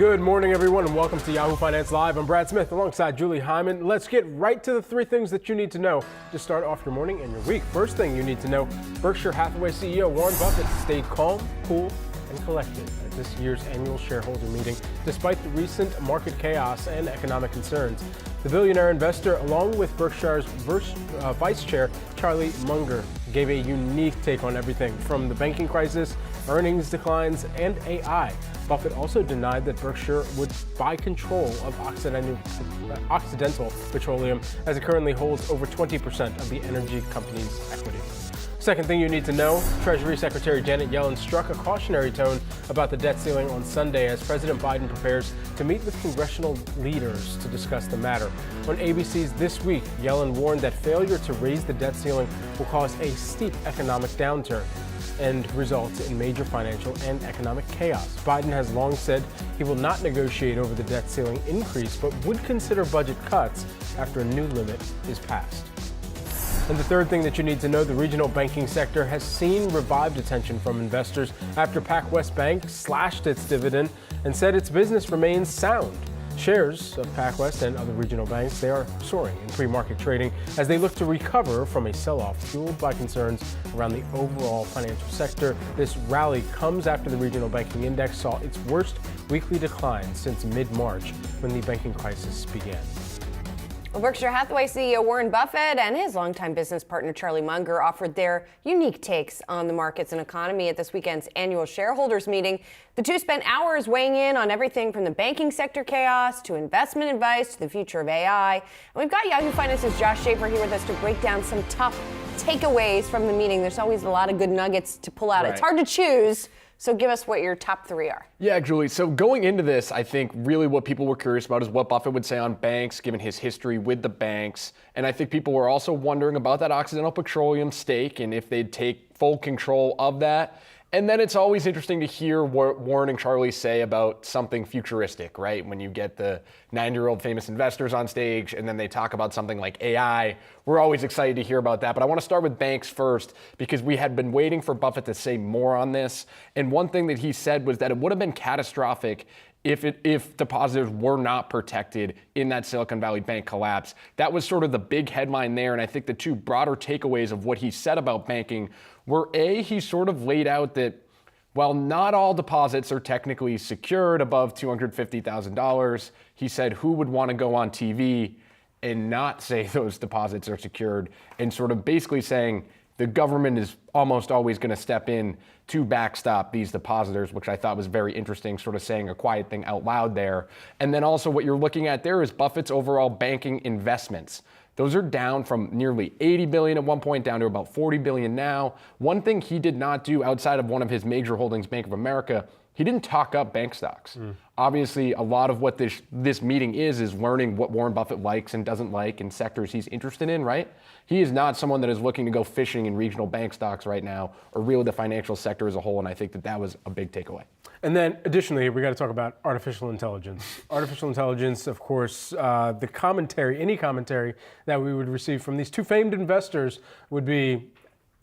Good morning, everyone, and welcome to Yahoo Finance Live. I'm Brad Smith alongside Julie Hyman. Let's get right to the three things that you need to know to start off your morning and your week. First thing you need to know, Berkshire Hathaway CEO Warren Buffett stayed calm, cool, and collected at this year's annual shareholder meeting, despite the recent market chaos and economic concerns. The billionaire investor, along with Berkshire's vice chair, Charlie Munger, gave a unique take on everything from the banking crisis, earnings declines, and AI. Buffett also denied that Berkshire would buy control of Occidental Petroleum, as it currently holds over 20% of the energy company's equity. Second thing you need to know, Treasury Secretary Janet Yellen struck a cautionary tone about the debt ceiling on Sunday as President Biden prepares to meet with congressional leaders to discuss the matter. On ABC's This Week, Yellen warned that failure to raise the debt ceiling will cause a steep economic downturn and result in major financial and economic chaos. Biden has long said he will not negotiate over the debt ceiling increase, but would consider budget cuts after a new limit is passed. And the third thing that you need to know, the regional banking sector has seen revived attention from investors after PacWest Bank slashed its dividend and said its business remains sound. Shares of PacWest and other regional banks, they are soaring in pre-market trading as they look to recover from a sell-off fueled by concerns around the overall financial sector. This rally comes after the regional banking index saw its worst weekly decline since mid-March when the banking crisis began. Well, Berkshire Hathaway CEO Warren Buffett and his longtime business partner Charlie Munger offered their unique takes on the markets and economy at this weekend's annual shareholders meeting. The two spent hours weighing in on everything from the banking sector chaos to investment advice to the future of AI. And we've got Yahoo Finance's Josh Schaefer here with us to break down some top takeaways from the meeting. There's always a lot of good nuggets to pull out. Right. It's hard to choose. So give us what your top three are. Yeah, Julie. So going into this, I think really what people were curious about is what Buffett would say on banks, given his history with the banks. And I think people were also wondering about that Occidental Petroleum stake and if they'd take full control of that. And then it's always interesting to hear what Warren and Charlie say about something futuristic, right? When you get the 90-year-old famous investors on stage and then they talk about something like AI, we're always excited to hear about that. But I want to start with banks first because we had been waiting for Buffett to say more on this. And one thing that he said was that it would have been catastrophic if depositors were not protected in that Silicon Valley Bank collapse. That was sort of the big headline there. And I think the two broader takeaways of what he said about banking were, A, he sort of laid out that while not all deposits are technically secured above $250,000, he said who would want to go on TV and not say those deposits are secured, and sort of basically saying the government is almost always going to step in to backstop these depositors, which I thought was very interesting, sort of saying a quiet thing out loud there. And then also what you're looking at there is Buffett's overall banking investments. Those are down from nearly $80 billion at one point down to about $40 billion now. One thing he did not do outside of one of his major holdings, Bank of America, he didn't talk up bank stocks. Obviously, a lot of what this meeting is learning what Warren Buffett likes and doesn't like and sectors he's interested in, right? He is not someone that is looking to go fishing in regional bank stocks right now or really the financial sector as a whole, and I think that was a big takeaway. And then additionally, we got to talk about artificial intelligence. Artificial intelligence, of course, any commentary that we would receive from these two famed investors would be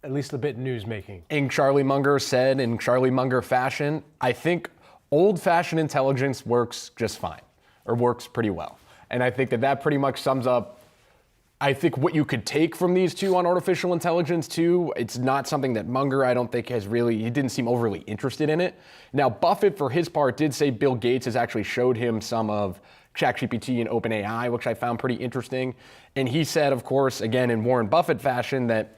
at least a bit news-making. And Charlie Munger said in Charlie Munger fashion, I think old-fashioned intelligence works just fine, or works pretty well. And I think that pretty much sums up, I think, what you could take from these two on artificial intelligence too. It's not something that Munger, I don't think, he didn't seem overly interested in it. Now, Buffett, for his part, did say Bill Gates has actually showed him some of ChatGPT and OpenAI, which I found pretty interesting. And he said, of course, again, in Warren Buffett fashion, that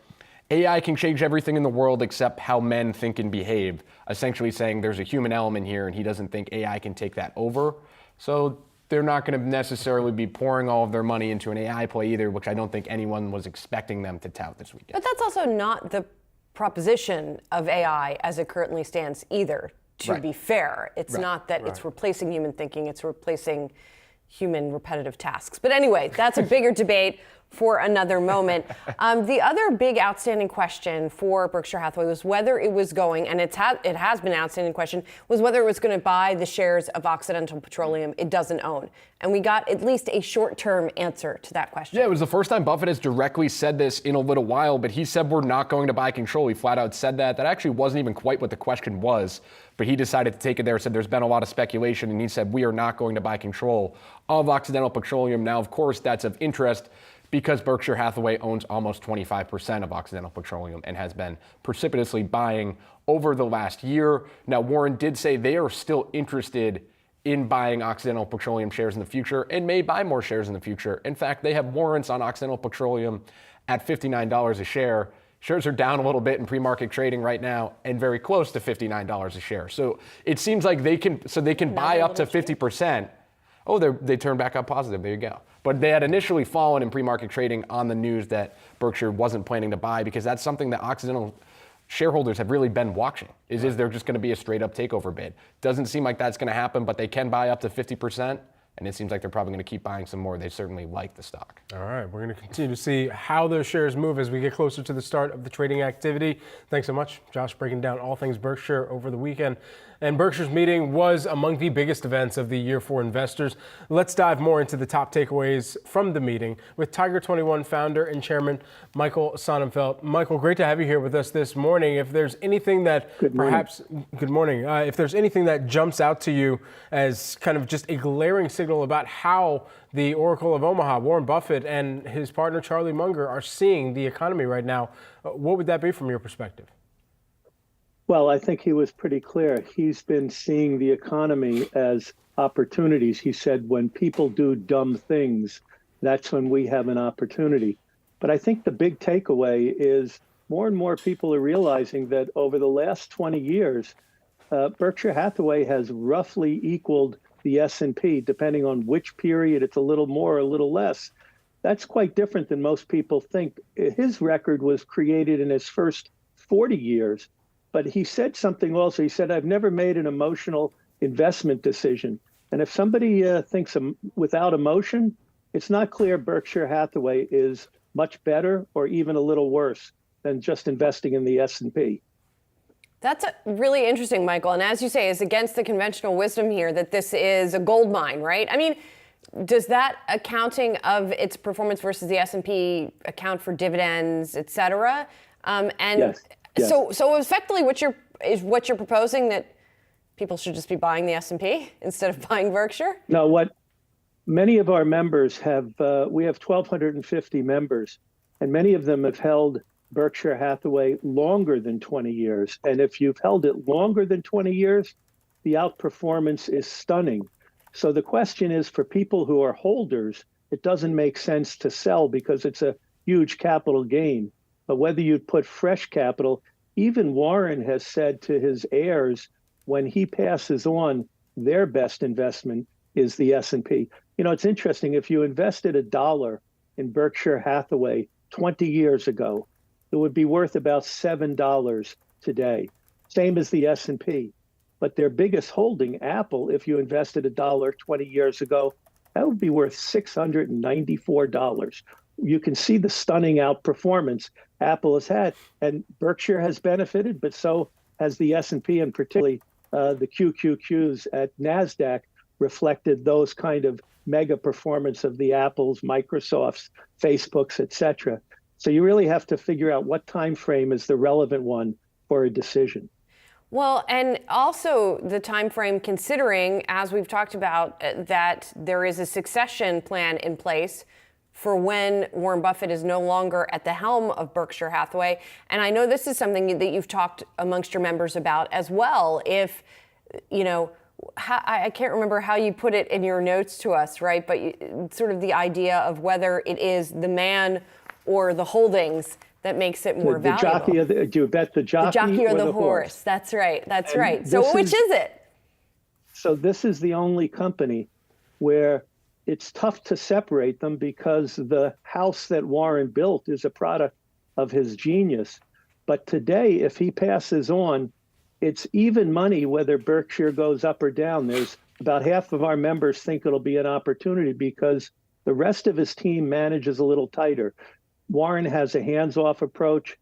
AI can change everything in the world except how men think and behave, essentially saying there's a human element here and he doesn't think AI can take that over. So they're not going to necessarily be pouring all of their money into an AI play either, which I don't think anyone was expecting them to tout this weekend. But that's also not the proposition of AI as it currently stands either, to be fair. It's not that it's replacing human thinking, it's replacing human repetitive tasks. But anyway, that's a bigger debate for another moment. The other big outstanding question for Berkshire Hathaway was whether it was going, and it has been an outstanding question, was whether it was going to buy the shares of Occidental Petroleum it doesn't own. And we got at least a short-term answer to that question. Yeah, it was the first time Buffett has directly said this in a little while, but he said we're not going to buy control. He flat out said that. That actually wasn't even quite what the question was, but he decided to take it there, said there's been a lot of speculation, and he said we are not going to buy control of Occidental Petroleum. Now, of course, that's of interest because Berkshire Hathaway owns almost 25% of Occidental Petroleum and has been precipitously buying over the last year. Now, Warren did say they are still interested in buying Occidental Petroleum shares in the future and may buy more shares in the future. In fact, they have warrants on Occidental Petroleum at $59 a share. Shares are down a little bit in pre-market trading right now and very close to $59 a share. So it seems like they can buy up to 50%. Oh, they turned back up positive. There you go. But they had initially fallen in pre-market trading on the news that Berkshire wasn't planning to buy because that's something that Occidental shareholders have really been watching. Is there just going to be a straight up takeover bid? Doesn't seem like that's going to happen, but they can buy up to 50%. And it seems like they're probably going to keep buying some more. They certainly like the stock. All right, we're going to continue to see how those shares move as we get closer to the start of the trading activity. Thanks so much, Josh, breaking down all things Berkshire over the weekend. And Berkshire's meeting was among the biggest events of the year for investors. Let's dive more into the top takeaways from the meeting with Tiger 21 founder and chairman Michael Sonnenfeld. Michael, great to have you here with us this morning. If there's anything that good morning. If there's anything that jumps out to you as kind of just a glaring signal about how the Oracle of Omaha, Warren Buffett, and his partner Charlie Munger are seeing the economy right now, what would that be from your perspective? Well, I think he was pretty clear. He's been seeing the economy as opportunities. He said, when people do dumb things, that's when we have an opportunity. But I think the big takeaway is more and more people are realizing that over the last 20 years, Berkshire Hathaway has roughly equaled the S&P, depending on which period. It's a little more or a little less. That's quite different than most people think. His record was created in his first 40 years. But he said something also. He said, I've never made an emotional investment decision. And if somebody thinks without emotion, it's not clear Berkshire Hathaway is much better or even a little worse than just investing in the S&P. That's really interesting, Michael. And as you say, it's against the conventional wisdom here that this is a gold mine, right? I mean, does that accounting of its performance versus the S&P account for dividends, et cetera? Yes. Yes. So effectively, what you're proposing that people should just be buying the S&P instead of buying Berkshire? No, what many of our members have, we have 1,250 members, and many of them have held Berkshire Hathaway longer than 20 years. And if you've held it longer than 20 years, the outperformance is stunning. So the question is, for people who are holders, it doesn't make sense to sell because it's a huge capital gain. But whether you put fresh capital, even Warren has said to his heirs, when he passes on, their best investment is the S&P. You know, it's interesting. If you invested $1 in Berkshire Hathaway 20 years ago, it would be worth about $7 today. Same as the S&P. But their biggest holding, Apple, if you invested $1 20 years ago, that would be worth $694. You can see the stunning outperformance Apple has had, and Berkshire has benefited, but so has the S&P, and particularly the QQQs at Nasdaq reflected those kind of mega performance of the Apples, Microsofts, Facebooks, et cetera. So you really have to figure out what time frame is the relevant one for a decision. Well, and also the time frame, considering, as we've talked about, that there is a succession plan in place for when Warren Buffett is no longer at the helm of Berkshire Hathaway. And I know this is something that you've talked amongst your members about as well. If, you know, I can't remember how you put it in your notes to us, right? But sort of the idea of whether it is the man or the holdings that makes it more valuable. Do you bet the jockey, the jockey or the horse? That's right. That's right. So which is it? So this is the only company where it's tough to separate them because the house that Warren built is a product of his genius. But today, if he passes on, it's even money whether Berkshire goes up or down. There's about half of our members think it'll be an opportunity because the The rest of his team manages a little tighter. Warren has a hands-off approach.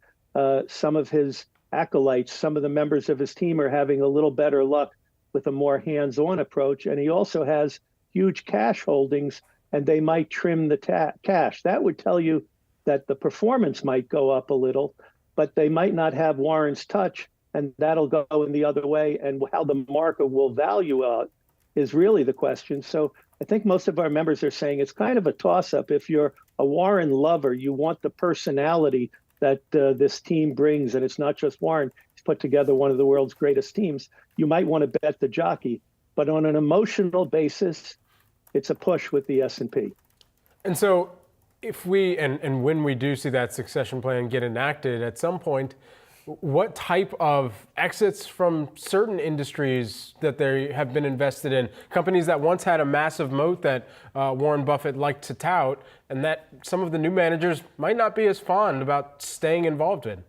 Some of his acolytes, some of the members of his team are having a little better luck with a more hands-on approach. And he also has huge cash holdings, and they might trim the cash. That would tell you that the performance might go up a little, but they might not have Warren's touch, and that'll go in the other way. And how the market will value out is really the question. So I think most of our members are saying it's kind of a toss-up. If you're a Warren lover, you want the personality that this team brings, and it's not just Warren. He's put together one of the world's greatest teams. You might want to bet the jockey, but on an emotional basis, it's a push with the S&P. And so if we, and when we do see that succession plan get enacted at some point, what type of exits from certain industries that they have been invested in, companies that once had a massive moat that Warren Buffett liked to tout, and that some of the new managers might not be as fond about staying involved in?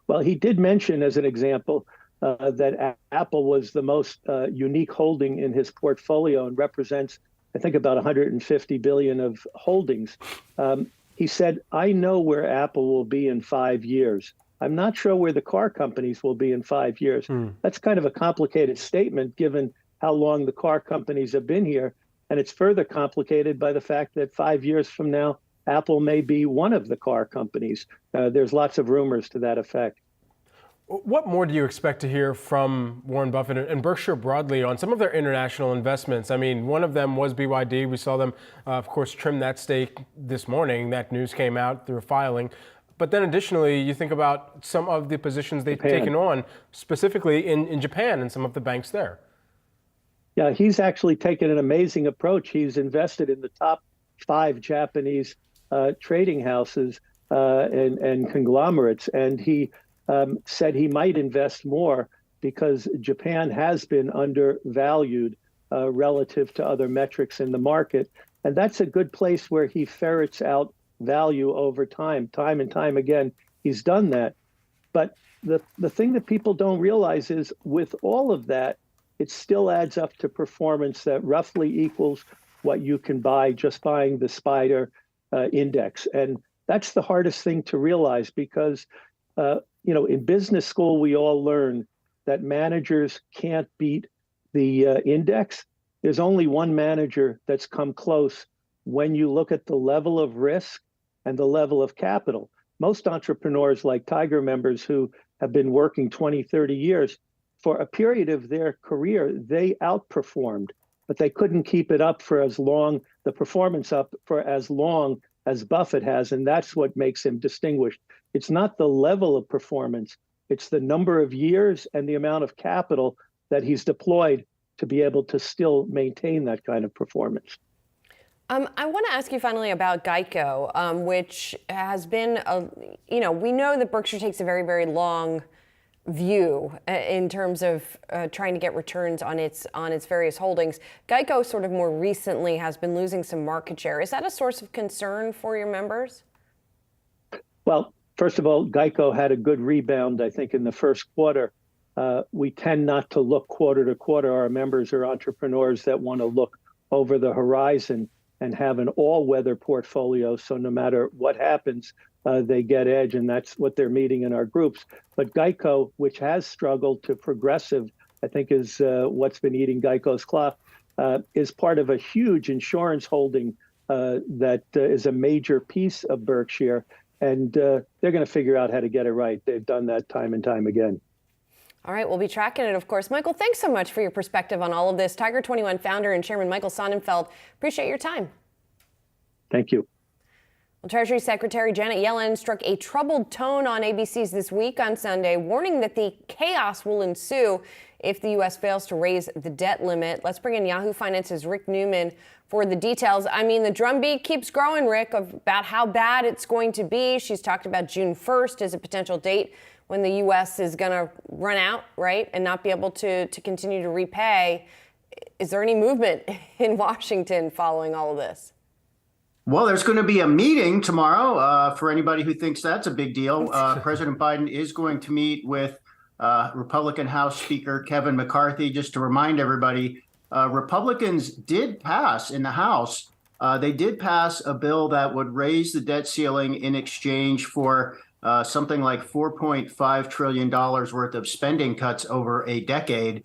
Well, he did mention as an example that Apple was the most unique holding in his portfolio and represents, I think, about 150 billion of holdings. He said, I know where Apple will be in 5 years. I'm not sure where the car companies will be in 5 years. That's kind of a complicated statement given how long the car companies have been here. And it's further complicated by the fact that 5 years from now, Apple may be one of the car companies. There's lots of rumors to that effect. What more do you expect to hear from Warren Buffett and Berkshire broadly on some of their international investments? I mean, one of them was BYD. We saw them, of course, trim that stake this morning. That news came out through a filing. But then additionally, you think about some of the positions they've taken on, specifically in Japan and some of the banks there. Yeah, he's actually taken an amazing approach. He's invested in the top 5 Japanese trading houses and conglomerates. And he said he might invest more because Japan has been undervalued relative to other metrics in the market. And that's a good place where he ferrets out value over time and time again. He's done that. But the thing that people don't realize is with all of that, it still adds up to performance that roughly equals what you can buy just buying the SPDR index. And that's the hardest thing to realize because in business school, we all learn that managers can't beat the index. There's only one manager that's come close when you look at the level of risk and the level of capital. Most entrepreneurs, like Tiger members who have been working 20, 30 years, for a period of their career, they outperformed, but they couldn't keep it up for as long, the performance up for as long as Buffett has, and that's what makes him distinguished. It's not the level of performance, it's the number of years and the amount of capital that he's deployed to be able to still maintain that kind of performance. I want to ask you finally about Geico, which has been, we know that Berkshire takes a very, very long view in terms of trying to get returns on its various holdings. Geico sort of more recently has been losing some market share. Is that a source of concern for your members? Well, first of all, Geico had a good rebound, I think, in the first quarter. We tend not to look quarter to quarter. Our members are entrepreneurs that want to look over the horizon and have an all-weather portfolio. So no matter what happens, they get edge, and that's what they're meeting in our groups. But Geico, which has struggled to Progressive, I think is what's been eating Geico's clock, is part of a huge insurance holding that is a major piece of Berkshire. And they're going to figure out how to get it right. They've done that time and time again. All right, we'll be tracking it, of course. Michael, thanks so much for your perspective on all of this. Tiger 21 founder and chairman Michael Sonnenfeld, appreciate your time. Thank you. Well, Treasury Secretary Janet Yellen struck a troubled tone on ABC's This Week on Sunday, warning that the chaos will ensue if the U.S. fails to raise the debt limit. Let's bring in Yahoo Finance's Rick Newman for the details. I mean, the drumbeat keeps growing, Rick, about how bad it's going to be. She's talked about June 1st as a potential date when the U.S. is going to run out, right, and not be able to continue to repay. Is there any movement in Washington following all of this? Well, there's going to be a meeting tomorrow for anybody who thinks that's a big deal. President Biden is going to meet with Republican House Speaker Kevin McCarthy. Just to remind everybody, Republicans did pass in the House they did pass a bill that would raise the debt ceiling in exchange for something like $4.5 trillion worth of spending cuts over a decade.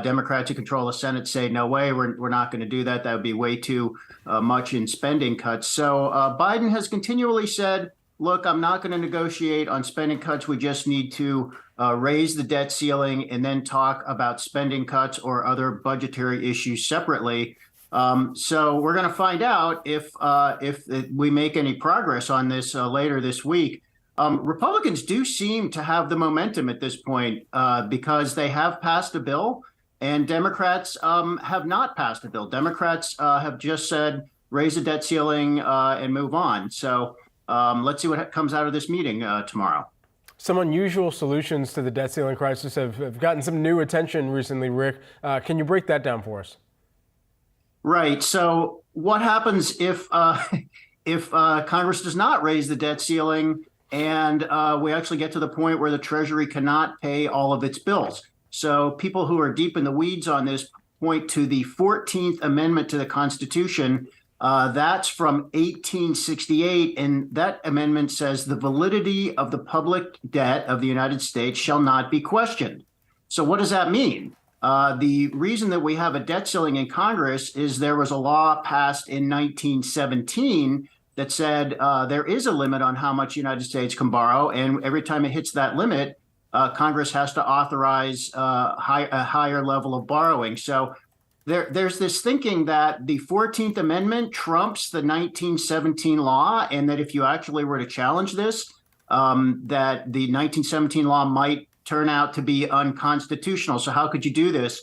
Democrats who control the Senate say, no way, we're not going to do that. That would be way too much in spending cuts. So Biden has continually said, look, I'm not going to negotiate on spending cuts. We just need to raise the debt ceiling and then talk about spending cuts or other budgetary issues separately. So we're going to find out if we make any progress on this later this week. Republicans do seem to have the momentum at this point because they have passed a bill and Democrats have not passed a bill. Democrats have just said raise the debt ceiling and move on. So let's see what comes out of this meeting tomorrow. Some unusual solutions to the debt ceiling crisis have gotten some new attention recently, Rick. Can you break that down for us? Right. So what happens if Congress does not raise the debt ceiling and we actually get to the point where the Treasury cannot pay all of its bills? So people who are deep in the weeds on this point to the 14th Amendment to the Constitution. That's from 1868. And that amendment says the validity of the public debt of the United States shall not be questioned. So what does that mean? The reason that we have a debt ceiling in Congress is there was a law passed in 1917 that said there is a limit on how much the United States can borrow. And every time it hits that limit, Congress has to authorize a higher level of borrowing. So there's this thinking that the 14th Amendment trumps the 1917 law, and that if you actually were to challenge this, that the 1917 law might turn out to be unconstitutional. So how could you do this?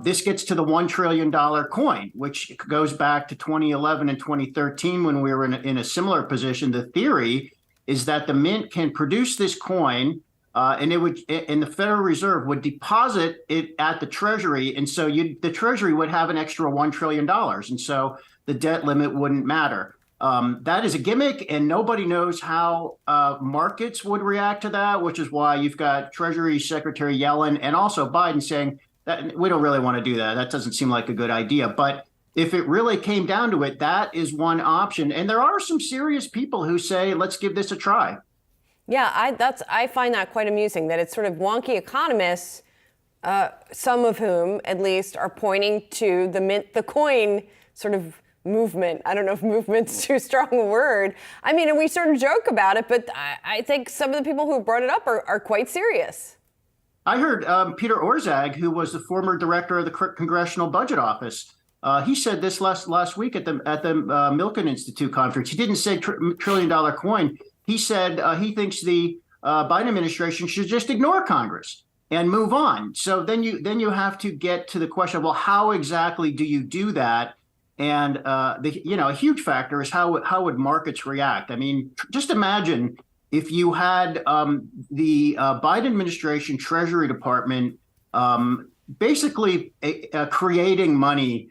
This gets to the $1 trillion coin, which goes back to 2011 and 2013 when we were in a similar position. The theory is that the mint can produce this coin and the Federal Reserve would deposit it at the Treasury. And so the Treasury would have an extra $1 trillion. And so the debt limit wouldn't matter. That is a gimmick, and nobody knows how markets would react to that, which is why you've got Treasury Secretary Yellen and also Biden saying that we don't really want to do that. That doesn't seem like a good idea. But if it really came down to it, that is one option. And there are some serious people who say, let's give this a try. Yeah, I find that quite amusing, that it's sort of wonky economists, some of whom at least are pointing to the mint the coin sort of movement. I don't know if movement's too strong a word. I mean, and we sort of joke about it, but I think some of the people who brought it up are quite serious. I heard Peter Orszag, who was the former director of the Congressional Budget Office. He said this last week at the Milken Institute conference. He didn't say $1 trillion coin. He said he thinks the Biden administration should just ignore Congress and move on. So then you have to get to the question, well, how exactly do you do that? And a huge factor is how would markets react? I mean, just imagine if you had the Biden administration Treasury Department basically creating money,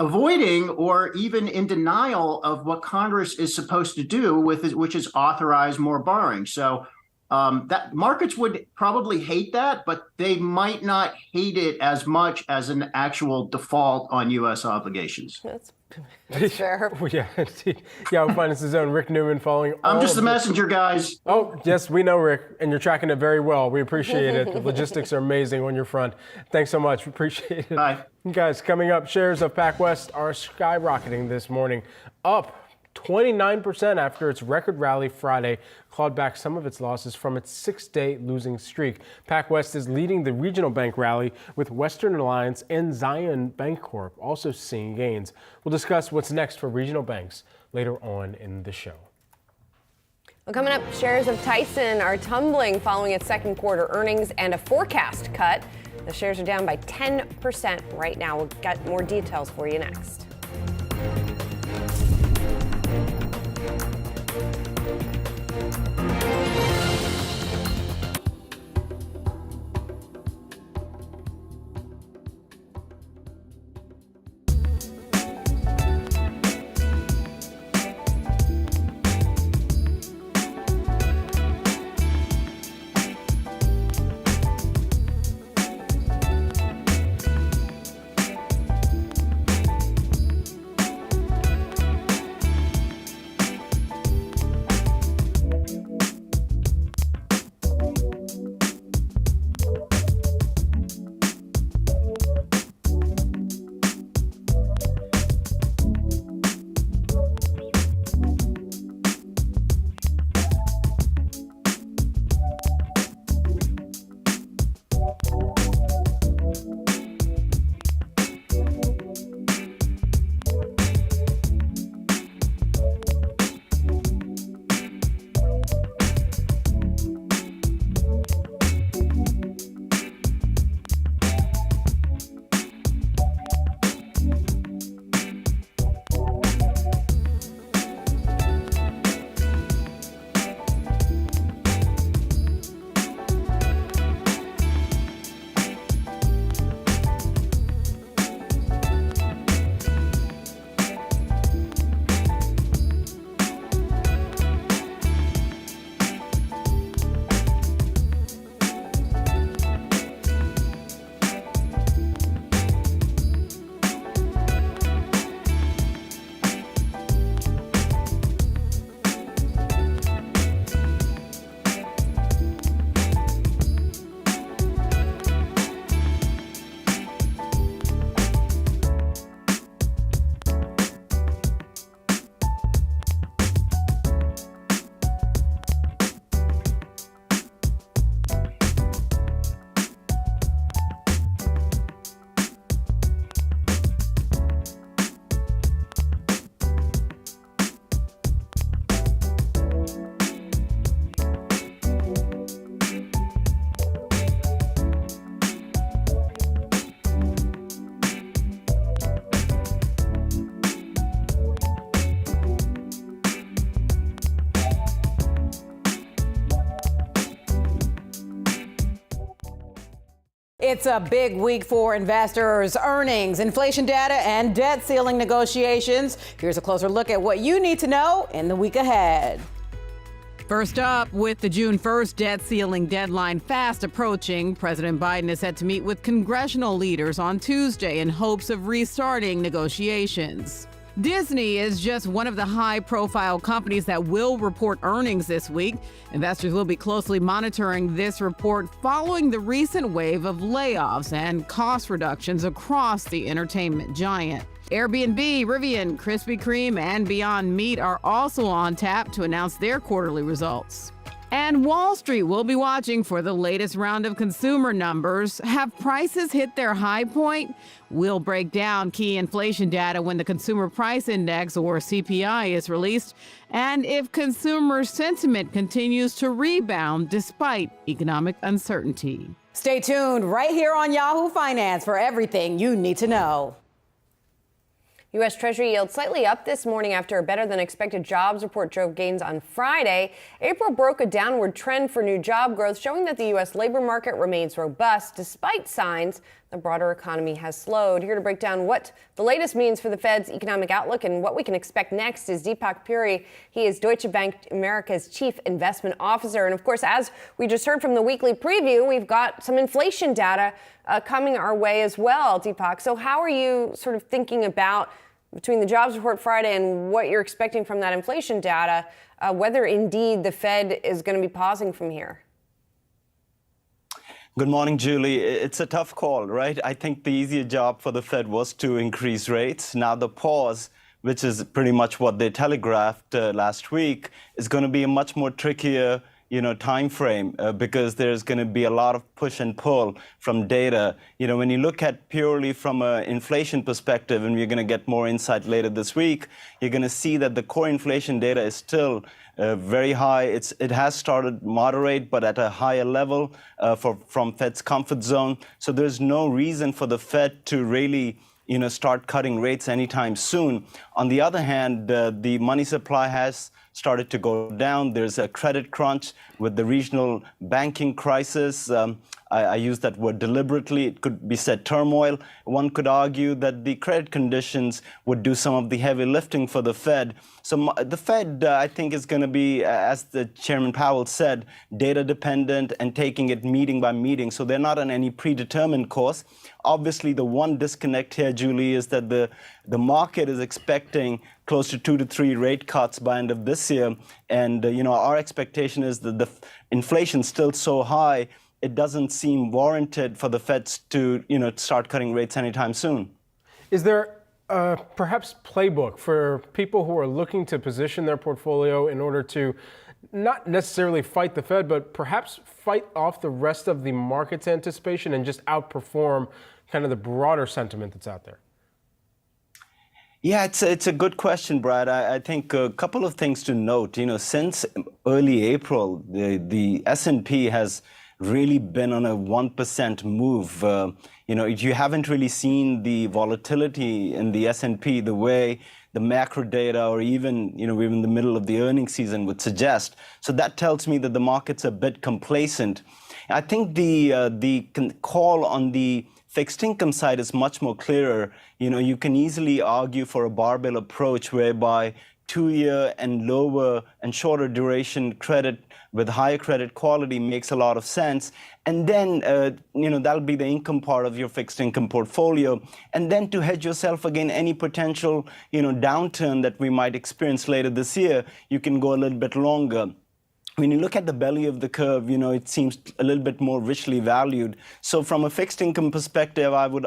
avoiding or even in denial of what Congress is supposed to do which is authorize more borrowing. So that markets would probably hate that, but they might not hate it as much as an actual default on U.S. obligations. That's fair. Yeah, Yahoo Finance's own Rick Newman following. I'm just the messenger, guys. Oh, yes, we know, Rick, and you're tracking it very well. We appreciate it. The logistics are amazing on your front. Thanks so much. Appreciate it. Bye. Guys, coming up, shares of PacWest are skyrocketing this morning, up 29% after its record rally Friday clawed back some of its losses from its 6-day losing streak. PacWest is leading the regional bank rally, with Western Alliance and Zion Bancorp also seeing gains. We'll discuss what's next for regional banks later on in the show. Well, coming up, shares of Tyson are tumbling following its second quarter earnings and a forecast cut. The shares are down by 10% right now. We'll get more details for you next. It's a big week for investors. Earnings, inflation data, and debt ceiling negotiations. Here's a closer look at what you need to know in the week ahead. First up, with the June 1st debt ceiling deadline fast approaching, President Biden is set to meet with congressional leaders on Tuesday in hopes of restarting negotiations. Disney is just one of the high-profile companies that will report earnings this week. Investors will be closely monitoring this report following the recent wave of layoffs and cost reductions across the entertainment giant. Airbnb, Rivian, Krispy Kreme, and Beyond Meat are also on tap to announce their quarterly results. And Wall Street will be watching for the latest round of consumer numbers. Have prices hit their high point? We'll break down key inflation data when the Consumer Price Index, or CPI, is released, and if consumer sentiment continues to rebound despite economic uncertainty. Stay tuned right here on Yahoo Finance for everything you need to know. U.S. Treasury yield slightly up this morning after a better than expected jobs report drove gains on Friday. April broke a downward trend for new job growth, showing that the U.S. labor market remains robust despite signs the broader economy has slowed. Here to break down what the latest means for the Fed's economic outlook and what we can expect next is Deepak Puri. He is Deutsche Bank America's Chief Investment Officer. And of course, as we just heard from the weekly preview, we've got some inflation data coming our way as well, Deepak. So how are you sort of thinking about, between the jobs report Friday and what you're expecting from that inflation data, whether indeed the Fed is going to be pausing from here? Good morning, Julie. It's a tough call, right? I think the easier job for the Fed was to increase rates. Now the pause, which is pretty much what they telegraphed last week, is going to be a much more trickier time frame because there's going to be a lot of push and pull from data. When you look at purely from an inflation perspective, and we're going to get more insight later this week, you're going to see that the core inflation data is still very high. It has started moderate, but at a higher level from Fed's comfort zone. So there's no reason for the Fed to really start cutting rates anytime soon. On the other hand, the money supply has started to go down. There's a credit crunch with the regional banking crisis. I use that word deliberately. It could be said turmoil. One could argue that the credit conditions would do some of the heavy lifting for the Fed. So the Fed, I think, is going to be, as the Chairman Powell said, data dependent and taking it meeting by meeting. So they're not on any predetermined course. Obviously, the one disconnect here, Julie, is that the market is expecting close to 2 to 3 rate cuts by end of this year. And, our expectation is that the inflation's still so high, it doesn't seem warranted for the Feds to, start cutting rates anytime soon. Is there perhaps playbook for people who are looking to position their portfolio in order to not necessarily fight the Fed, but perhaps fight off the rest of the market's anticipation and just outperform kind of the broader sentiment that's out there? Yeah, it's a good question, Brad. I think a couple of things to note. Since early April, the S&P has really been on a 1% move. You haven't really seen the volatility in the S&P the way the macro data or even, we're in the middle of the earnings season would suggest. So that tells me that the market's a bit complacent. I think the call on the fixed income side is much more clearer. You can easily argue for a barbell approach whereby 2-year and lower and shorter duration credit with higher credit quality makes a lot of sense. And then, that'll be the income part of your fixed income portfolio. And then to hedge yourself against any potential, downturn that we might experience later this year, you can go a little bit longer. When you look at the belly of the curve, it seems a little bit more richly valued. So from a fixed income perspective, I would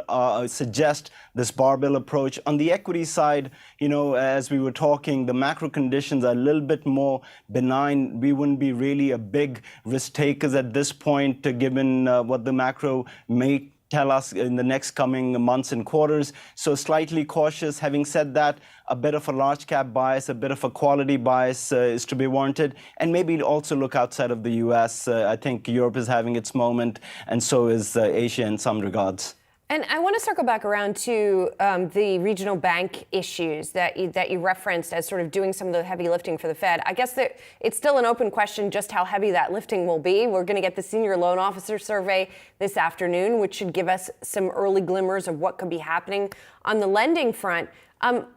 suggest this barbell approach. On the equity side, as we were talking, the macro conditions are a little bit more benign. We wouldn't be really a big risk takers at this point, given what the macro may tell us in the next coming months and quarters. So slightly cautious. Having said that, a bit of a large cap bias, a bit of a quality bias is to be warranted. And maybe also look outside of the US. I think Europe is having its moment, and so is Asia in some regards. And I want to circle back around to the regional bank issues that you referenced as sort of doing some of the heavy lifting for the Fed. I guess that it's still an open question just how heavy that lifting will be. We're going to get the senior loan officer survey this afternoon, which should give us some early glimmers of what could be happening on the lending front. But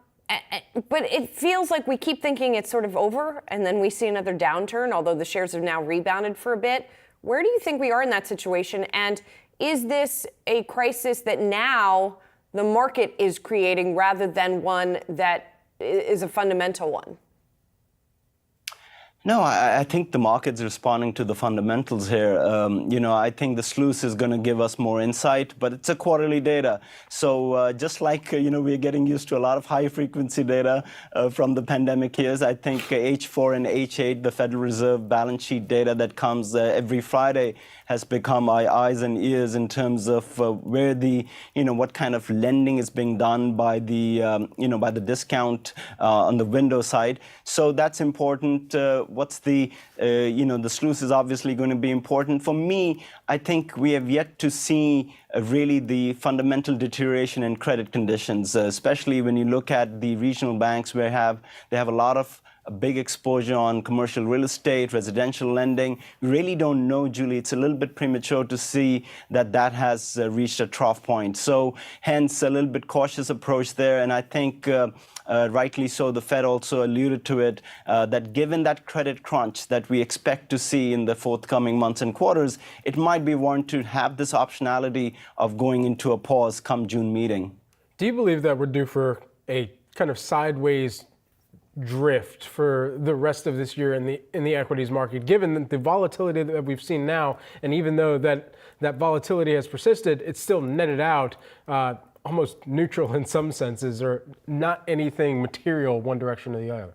it feels like we keep thinking it's sort of over, and then we see another downturn, although the shares have now rebounded for a bit. Where do you think we are in that situation? And is this a crisis that now the market is creating rather than one that is a fundamental one? No, I think the market's responding to the fundamentals here. I think the sluice is going to give us more insight, but it's a quarterly data. So just like, we're getting used to a lot of high-frequency data from the pandemic years, I think H4 and H8, the Federal Reserve balance sheet data that comes every Friday, has become our eyes and ears in terms of where what kind of lending is being done by the discount on the window side. So that's important. What's the sluice is obviously going to be important. For me, I think we have yet to see really the fundamental deterioration in credit conditions, especially when you look at the regional banks where they have a lot of a big exposure on commercial real estate, residential lending. We really don't know, Julie. It's a little bit premature to see that has reached a trough point. So hence a little bit cautious approach there. And I think rightly so, the Fed also alluded to it, that given that credit crunch that we expect to see in the forthcoming months and quarters, it might be warranted to have this optionality of going into a pause come June meeting. Do you believe that we're due for a kind of sideways drift for the rest of this year in the equities market, given the volatility that we've seen now, and even though that volatility has persisted, it's still netted out almost neutral in some senses, or not anything material one direction or the other?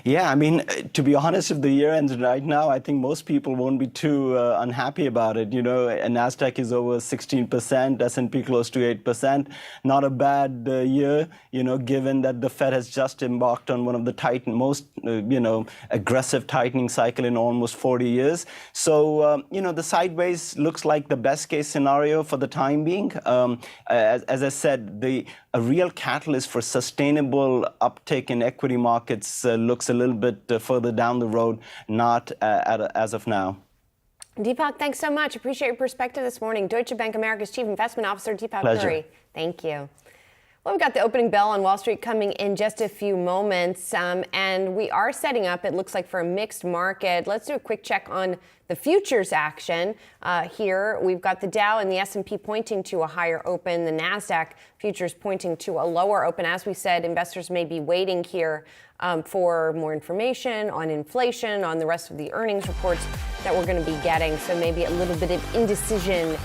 Yeah, I mean, to be honest, if the year ends right now, I think most people won't be too unhappy about it. Nasdaq is over 16%, S&P close to 8%. Not a bad year, given that the Fed has just embarked on one of the most aggressive tightening cycle in almost 40 years. So, the sideways looks like the best case scenario for the time being. As I said, a real catalyst for sustainable uptake in equity markets looks a little bit further down the road, not as of now. Deepak, thanks so much. Appreciate your perspective this morning. Deutsche Bank America's Chief Investment Officer, Deepak Puri. Thank you. Well, we've got the opening bell on Wall Street coming in just a few moments, and we are setting up, it looks like, for a mixed market. Let's do a quick check on the futures action. Here, we've got the Dow and the S&P pointing to a higher open, the Nasdaq futures pointing to a lower open. As we said, investors may be waiting here for more information on inflation, on the rest of the earnings reports that we're going to be getting. So maybe a little bit of indecision,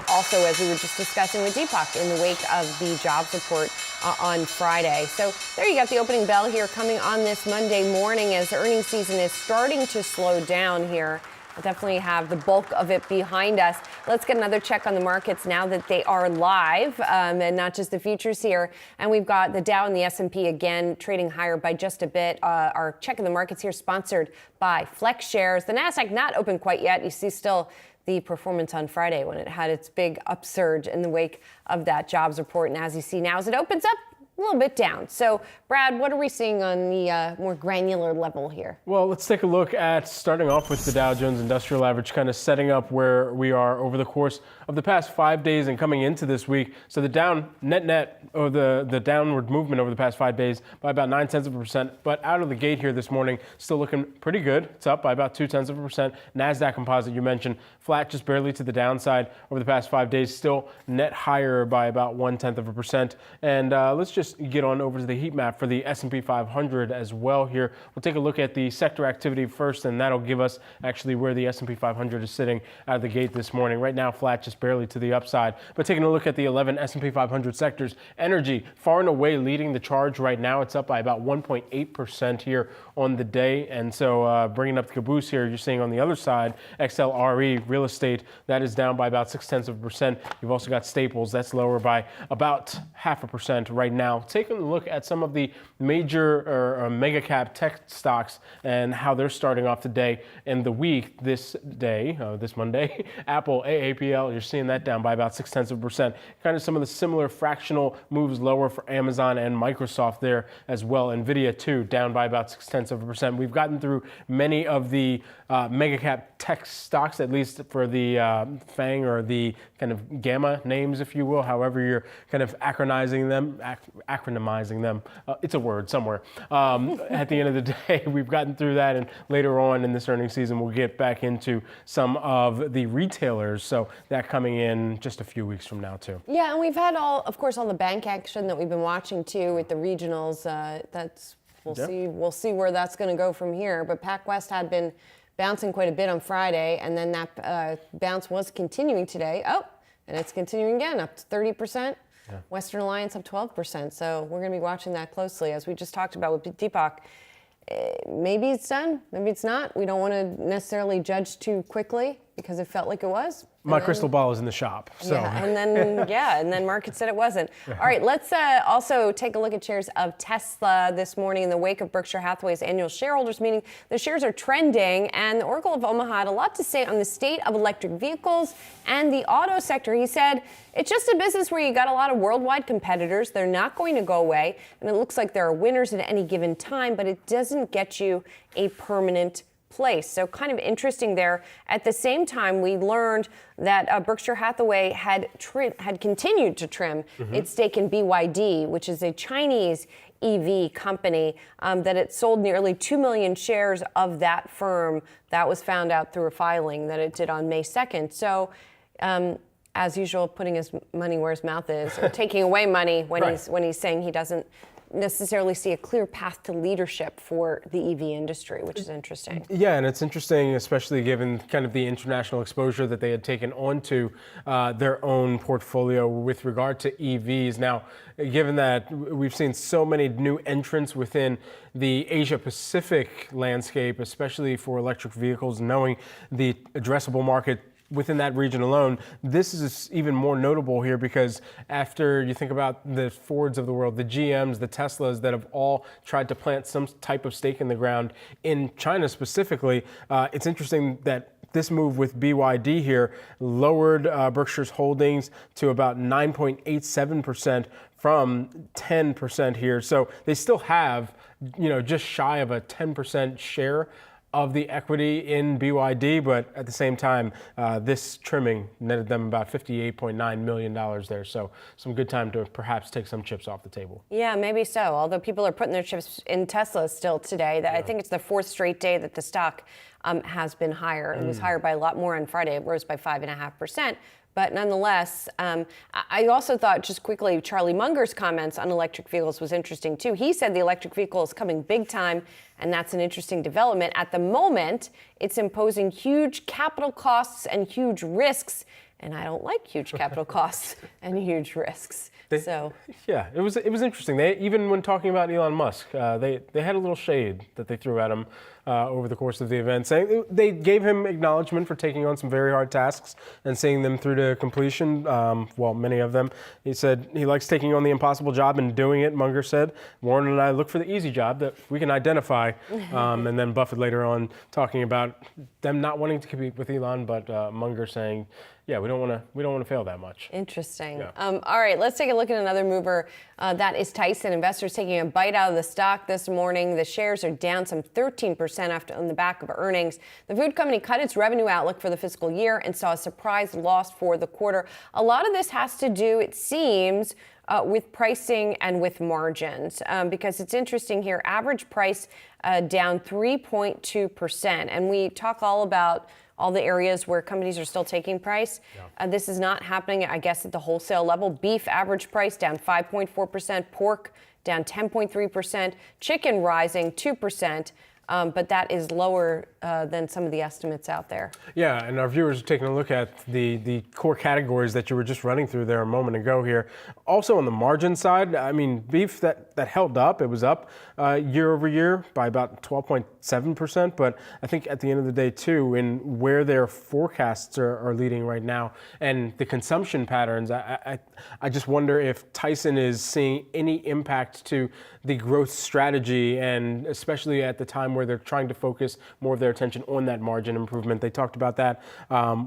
also as we were just discussing with Deepak, in the wake of the jobs report on Friday. So there you got the opening bell here coming on this Monday morning as the earnings season is starting to slow down here. We'll definitely have the bulk of it behind us. Let's get another check on the markets now that they are live, and not just the futures here. And we've got the Dow and the S&P again trading higher by just a bit. Our check of the markets here sponsored by Flex Shares. The Nasdaq not open quite yet. You see still the performance on Friday when it had its big upsurge in the wake of that jobs report. And as you see now, as it opens up, a little bit down. So, Brad, what are we seeing on the more granular level here? Well, let's take a look at starting off with the Dow Jones Industrial Average, kind of setting up where we are over the course of the past 5 days and coming into this week. So the down net, or the downward movement over the past 5 days by about 0.9%, but out of the gate here this morning, still looking pretty good. It's up by about 0.2%. Nasdaq Composite, you mentioned, flat just barely to the downside over the past 5 days, still net higher by about 0.1%. And let's just get on over to the heat map for the S&P 500 as well here. We'll take a look at the sector activity first, and that'll give us actually where the S&P 500 is sitting out of the gate this morning. Right now, flat just barely to the upside. But taking a look at the 11 S&P 500 sectors, energy far and away leading the charge right now. It's up by about 1.8% here on the day. And so bringing up the caboose here, you're seeing on the other side, XLRE, real estate, that is down by about 0.6%. You've also got staples, that's lower by about 0.5% right now. now, taking a look at some of the major or mega cap tech stocks and how they're starting off today and the week. This Monday, Apple, AAPL, you're seeing that down by about 0.6%. Kind of some of the similar fractional moves lower for Amazon and Microsoft there as well. Nvidia too, down by about 0.6%. We've gotten through many of the mega cap tech stocks, at least for the FANG or the kind of gamma names, if you will, however you're kind of acronymizing them. It's a word somewhere. At the end of the day, we've gotten through that, and later on in this earnings season, we'll get back into some of the retailers. So that coming in just a few weeks from now too. Yeah, and we've had all the bank action that we've been watching too with the regionals. We'll see where that's going to go from here. But PacWest had been bouncing quite a bit on Friday, and then that bounce was continuing today. Oh, and it's continuing again, up to 30%. Yeah. Western Alliance up 12%. So we're going to be watching that closely, as we just talked about with Deepak. Maybe it's done, maybe it's not. We don't want to necessarily judge too quickly because it felt like it was. My crystal ball is in the shop. So. Yeah, and then market said it wasn't. All right, let's also take a look at shares of Tesla this morning in the wake of Berkshire Hathaway's annual shareholders meeting. The shares are trending, and the Oracle of Omaha had a lot to say on the state of electric vehicles and the auto sector. He said, it's just a business where you got a lot of worldwide competitors. They're not going to go away, and it looks like there are winners at any given time, but it doesn't get you a permanent place. So kind of interesting there. At the same time, we learned that Berkshire Hathaway had continued to trim its stake in BYD, which is a Chinese EV company, that it sold nearly 2 million shares of that firm. That was found out through a filing that it did on May 2nd. So as usual, putting his money where his mouth is, or taking away money when he's saying he doesn't necessarily see a clear path to leadership for the EV industry, which is interesting. Yeah, and it's interesting, especially given kind of the international exposure that they had taken onto their own portfolio with regard to EVs. Now, given that we've seen so many new entrants within the Asia Pacific landscape, especially for electric vehicles, knowing the addressable market within that region alone, this is even more notable here because after you think about the Fords of the world, the GMs, the Teslas that have all tried to plant some type of stake in the ground in China specifically, it's interesting that this move with BYD here lowered Berkshire's holdings to about 9.87% from 10% here. So they still have, just shy of a 10% share of the equity in BYD, but at the same time, this trimming netted them about $58.9 million there. So some good time to perhaps take some chips off the table. Yeah, maybe so. Although people are putting their chips in Tesla still today. I think it's the fourth straight day that the stock has been higher. It was higher by a lot more on Friday. It rose by 5.5%. But nonetheless, I also thought, just quickly, Charlie Munger's comments on electric vehicles was interesting too. He said the electric vehicle is coming big time, and that's an interesting development. At the moment, it's imposing huge capital costs and huge risks, and I don't like huge capital costs and huge risks. Yeah, it was interesting. Even when talking about Elon Musk, they had a little shade that they threw at him over the course of the event, saying they gave him acknowledgement for taking on some very hard tasks and seeing them through to completion. Many of them. He said he likes taking on the impossible job and doing it, Munger said. Warren and I look for the easy job that we can identify. And then Buffett later on talking about them not wanting to compete with Elon, but Munger saying, yeah, we don't want to fail that much. Interesting. Yeah. All right, let's take a look at another mover. That is Tyson. Investors taking a bite out of the stock this morning. The shares are down some 13% on the back of earnings. The food company cut its revenue outlook for the fiscal year and saw a surprise loss for the quarter. A lot of this has to do, it seems, with pricing and with margins, because it's interesting here. Average price down 3.2%, and we talk all about all the areas where companies are still taking price. Yeah. This is not happening, I guess, at the wholesale level. Beef average price down 5.4%, pork down 10.3%, chicken rising 2%. but that is lower than some of the estimates out there. Yeah, and our viewers are taking a look at the core categories that you were just running through there a moment ago here. Also on the margin side, I mean, beef that held up. It was up year over year by about 12.7%. But I think at the end of the day, too, in where their forecasts are leading right now and the consumption patterns, I just wonder if Tyson is seeing any impact to the growth strategy, and especially at the time where they're trying to focus more of their attention on that margin improvement. They talked about that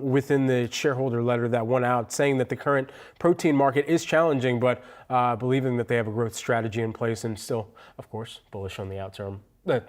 within the shareholder letter that went out, saying that the current protein market is challenging, but believing that they have a growth strategy in place, and still, of course, bullish on the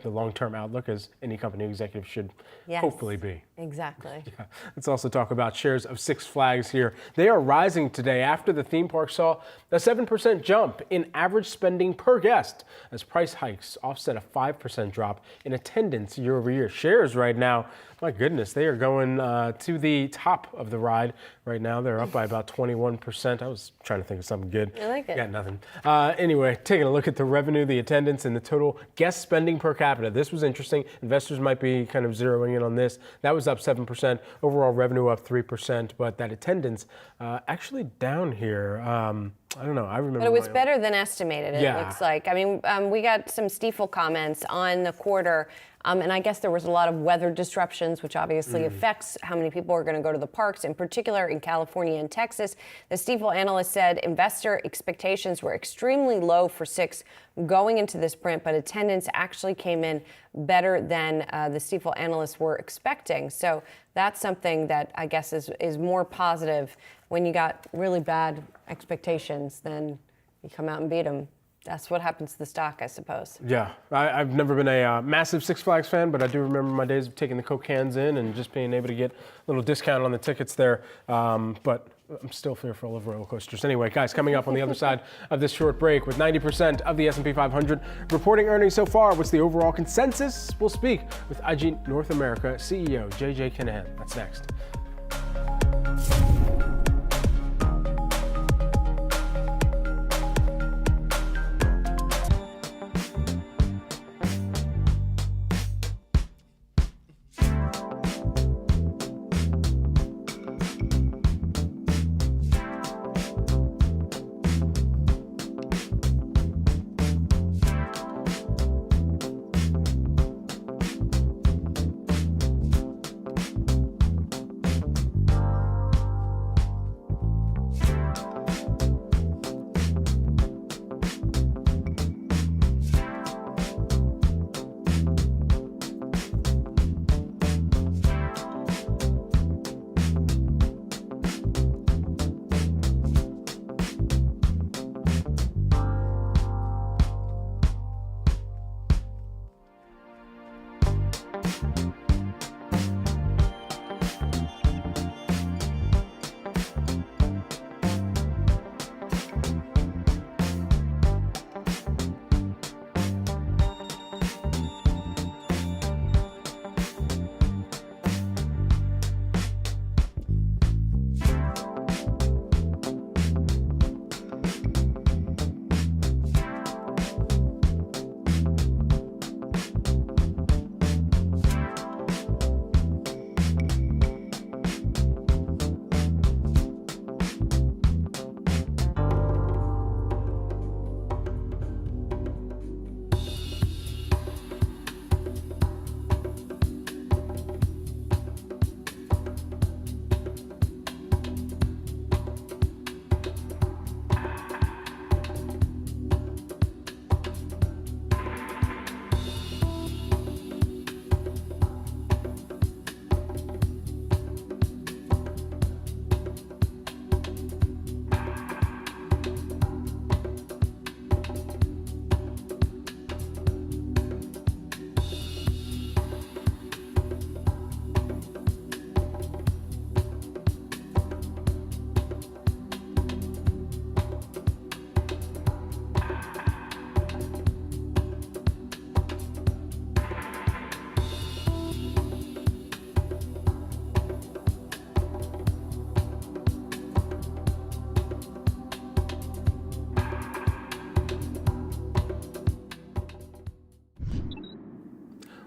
long-term outlook, as any company executive should hopefully be. Exactly. Yeah. Let's also talk about shares of Six Flags here. They are rising today after the theme park saw a 7% jump in average spending per guest as price hikes offset a 5% drop in attendance year over year. Shares right now, my goodness, they are going to the top of the ride right now. They're up by about 21%. I was trying to think of something good. I like it. Got nothing. Anyway, taking a look at the revenue, the attendance, and the total guest spending per capita. This was interesting. Investors might be kind of zeroing in on this. That was up 7%. Overall revenue up 3%, but that attendance actually down here. I don't know. I remember. But it was better than estimated, it looks like. I mean, we got some Stifel comments on the quarter. And I guess there was a lot of weather disruptions, which obviously affects how many people are going to go to the parks, in particular in California and Texas. The Stifel analyst said investor expectations were extremely low for Six going into this print, but attendance actually came in better than the Stifel analysts were expecting. So that's something that I guess is more positive. When you got really bad expectations, then you come out and beat them. That's what happens to the stock, I suppose. Yeah, I've never been a massive Six Flags fan, but I do remember my days of taking the Coke cans in and just being able to get a little discount on the tickets there. But I'm still fearful of roller coasters. Anyway, guys, coming up on the other side of this short break, with 90% of the S&P 500 reporting earnings so far, what's the overall consensus? We'll speak with IG North America CEO JJ Kinahan. That's next.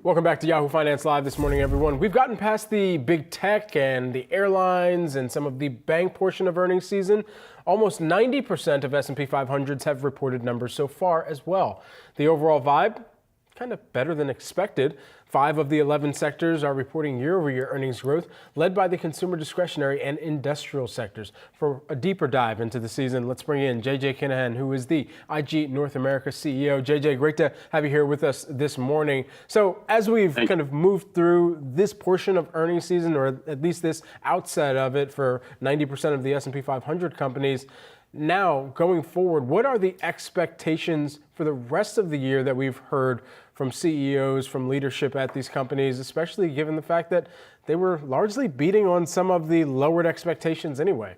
Welcome back to Yahoo Finance Live this morning, everyone. We've gotten past the big tech and the airlines and some of the bank portion of earnings season. Almost 90% of S&P 500s have reported numbers so far as well. The overall vibe, kind of better than expected. 5 of the 11 sectors are reporting year-over-year earnings growth, led by the consumer discretionary and industrial sectors. For a deeper dive into the season, let's bring in JJ Kinahan, who is the IG North America CEO. JJ, great to have you here with us this morning. So as we've kind of moved through this portion of earnings season, or at least this outset of it for 90% of the S&P 500 companies, now, going forward, what are the expectations for the rest of the year that we've heard from CEOs, from leadership at these companies, especially given the fact that they were largely beating on some of the lowered expectations anyway?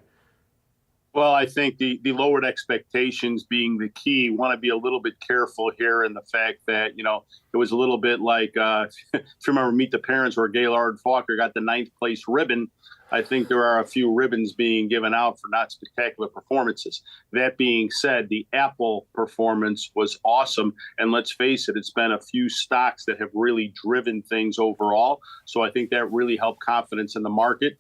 Well, I think the lowered expectations being the key. Want to be a little bit careful here in the fact that, it was a little bit like, if you remember Meet the Parents where Gaylord Falker got the 9th place ribbon. I think there are a few ribbons being given out for not spectacular performances. That being said, the Apple performance was awesome. And let's face it, it's been a few stocks that have really driven things overall. So I think that really helped confidence in the market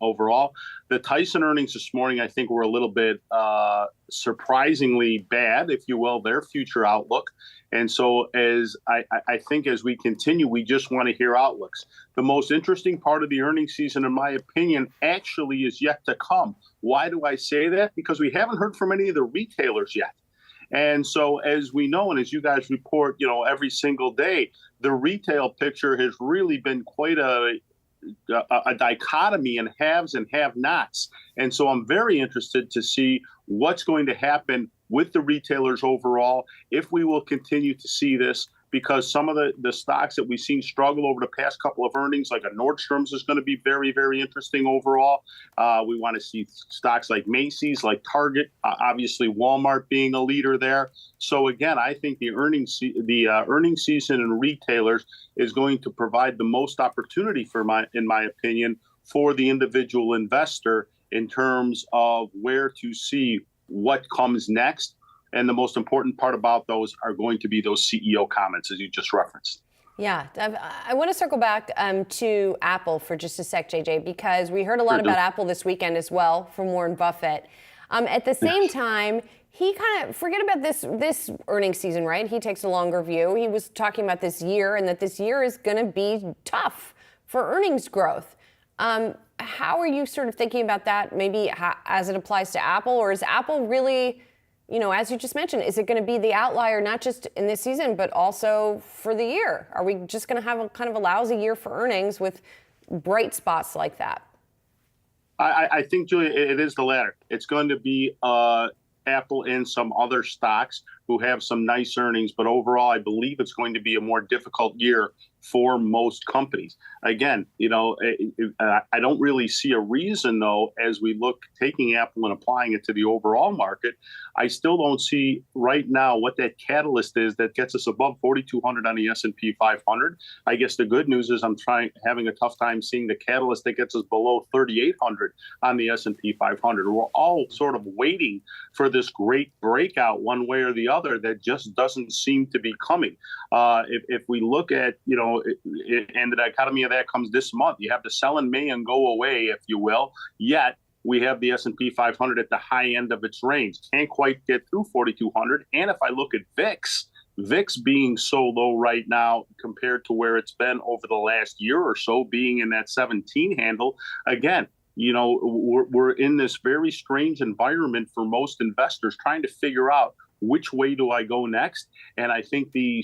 overall. The Tyson earnings this morning, I think, were a little bit surprisingly bad, if you will, their future outlook. And so as I think as we continue, we just want to hear outlooks. The most interesting part of the earnings season, in my opinion, actually is yet to come. Why do I say that? Because we haven't heard from any of the retailers yet. And so as we know, and as you guys report, every single day, the retail picture has really been quite a dichotomy in haves and have-nots. And so I'm very interested to see what's going to happen with the retailers overall, if we will continue to see this, because some of the stocks that we've seen struggle over the past couple of earnings, like a Nordstrom's, is going to be very, very interesting overall. We want to see stocks like Macy's, like Target, obviously Walmart being a leader there. So again, I think the earnings season in retailers is going to provide the most opportunity in my opinion, for the individual investor in terms of where to see what comes next. And the most important part about those are going to be those CEO comments, as you just referenced. Yeah, I want to circle back to Apple for just a sec, JJ, because we heard a lot about Apple this weekend as well from Warren Buffett. At the same time, he kind of, forget about this earnings season, right? He takes a longer view. He was talking about this year and that this year is going to be tough for earnings growth. How are you sort of thinking about that, maybe as it applies to Apple? Or is Apple really, as you just mentioned, is it going to be the outlier, not just in this season, but also for the year? Are we just going to have a kind of a lousy year for earnings with bright spots like that? I think, Julia, it is the latter. It's going to be Apple and some other stocks who have some nice earnings, but overall, I believe it's going to be a more difficult year for most companies. Again, I don't really see a reason, though, as we look taking Apple and applying it to the overall market. I still don't see right now what that catalyst is that gets us above 4,200 on the S&P 500. I guess the good news is I'm having a tough time seeing the catalyst that gets us below 3,800 on the S&P 500. We're all sort of waiting for this great breakout one way or the other that just doesn't seem to be coming. If we look at, and the dichotomy of that comes this month. You have the sell in May and go away, if you will, yet we have the S&P 500 at the high end of its range. Can't quite get through 4,200. And if I look at VIX being so low right now compared to where it's been over the last year or so, being in that 17 handle, again, we're in this very strange environment for most investors trying to figure out which way do I go next? And I think the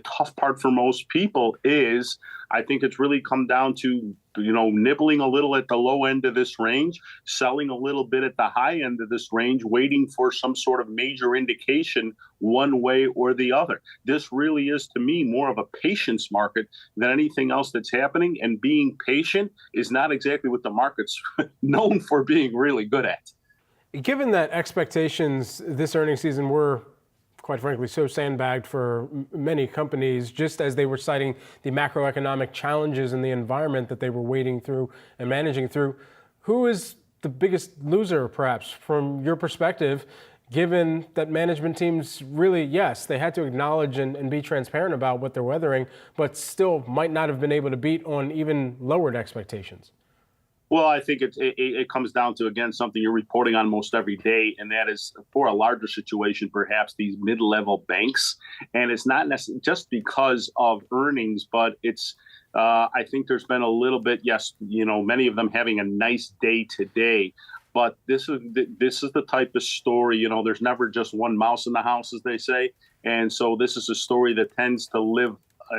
tough part for most people is, I think it's really come down to, nibbling a little at the low end of this range, selling a little bit at the high end of this range, waiting for some sort of major indication one way or the other. This really is, to me, more of a patience market than anything else that's happening. And being patient is not exactly what the market's known for being really good at. Given that expectations this earnings season were, quite frankly, so sandbagged for many companies, just as they were citing the macroeconomic challenges in the environment that they were wading through and managing through, who is the biggest loser, perhaps, from your perspective, given that management teams really, yes, they had to acknowledge and be transparent about what they're weathering, but still might not have been able to beat on even lowered expectations? Well, I think it comes down to, again, something you're reporting on most every day, and that is for a larger situation, perhaps these mid-level banks. And it's not necessarily just because of earnings, but it's I think there's been a little bit, yes, many of them having a nice day today. But this is the type of story, there's never just one mouse in the house, as they say. And so this is a story that tends to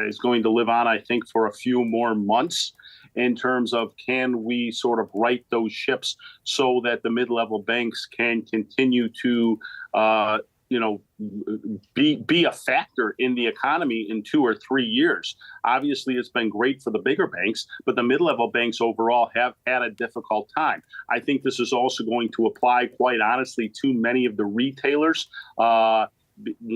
is going to live on, I think, for a few more months, in terms of, can we sort of right those ships so that the mid-level banks can continue to, be a factor in the economy in 2 or 3 years. Obviously, it's been great for the bigger banks, but the mid-level banks overall have had a difficult time. I think this is also going to apply, quite honestly, to many of the retailers.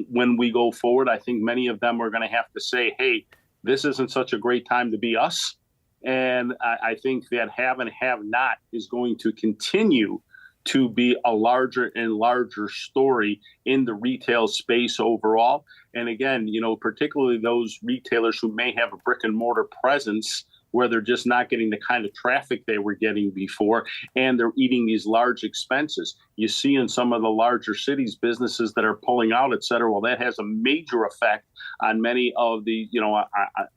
When we go forward, I think many of them are going to have to say, hey, this isn't such a great time to be us. And I think that have and have not is going to continue to be a larger and larger story in the retail space overall. And again, particularly those retailers who may have a brick and mortar presence where they're just not getting the kind of traffic they were getting before, and they're eating these large expenses. You see in some of the larger cities, businesses that are pulling out, et cetera. Well, that has a major effect on many of the,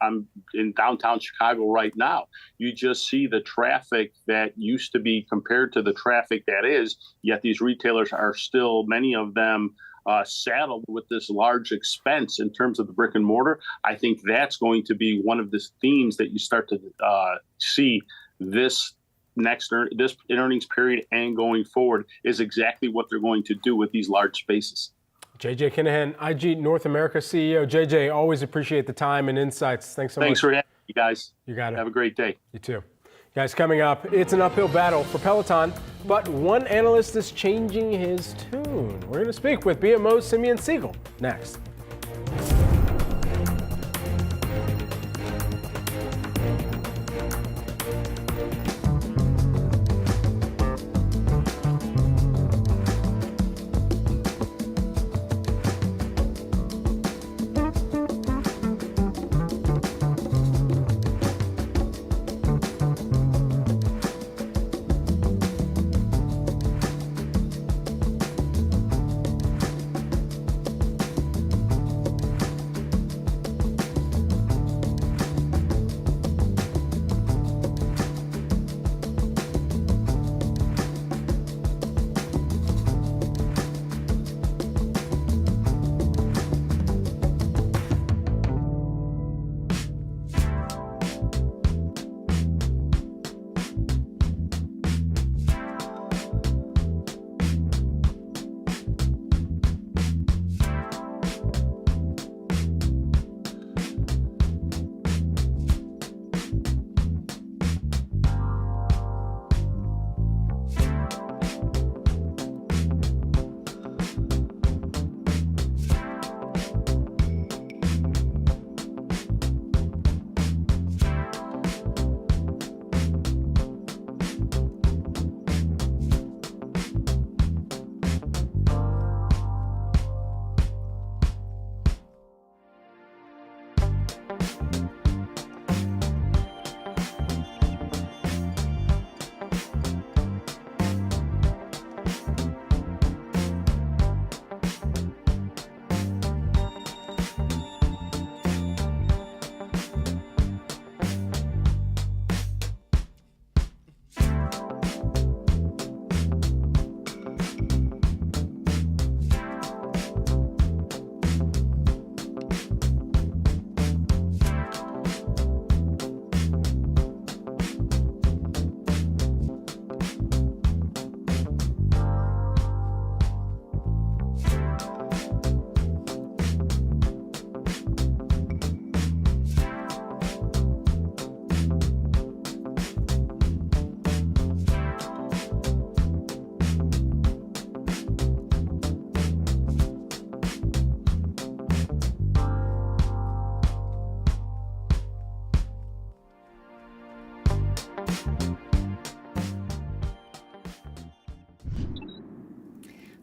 I'm in downtown Chicago right now. You just see the traffic that used to be compared to the traffic that is, yet these retailers are still, many of them, saddled with this large expense in terms of the brick and mortar. I think that's going to be one of the themes that you start to see this earnings period and going forward, is exactly what they're going to do with these large spaces. JJ Kinahan, IG North America CEO. JJ, always appreciate the time and insights. Thanks so much. Thanks for having me, guys. You got it. Have a great day. You too. Guys, coming up, it's an uphill battle for Peloton, but one analyst is changing his tune. We're going to speak with BMO's Simeon Siegel next.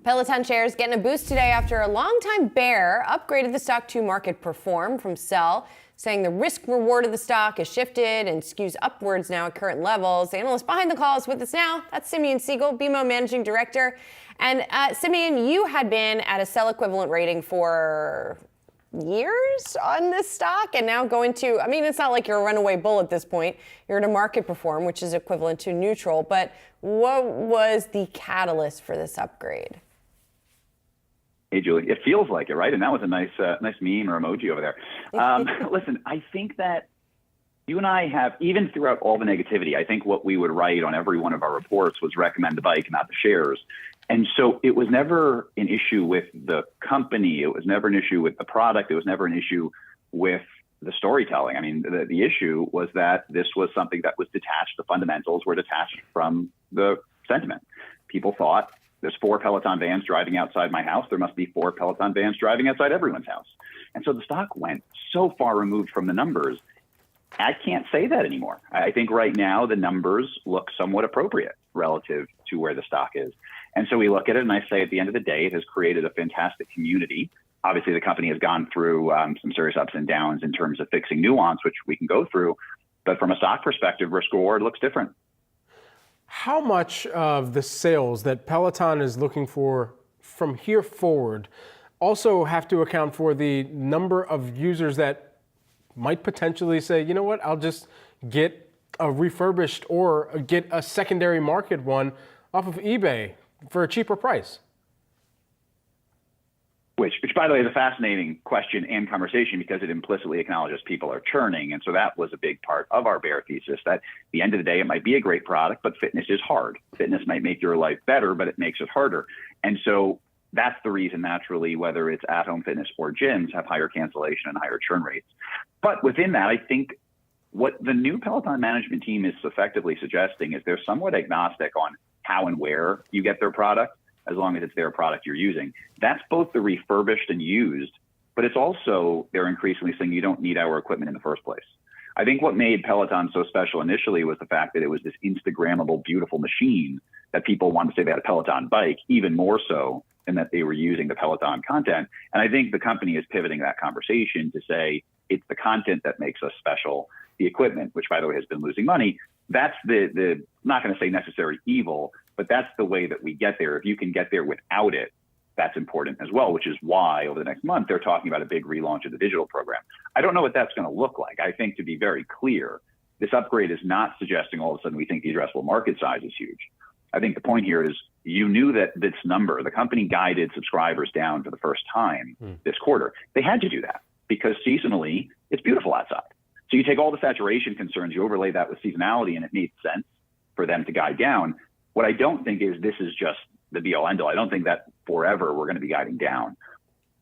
Peloton shares getting a boost today after a longtime bear upgraded the stock to market perform from sell, saying the risk reward of the stock has shifted and skews upwards now at current levels. The analyst behind the call is with us now. That's Simeon Siegel, BMO Managing Director. And Simeon, you had been at a sell equivalent rating for years on this stock and now going to, I mean, it's not like you're a runaway bull at this point. You're at a market perform, which is equivalent to neutral. But what was the catalyst for this upgrade? Hey, Julie, it feels like it, right? And that was a nice meme or emoji over there. Listen, I think that you and I have, even throughout all the negativity, I think what we would write on every one of our reports was recommend the bike, not the shares. And so it was never an issue with the company. It was never an issue with the product. It was never an issue with the storytelling. I mean, the issue was that this was something that was detached. The fundamentals were detached from the sentiment. People thought, there's 4 Peloton vans driving outside my house. There must be 4 Peloton vans driving outside everyone's house. And so the stock went so far removed from the numbers. I can't say that anymore. I think right now the numbers look somewhat appropriate relative to where the stock is. And so we look at it and I say at the end of the day, it has created a fantastic community. Obviously, the company has gone through some serious ups and downs in terms of fixing nuance, which we can go through. But from a stock perspective, risk reward looks different. How much of the sales that Peloton is looking for from here forward also have to account for the number of users that might potentially say, you know what, I'll just get a refurbished or get a secondary market one off of eBay for a cheaper price? Which, by the way, is a fascinating question and conversation because it implicitly acknowledges people are churning. And so that was a big part of our bear thesis, that at the end of the day, it might be a great product, but fitness is hard. Fitness might make your life better, but it makes it harder. And so that's the reason, naturally, whether it's at-home fitness or gyms have higher cancellation and higher churn rates. But within that, I think what the new Peloton management team is effectively suggesting is they're somewhat agnostic on how and where you get their product, as long as it's their product you're using. That's both the refurbished and used, but it's also, they're increasingly saying you don't need our equipment in the first place. I think what made Peloton so special initially was the fact that it was this Instagrammable, beautiful machine that people wanted to say they had a Peloton bike, even more so than that they were using the Peloton content. And I think the company is pivoting that conversation to say it's the content that makes us special. The equipment, which by the way has been losing money, that's the not going to say necessary evil, but that's the way that we get there. If you can get there without it, that's important as well, which is why over the next month, they're talking about a big relaunch of the digital program. I don't know what that's going to look like. I think, to be very clear, this upgrade is not suggesting all of a sudden we think the addressable market size is huge. I think the point here is you knew that this number, the company guided subscribers down for the first time this quarter. They had to do that because seasonally, it's beautiful outside. So you take all the saturation concerns, you overlay that with seasonality, and it made sense for them to guide down. What I don't think is this is just the be all end all. I don't think that forever we're going to be guiding down.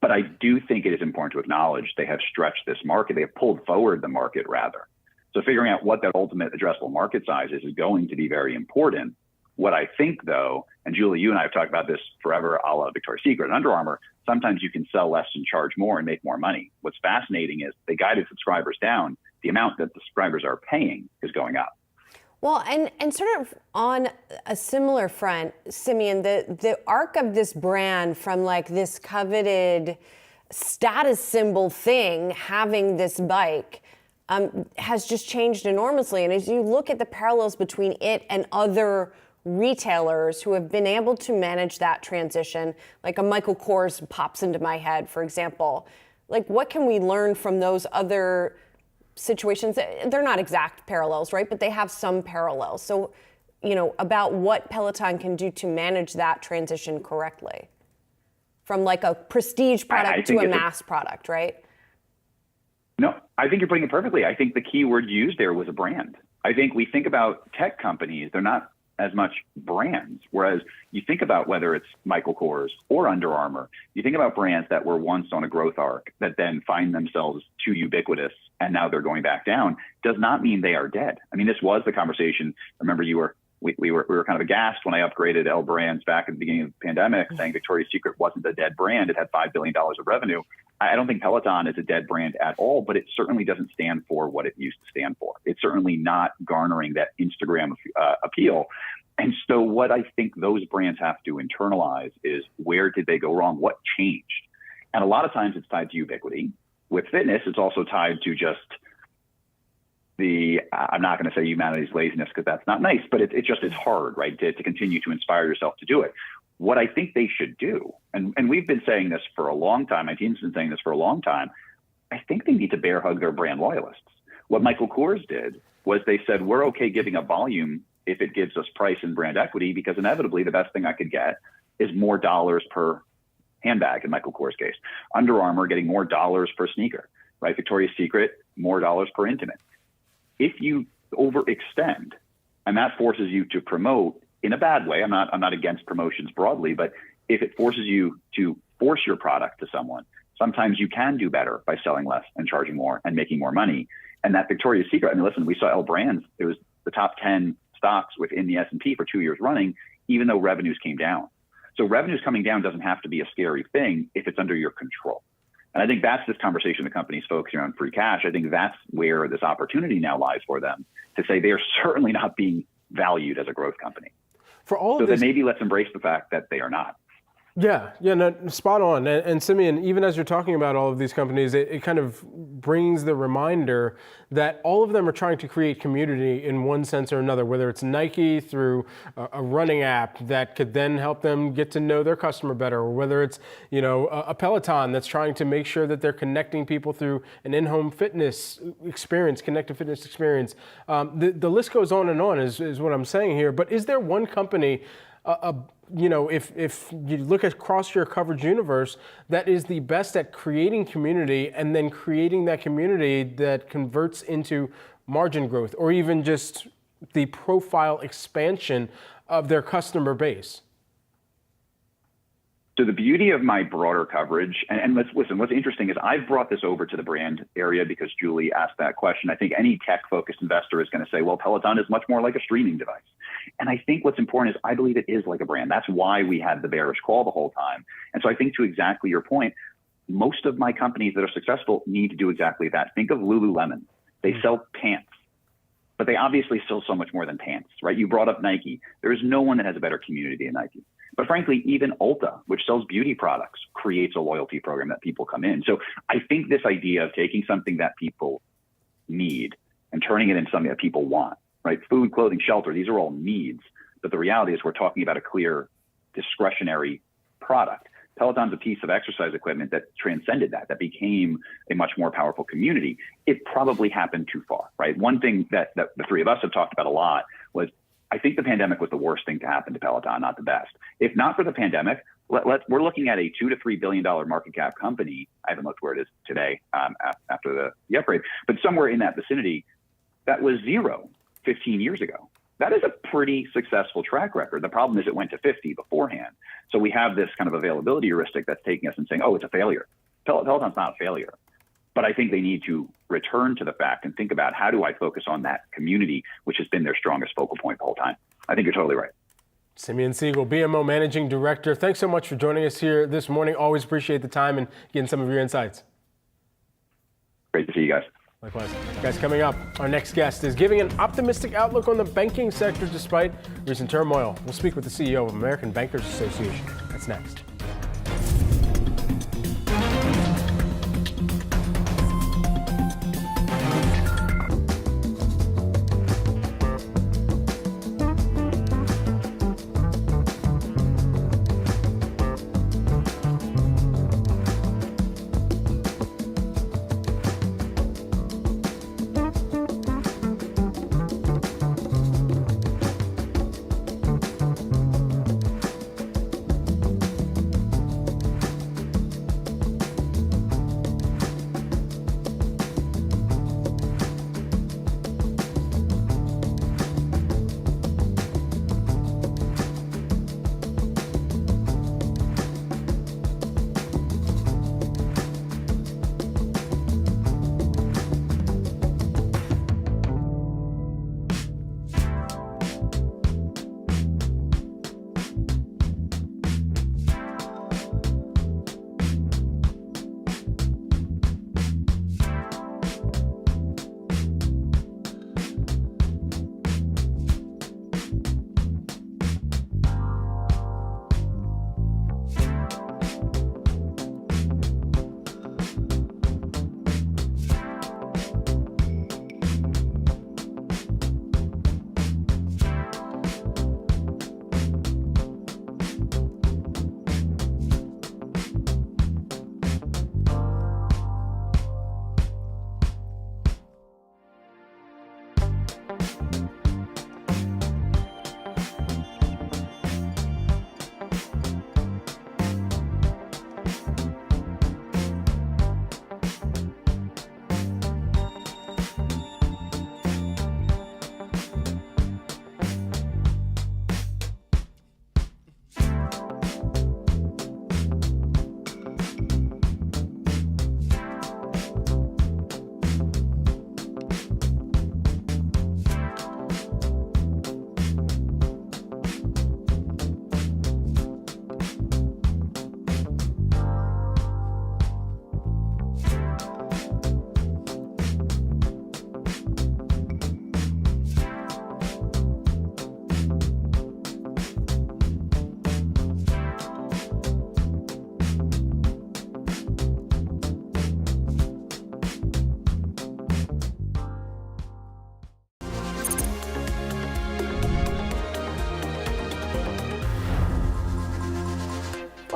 But I do think it is important to acknowledge they have stretched this market. They have pulled forward the market, rather. So figuring out what that ultimate addressable market size is going to be very important. What I think, though, and Julie, you and I have talked about this forever, a la Victoria's Secret and Under Armour, sometimes you can sell less and charge more and make more money. What's fascinating is they guided subscribers down. The amount that the subscribers are paying is going up. Well, and sort of on a similar front, Simeon, the arc of this brand from like this coveted status symbol thing, having this bike, has just changed enormously. And as you look at the parallels between it and other retailers who have been able to manage that transition, like a Michael Kors pops into my head, for example, like what can we learn from those other situations? They're not exact parallels, right? But they have some parallels. So, you know, about what Peloton can do to manage that transition correctly from like a prestige product to a mass product, right? No, I think you're putting it perfectly. I think the key word used there was a brand. I think we think about tech companies, they're not as much brands. Whereas you think about whether it's Michael Kors or Under Armour, you think about brands that were once on a growth arc that then find themselves too ubiquitous and now they're going back down, does not mean they are dead. I mean, this was the conversation. Remember, we were kind of aghast when I upgraded L Brands back at the beginning of the pandemic, saying Victoria's Secret wasn't a dead brand. It had $5 billion of revenue. I don't think Peloton is a dead brand at all, but it certainly doesn't stand for what it used to stand for. It's certainly not garnering that Instagram appeal. And so what I think those brands have to internalize is, where did they go wrong? What changed? And a lot of times it's tied to ubiquity. With fitness, it's also tied to just I'm not going to say humanity's laziness, because that's not nice, but it's hard, right, to continue to inspire yourself to do it. What I think they should do, and we've been saying this for a long time, my team's been saying this for a long time, I think they need to bear hug their brand loyalists. What Michael Kors did was they said, we're okay giving up volume if it gives us price and brand equity, because inevitably the best thing I could get is more dollars per handbag in Michael Kors' case. Under Armour getting more dollars per sneaker, right? Victoria's Secret, more dollars per intimate. If you overextend and that forces you to promote in a bad way, I'm not against promotions broadly, but if it forces you to force your product to someone, sometimes you can do better by selling less and charging more and making more money. And that Victoria's Secret, I mean, listen, we saw L Brands, it was the top 10 stocks within the S&P for 2 years running, even though revenues came down. So revenues coming down doesn't have to be a scary thing if it's under your control. And I think that's this conversation the company's focusing on free cash. I think that's where this opportunity now lies for them to say they are certainly not being valued as a growth company. For all so of this, then maybe let's embrace the fact that they are not. Yeah, no, spot on. And Simeon, even as you're talking about all of these companies, it kind of brings the reminder that all of them are trying to create community in one sense or another, whether it's Nike through a running app that could then help them get to know their customer better, or whether it's, a Peloton that's trying to make sure that they're connecting people through an in-home fitness experience, connected fitness experience. The list goes on and on is what I'm saying here. But is there one company, if you look across your coverage universe, that is the best at creating community and then creating that community that converts into margin growth, or even just the profile expansion of their customer base? So the beauty of my broader coverage, and let's listen, what's interesting is I've brought this over to the brand area because Julie asked that question. I think any tech-focused investor is going to say, well, Peloton is much more like a streaming device. And I think what's important is I believe it is like a brand. That's why we had the bearish call the whole time. And so I think, to exactly your point, most of my companies that are successful need to do exactly that. Think of Lululemon. They sell pants, but they obviously sell so much more than pants, right? You brought up Nike. There is no one that has a better community than Nike. But frankly, even Ulta, which sells beauty products, creates a loyalty program that people come in. So I think this idea of taking something that people need and turning it into something that people want, right? Food, clothing, shelter, these are all needs. But the reality is we're talking about a clear discretionary product. Peloton's a piece of exercise equipment that transcended that became a much more powerful community. It probably happened too far, right? One thing that the three of us have talked about a lot was, I think the pandemic was the worst thing to happen to Peloton, not the best. If not for the pandemic, we're looking at a $2 to $3 billion market cap company. I haven't looked where it is today after the upgrade, but somewhere in that vicinity that was zero 15 years ago. That is a pretty successful track record. The problem is it went to 50 beforehand. So we have this kind of availability heuristic that's taking us and saying, oh, it's a failure. Peloton's not a failure. But I think they need to return to the fact and think about, how do I focus on that community, which has been their strongest focal point the whole time. I think you're totally right. Simeon Siegel, BMO Managing Director, thanks so much for joining us here this morning. Always appreciate the time and getting some of your insights. Great to see you guys. Likewise. Guys, coming up, our next guest is giving an optimistic outlook on the banking sector despite recent turmoil. We'll speak with the CEO of American Bankers Association. That's next.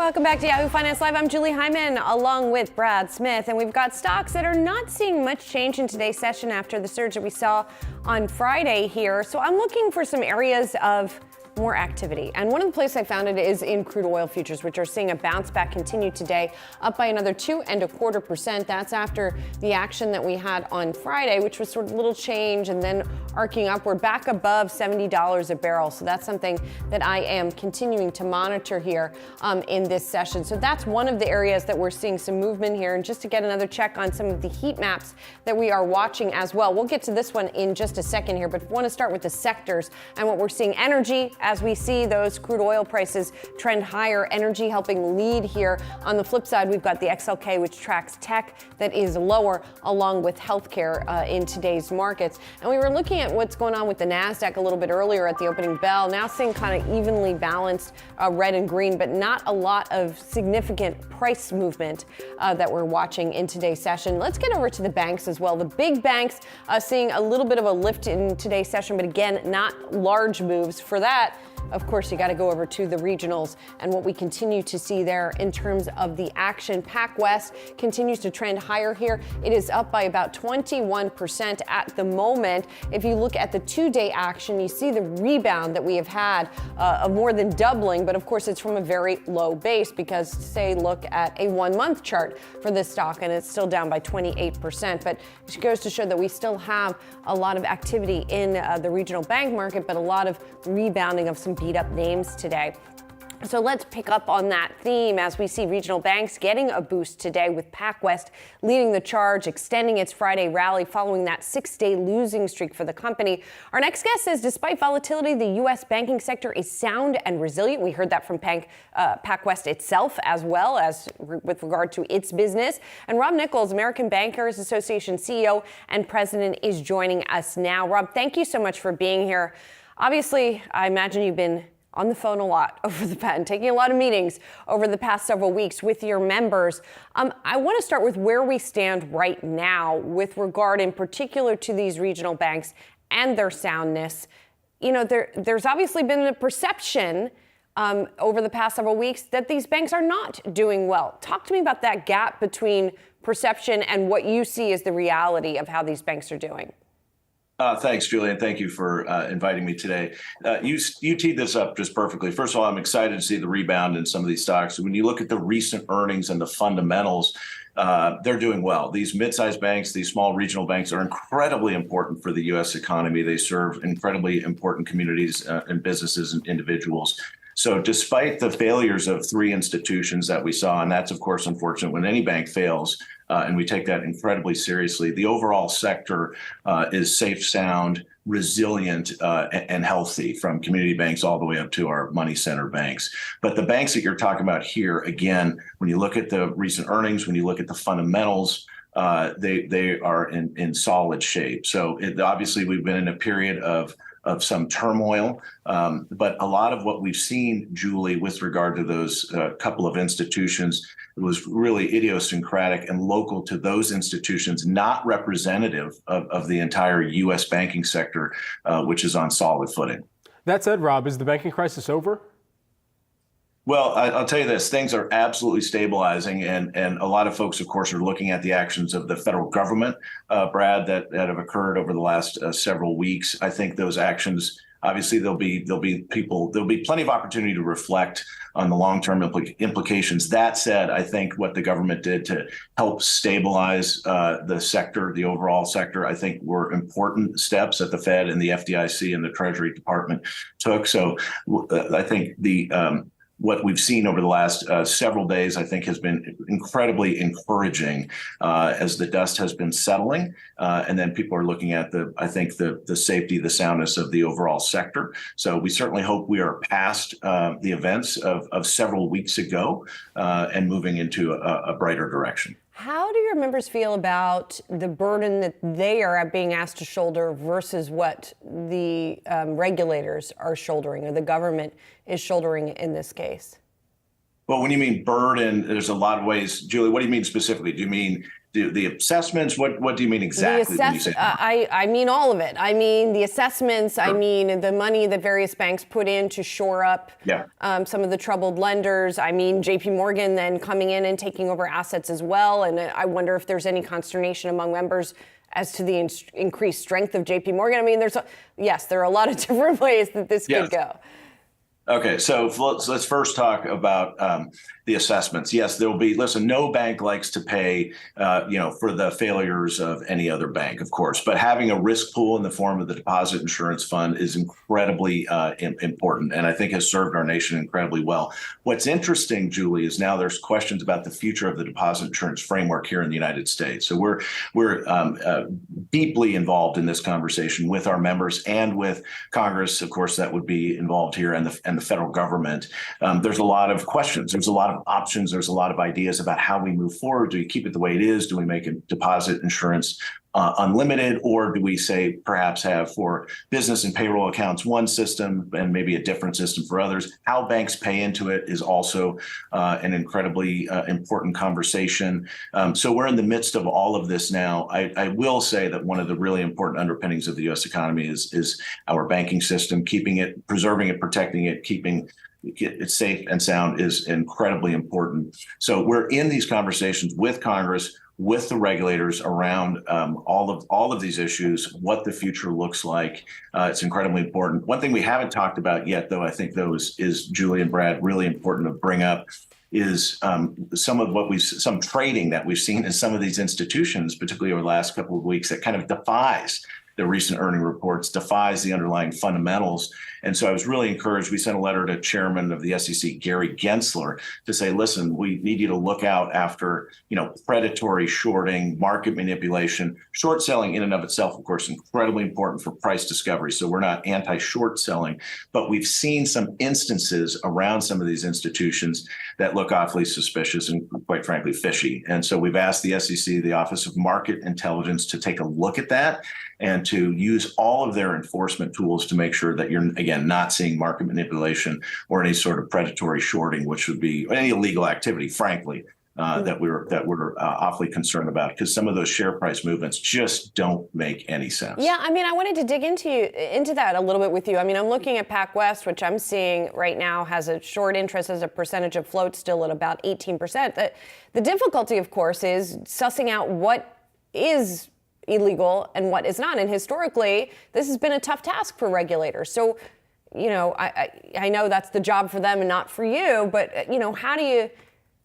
Welcome back to Yahoo Finance Live. I'm Julie Hyman along with Brad Smith, and we've got stocks that are not seeing much change in today's session after the surge that we saw on Friday here. So I'm looking for some areas of more activity. And one of the places I found it is in crude oil futures, which are seeing a bounce back continue today, up by another 2.25%. That's after the action that we had on Friday, which was sort of a little change and then arcing upward back above $70 a barrel. So that's something that I am continuing to monitor here in this session. So that's one of the areas that we're seeing some movement here. And just to get another check on some of the heat maps that we are watching as well. We'll get to this one in just a second here, but I want to start with the sectors and what we're seeing. Energy, as we see those crude oil prices trend higher, energy helping lead here. On the flip side, we've got the XLK, which tracks tech, that is lower, along with healthcare in today's markets. And we were looking at what's going on with the Nasdaq a little bit earlier at the opening bell, now seeing kind of evenly balanced red and green, but not a lot of significant price movement that we're watching in today's session. Let's get over to the banks as well. The big banks seeing a little bit of a lift in today's session, but again, not large moves. For that, of course, you got to go over to the regionals and what we continue to see there in terms of the action. PacWest continues to trend higher here. It is up by about 21% at the moment. If you look at the two-day action, you see the rebound that we have had of more than doubling, but of course it's from a very low base because, say, look at a 1-month chart for this stock and it's still down by 28%. But it goes to show that we still have a lot of activity in the regional bank market, but a lot of rebounding of some beat up names today. So let's pick up on that theme as we see regional banks getting a boost today, with PacWest leading the charge, extending its Friday rally following that 6-day losing streak for the company. Our next guest says despite volatility, the U.S. banking sector is sound and resilient. We heard that from PacWest itself as well as with regard to its business. And Rob Nichols, American Bankers Association CEO and president, is joining us now. Rob, thank you so much for being here. Obviously, I imagine you've been on the phone a lot over the past, taking a lot of meetings over the past several weeks with your members. I want to start with where we stand right now with regard in particular to these regional banks and their soundness. You know, there's obviously been a perception over the past several weeks that these banks are not doing well. Talk to me about that gap between perception and what you see as the reality of how these banks are doing. Thanks, Julie, and thank you for inviting me today. You teed this up just perfectly. First of all, I'm excited to see the rebound in some of these stocks. When you look at the recent earnings and the fundamentals, they're doing well. These mid-sized banks, these small regional banks are incredibly important for the U.S. economy. They serve incredibly important communities and businesses and individuals. So despite the failures of 3 institutions that we saw, and that's, of course, unfortunate when any bank fails, and we take that incredibly seriously, the overall sector is safe, sound, resilient, and healthy, from community banks all the way up to our money center banks. But the banks that you're talking about here, again, when you look at the recent earnings, when you look at the fundamentals, they are in solid shape. So obviously we've been in a period of some turmoil. But a lot of what we've seen, Julie, with regard to those couple of institutions, was really idiosyncratic and local to those institutions, not representative of the entire U.S. banking sector, which is on solid footing. That said, Rob, is the banking crisis over? Well, I'll tell you this, things are absolutely stabilizing, and a lot of folks, of course, are looking at the actions of the federal government, Brad, that have occurred over the last several weeks. I think those actions, obviously, there'll be plenty of opportunity to reflect on the long-term implications. That said, I think what the government did to help stabilize the sector, the overall sector, I think were important steps that the Fed and the FDIC and the Treasury Department took. So I think what we've seen over the last several days, I think, has been incredibly encouraging as the dust has been settling. And then people are looking at the safety, the soundness of the overall sector. So we certainly hope we are past the events of several weeks ago and moving into a brighter direction. How do your members feel about the burden that they are being asked to shoulder versus what the regulators are shouldering or the government is shouldering in this case? Well, when you mean burden, there's a lot of ways. Julie, what do you mean specifically? Do you mean the assessments? What do you mean exactly when you say I mean all of it. I mean the assessments. Sure. I mean the money that various banks put in to shore up some of the troubled lenders. I mean JP Morgan then coming in and taking over assets as well. And I wonder if there's any consternation among members as to the increased strength of JP Morgan. I mean, there are a lot of different ways that this could go. Okay, so let's first talk about the assessments. Yes, there will be. Listen, no bank likes to pay, for the failures of any other bank, of course. But having a risk pool in the form of the deposit insurance fund is incredibly important, and I think has served our nation incredibly well. What's interesting, Julie, is now there's questions about the future of the deposit insurance framework here in the United States. So we're deeply involved in this conversation with our members and with Congress, of course, that would be involved here, and the federal government. There's a lot of questions. There's a lot of options. There's a lot of ideas about how we move forward. Do we keep it the way it is? Do we make a deposit insurance unlimited, or do we say perhaps have for business and payroll accounts one system and maybe a different system for others? How banks pay into it is also an incredibly important conversation. So we're in the midst of all of this now. I will say that one of the really important underpinnings of the U.S. economy is our banking system. Keeping it, preserving it, protecting it, keeping it safe and sound is incredibly important. So we're in these conversations with Congress, with the regulators around all of these issues, what the future looks like. It's incredibly important. One thing we haven't talked about yet, though, I think is Julie and Brad, really important to bring up, is some trading that we've seen in some of these institutions, particularly over the last couple of weeks, that kind of defies the recent earning reports, defies the underlying fundamentals. And so I was really encouraged. We sent a letter to Chairman of the SEC, Gary Gensler, to say, listen, we need you to look out after, predatory shorting, market manipulation. Short selling in and of itself, of course, incredibly important for price discovery. So we're not anti-short selling, but we've seen some instances around some of these institutions that look awfully suspicious and, quite frankly, fishy. And so we've asked the SEC, the Office of Market Intelligence, to take a look at that and to use all of their enforcement tools to make sure that you're, again, not seeing market manipulation or any sort of predatory shorting, which would be any illegal activity, frankly, that we're awfully concerned about, because some of those share price movements just don't make any sense. Yeah, I mean, I wanted to dig into that a little bit with you. I mean, I'm looking at PacWest, which I'm seeing right now has a short interest as a percentage of float still at about 18%. The difficulty, of course, is sussing out what is illegal and what is not. And historically, this has been a tough task for regulators. So, I know that's the job for them and not for you, but,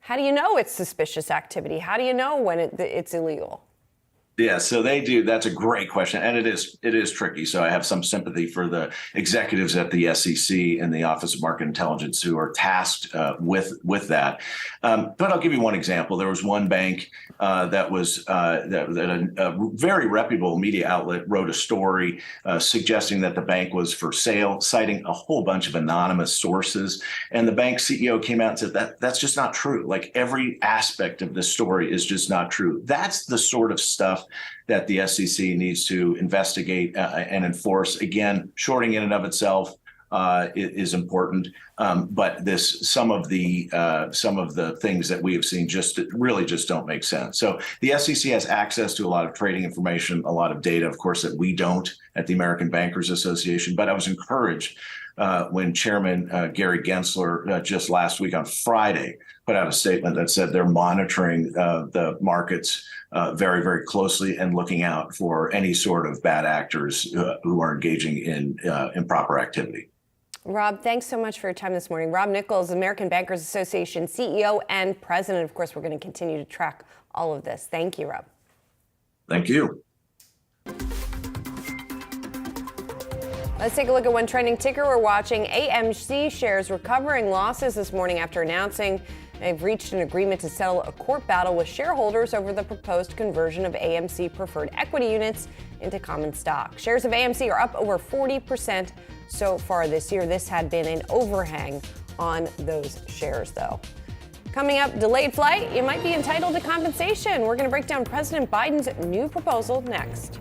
how do you know it's suspicious activity? How do you know when it's illegal? Yeah, so they do. That's a great question. And it is tricky. So I have some sympathy for the executives at the SEC and the Office of Market Intelligence who are tasked with that. But I'll give you one example. There was one bank that a very reputable media outlet wrote a story suggesting that the bank was for sale, citing a whole bunch of anonymous sources. And the bank CEO came out and said that's just not true. Like, every aspect of this story is just not true. That's the sort of stuff that the SEC needs to investigate and enforce. Again, shorting in and of itself is important, but some of the things that we have seen really just don't make sense. So the SEC has access to a lot of trading information, a lot of data, of course, that we don't at the American Bankers Association. But I was encouraged when Chairman Gary Gensler just last week on Friday put out a statement that said they're monitoring the markets very, very closely and looking out for any sort of bad actors who are engaging in improper activity. Rob, thanks so much for your time this morning. Rob Nichols, American Bankers Association CEO and president. Of course, we're going to continue to track all of this. Thank you, Rob. Thank you. Let's take a look at one trending ticker we're watching. AMC shares recovering losses this morning after announcing they've reached an agreement to settle a court battle with shareholders over the proposed conversion of AMC preferred equity units into common stock. Shares of AMC are up over 40% so far this year. This had been an overhang on those shares, though. Coming up, delayed flight, you might be entitled to compensation. We're going to break down President Biden's new proposal next.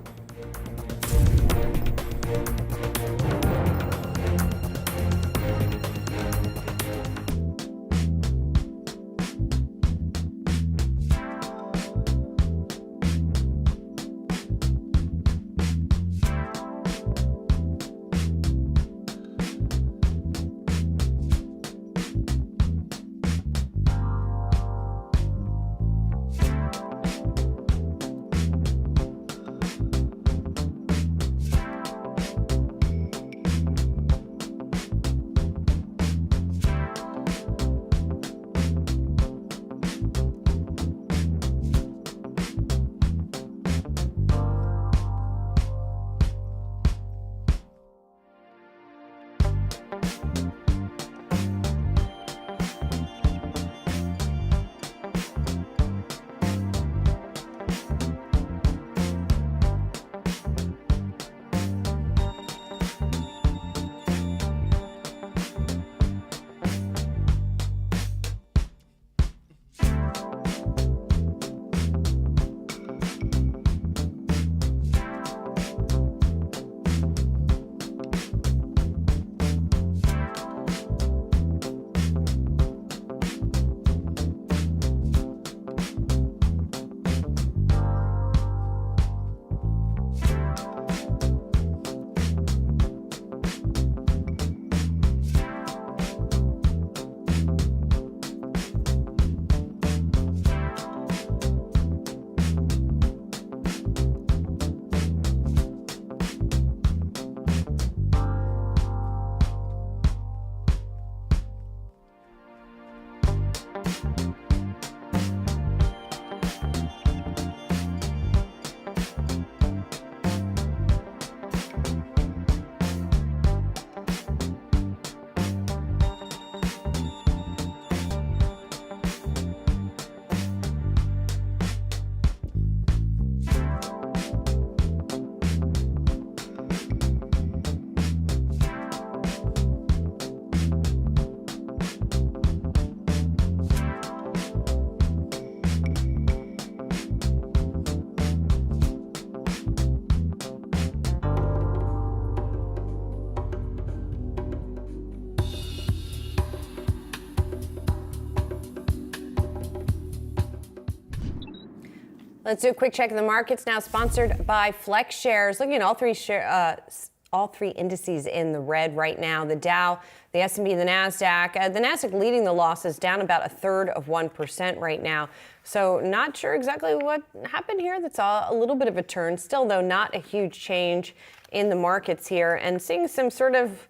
Let's do a quick check of the markets now, sponsored by Flex Shares. Looking at all three indices in the red right now. The Dow, the S&P, and the Nasdaq. The Nasdaq leading the losses, down about 1/3% right now. So not sure exactly what happened here. That's a little bit of a turn. Still, though, not a huge change in the markets here. And seeing some sort of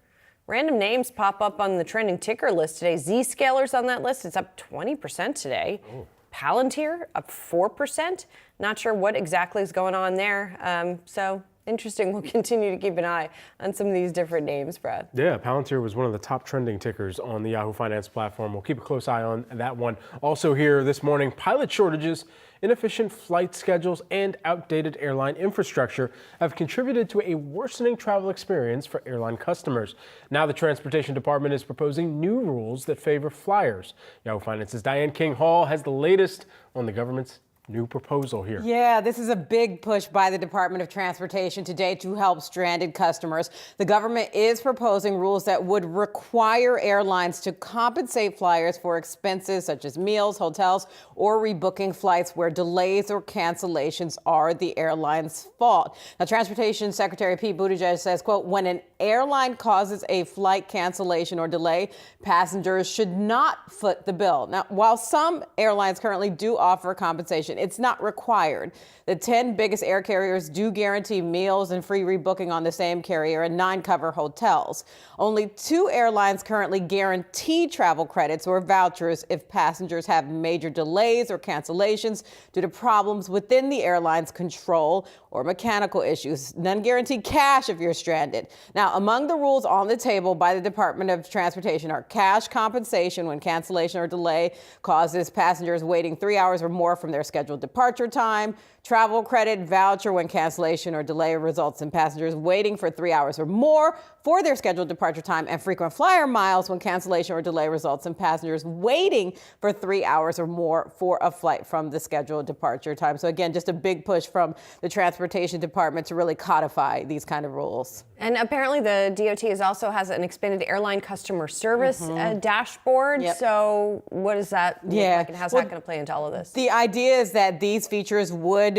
random names pop up on the trending ticker list today. Zscaler's on that list. It's up 20% today. Ooh. Palantir up 4%. Not sure what exactly is going on there. So interesting. We'll continue to keep an eye on some of these different names, Brad. Yeah, Palantir was one of the top trending tickers on the Yahoo Finance platform. We'll keep a close eye on that one. Also here this morning, pilot shortages, inefficient flight schedules, and outdated airline infrastructure have contributed to a worsening travel experience for airline customers. Now the Transportation Department is proposing new rules that favor flyers. Yahoo Finance's Diane King-Hall has the latest on the government's new proposal here. Yeah, this is a big push by the Department of Transportation today to help stranded customers. The government is proposing rules that would require airlines to compensate flyers for expenses such as meals, hotels, or rebooking flights where delays or cancellations are the airline's fault. Now, Transportation Secretary Pete Buttigieg says, quote, when an airline causes a flight cancellation or delay, passengers should not foot the bill. Now, while some airlines currently do offer compensation, it's not required. The 10 biggest air carriers do guarantee meals and free rebooking on the same carrier, and 9 cover hotels. Only 2 airlines currently guarantee travel credits or vouchers if passengers have major delays or cancellations due to problems within the airline's control or mechanical issues. None guarantee cash if you're stranded. Now, among the rules on the table by the Department of Transportation are cash compensation when cancellation or delay causes passengers waiting 3 hours or more from their scheduled departure time, travel credit voucher when cancellation or delay results in passengers waiting for 3 hours or more for their scheduled departure time, and frequent flyer miles when cancellation or delay results in passengers waiting for 3 hours or more for a flight from the scheduled departure time. So again, just a big push from the Transportation Department to really codify these kind of rules. And apparently the DOT also has an expanded airline customer service dashboard. Yep. So what does that look like, and how's that going to play into all of this? The idea is that these features would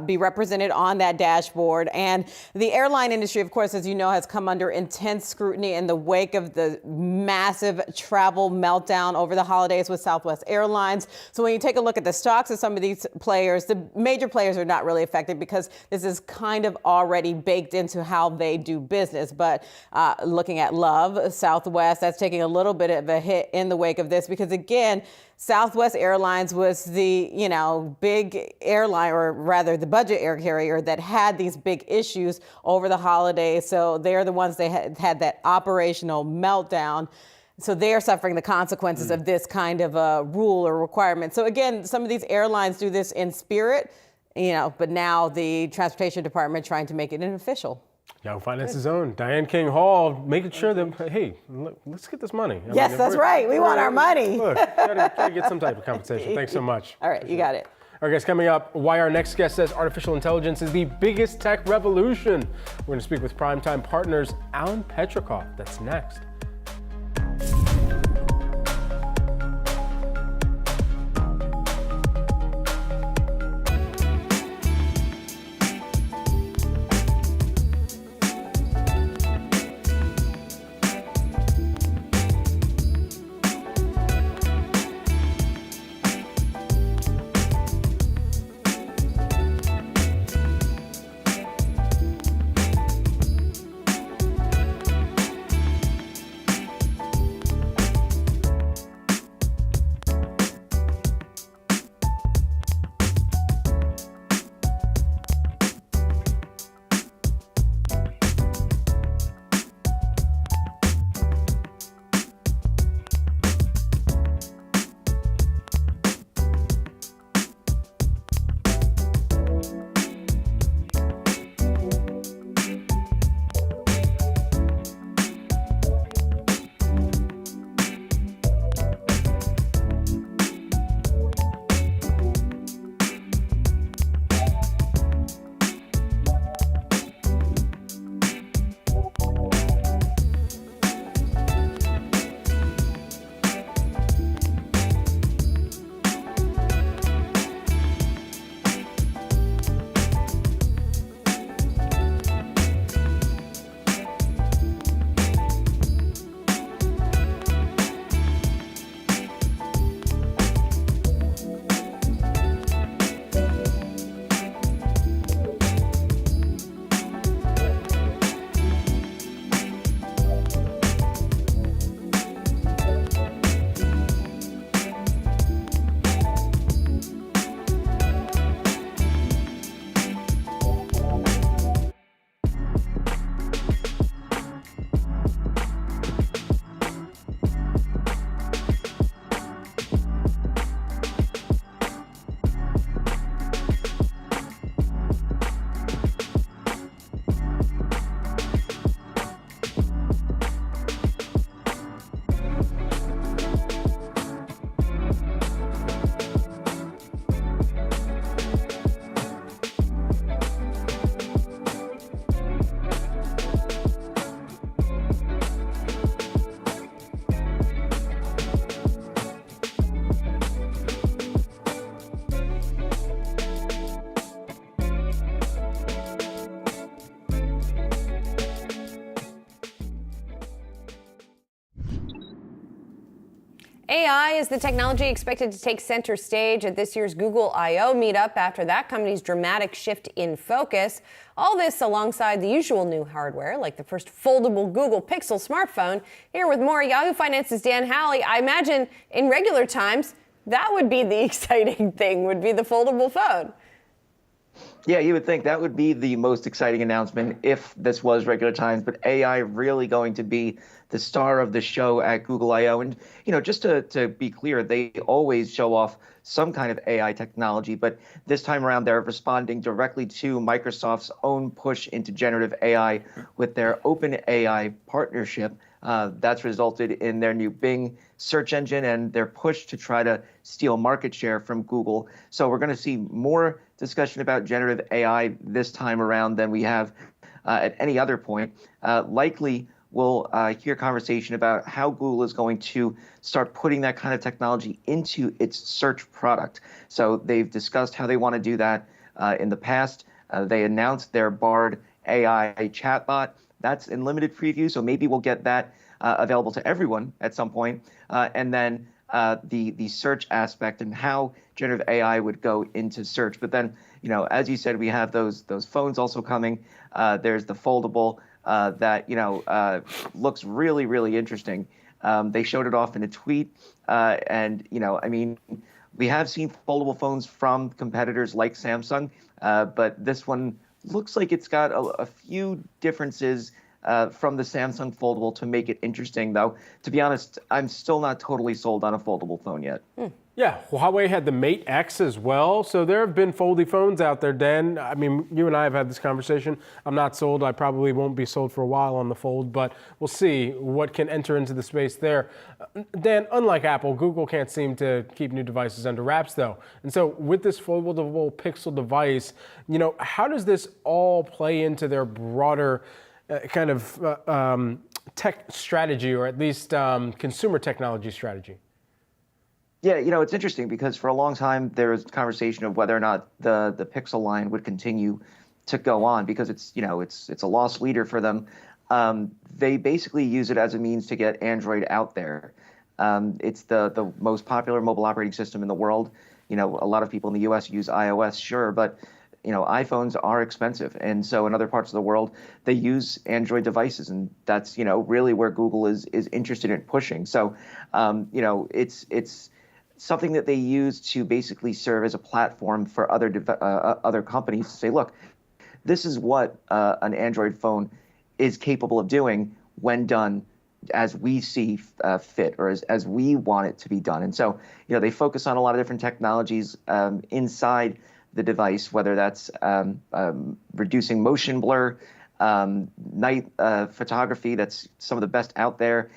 be represented on that dashboard. And the airline industry, of course, as you know, has come under intense scrutiny in the wake of the massive travel meltdown over the holidays with Southwest Airlines. So when you take a look at the stocks of some of these players, the major players are not really affected because this is kind of already baked into how they do business. But looking at Southwest, that's taking a little bit of a hit in the wake of this because, again, Southwest Airlines was the, big airline, or rather the budget air carrier that had these big issues over the holidays. So they're the ones that had that operational meltdown. So they're suffering the consequences of this kind of a rule or requirement. So again, some of these airlines do this in spirit, but now the Transportation Department trying to make it an official. Yahoo Finance's own Diane King-Hall making sure that, hey, let's get this money. Yes, that's right. We want our money. Look, gotta get some type of compensation. Thanks so much. All right, you got it. All right, guys, coming up, why our next guest says artificial intelligence is the biggest tech revolution. We're going to speak with Primetime Partners' Alan Petrikoff. That's next. AI is the technology expected to take center stage at this year's Google I/O meetup after that company's dramatic shift in focus. All this alongside the usual new hardware, like the first foldable Google Pixel smartphone. Here with more, Yahoo Finance's Dan Howley. I imagine in regular times, that would be the exciting thing, would be the foldable phone. Yeah, you would think that would be the most exciting announcement if this was regular times, but AI really going to be the star of the show at Google I/O. And, just to be clear, they always show off some kind of AI technology, but this time around they're responding directly to Microsoft's own push into generative AI with their OpenAI partnership. That's resulted in their new Bing search engine and their push to try to steal market share from Google. So we're going to see more discussion about generative AI this time around than we have at any other point. Likely, we'll hear conversation about how Google is going to start putting that kind of technology into its search product. So they've discussed how they want to do that in the past. They announced their Bard AI chatbot. That's in limited preview, so maybe we'll get that available to everyone at some point. And then the search aspect and how generative AI would go into search. But then, as you said, we have those phones also coming. There's the foldable that looks really, really interesting. They showed it off in a tweet, and we have seen foldable phones from competitors like Samsung, but this one looks like it's got a few differences from the Samsung foldable to make it interesting, though. To be honest, I'm still not totally sold on a foldable phone yet. Yeah, Huawei had the Mate X as well. So there have been foldy phones out there, Dan. I mean, you and I have had this conversation. I'm not sold. I probably won't be sold for a while on the Fold, but we'll see what can enter into the space there. Dan, unlike Apple, Google can't seem to keep new devices under wraps, though. And so with this foldable Pixel device, how does this all play into their broader kind of tech strategy, or at least consumer technology strategy? Yeah, it's interesting because for a long time there was conversation of whether or not the Pixel line would continue to go on because it's a loss leader for them. They basically use it as a means to get Android out there. It's the most popular mobile operating system in the world. A lot of people in the U.S. use iOS, sure, but iPhones are expensive, and so in other parts of the world they use Android devices, and that's really where Google is interested in pushing. So it's something that they use to basically serve as a platform for other companies to say, look, this is what an Android phone is capable of doing when done as we see fit, or as we want it to be done. And so they focus on a lot of different technologies inside the device, whether that's reducing motion blur, night photography, that's some of the best out there,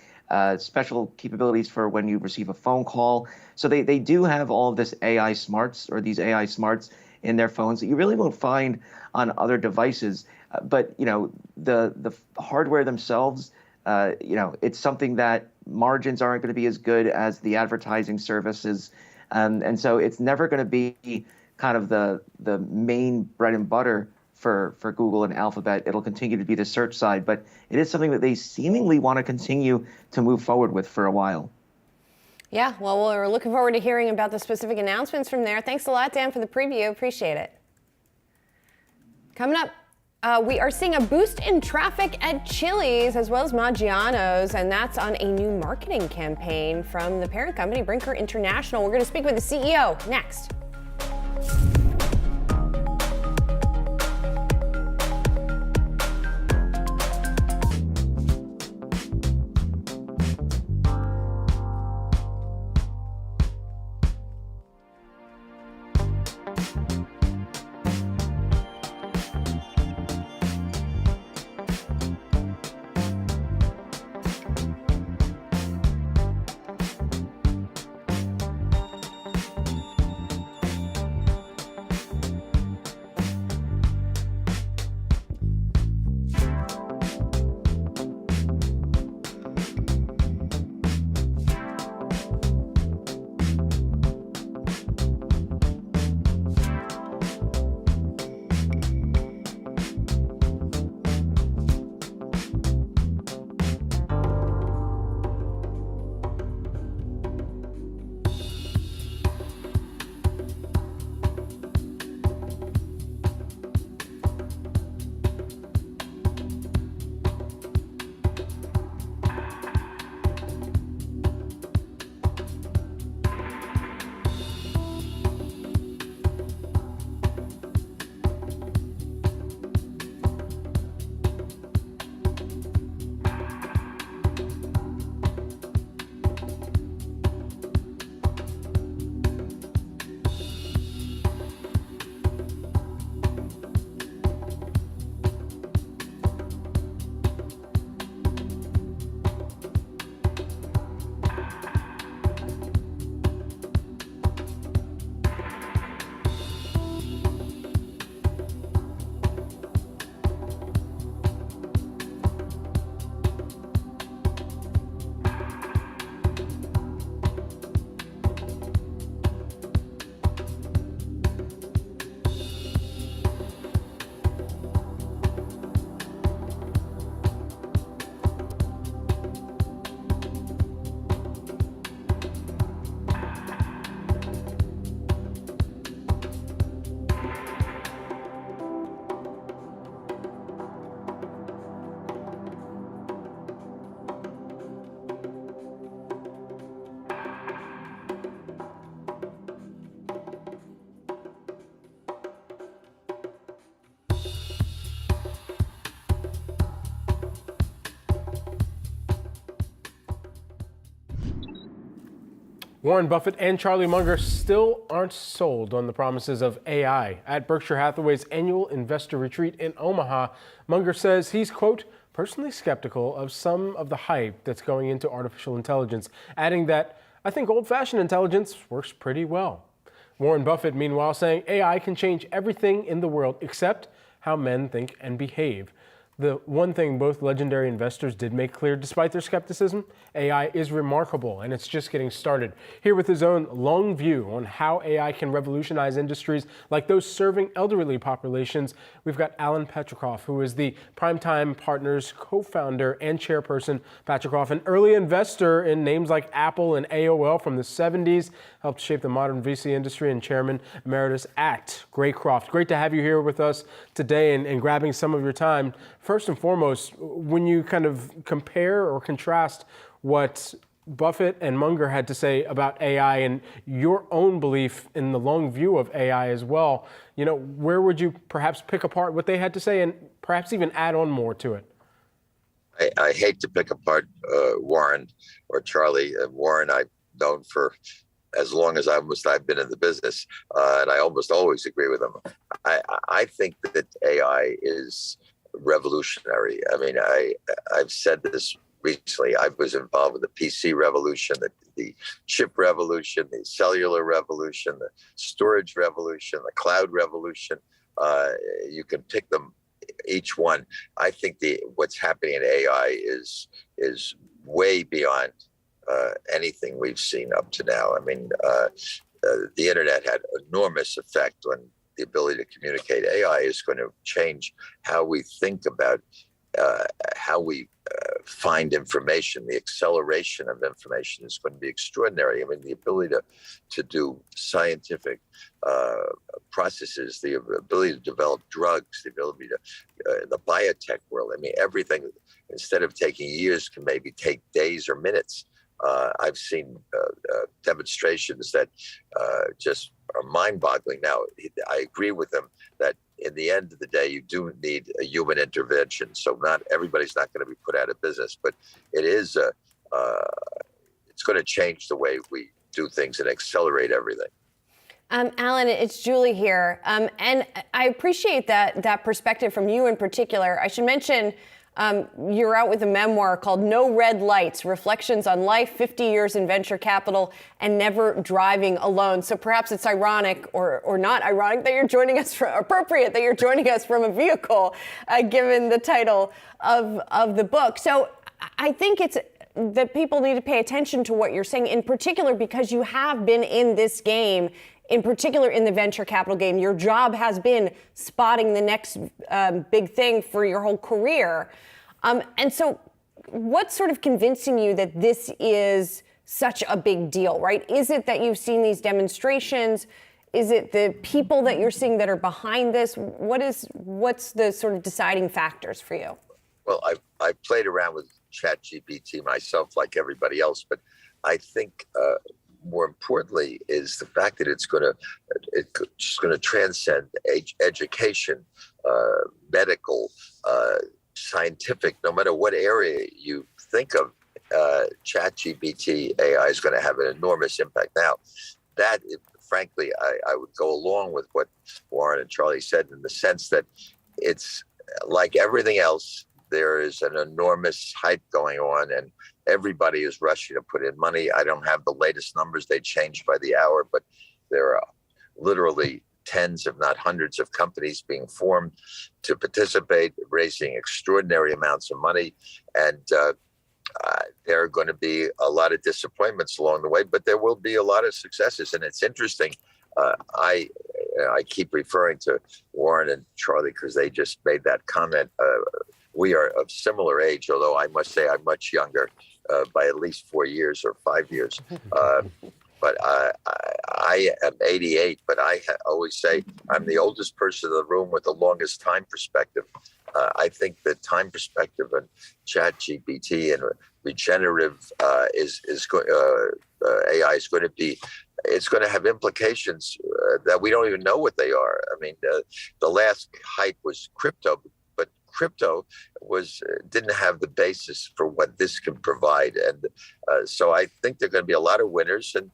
special capabilities for when you receive a phone call. So they do have all of this AI smarts, or these AI smarts in their phones that you really won't find on other devices. But the hardware themselves, it's something that margins aren't going to be as good as the advertising services, and so it's never going to be kind of the main bread and butter for Google and Alphabet. It'll continue to be the search side, but it is something that they seemingly want to continue to move forward with for a while. Yeah, well, we're looking forward to hearing about the specific announcements from there. Thanks a lot, Dan, for the preview. Appreciate it. Coming up, we are seeing a boost in traffic at Chili's as well as Maggiano's, and that's on a new marketing campaign from the parent company, Brinker International. We're going to speak with the CEO next. Warren Buffett and Charlie Munger still aren't sold on the promises of AI. At Berkshire Hathaway's annual investor retreat in Omaha, Munger says he's, quote, personally skeptical of some of the hype that's going into artificial intelligence, adding that, I think old-fashioned intelligence works pretty well. Warren Buffett, meanwhile, saying AI can change everything in the world except how men think and behave. The one thing both legendary investors did make clear, despite their skepticism, AI is remarkable and it's just getting started. Here with his own long view on how AI can revolutionize industries like those serving elderly populations, we've got Alan Petrikoff, who is the Primetime Partners co-founder and chairperson. Petrikoff, an early investor in names like Apple and AOL from the 70s, helped shape the modern VC industry, and chairman emeritus at Greycroft. Great to have you here with us today and grabbing some of your time. First and foremost, when you kind of compare or contrast what Buffett and Munger had to say about AI and your own belief in the long view of AI as well, you know, where would you perhaps pick apart what they had to say and perhaps even add on more to it? I hate to pick apart Warren or Charlie. Warren I've known for as long as I've been in the business, and I almost always agree with him. I think that AI is revolutionary. I mean, I've said this recently. I was involved with the PC revolution, the chip revolution, the cellular revolution, the storage revolution, the cloud revolution. You can pick them, each one. I think what's happening in AI is way beyond anything we've seen up to now. I mean, the internet had enormous effect on the ability to communicate. AI is going to change how we think about how we find information. The acceleration of information is going to be extraordinary. I mean, the ability to do scientific processes, the ability to develop drugs, the ability to, the biotech world, I mean, everything, instead of taking years, can maybe take days or minutes. I've seen demonstrations that just are mind-boggling. Now, I agree with them that in the end of the day, you do need a human intervention. So not everybody's not going to be put out of business, but it is it's going to change the way we do things and accelerate everything. Alan, it's Julie here, and I appreciate that perspective from you in particular. I should mention. You're out with a memoir called No Red Lights, Reflections on Life, 50 Years in Venture Capital, and Never Driving Alone. So perhaps it's ironic or not ironic that you're joining us, appropriate that you're joining us from a vehicle, given the title of the book. So I think it's that people need to pay attention to what you're saying, in particular because you have been in this game, in particular in the venture capital game. Your job has been spotting the next big thing for your whole career. And so what's sort of convincing you that this is such a big deal, right? Is it that you've seen these demonstrations? Is it the people that you're seeing that are behind this? What's the sort of deciding factors for you? Well, I've played around with ChatGPT myself like everybody else, but I think more importantly is the fact that it's going to transcend education, medical, scientific. No matter what area you think of, ChatGPT AI is going to have an enormous impact. Now, that frankly, I would go along with what Warren and Charlie said in the sense that it's like everything else. There is an enormous hype going on, and everybody is rushing to put in money. I don't have the latest numbers. They change by the hour, but there are literally tens, if not hundreds, of companies being formed to participate, raising extraordinary amounts of money. And there are going to be a lot of disappointments along the way, but there will be a lot of successes. And it's interesting. I keep referring to Warren and Charlie because they just made that comment. We are of similar age, although I must say I'm much younger by at least 4 years or 5 years. But I am 88, but I always say I'm the oldest person in the room with the longest time perspective. I think the time perspective on ChatGPT and regenerative AI is going to be, it's going to have implications that we don't even know what they are. I mean, the last hype was crypto, but crypto didn't have the basis for what this can provide. And so I think there are going to be a lot of winners, and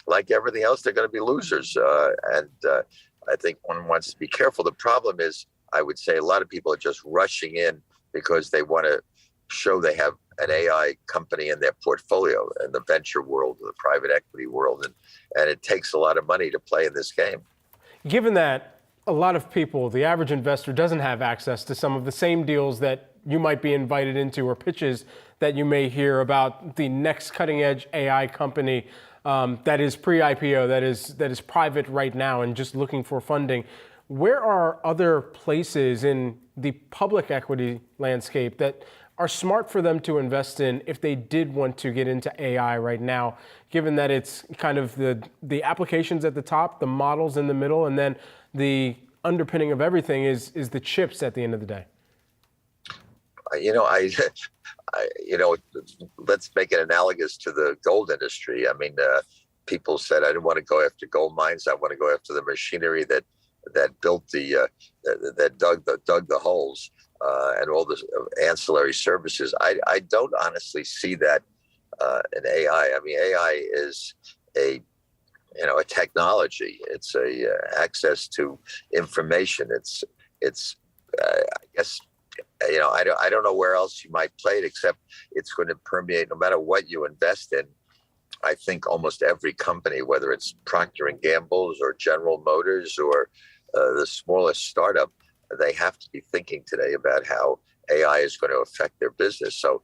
like everything else, they're going to be losers. And I think one wants to be careful. The problem is, I would say a lot of people are just rushing in because they want to show they have an AI company in their portfolio in the venture world, the private equity world. And it takes a lot of money to play in this game. Given that a lot of people, the average investor, doesn't have access to some of the same deals that you might be invited into or pitches that you may hear about the next cutting edge AI company that is pre-IPO, that is private right now and just looking for funding. Where are other places in the public equity landscape that are smart for them to invest in if they did want to get into AI right now, given that it's kind of the applications at the top, the models in the middle, and then the underpinning of everything is the chips at the end of the day? Let's make it analogous to the gold industry. I mean, people said, I didn't want to go after gold mines. I want to go after the machinery that built that dug the holes and all the ancillary services. I don't honestly see that in AI. I mean, AI is a technology. It's a access to information. It's I guess, I don't know where else you might play it, except it's going to permeate no matter what you invest in. I think almost every company, whether it's Procter & Gamble's or General Motors or the smallest startup, they have to be thinking today about how AI is going to affect their business. So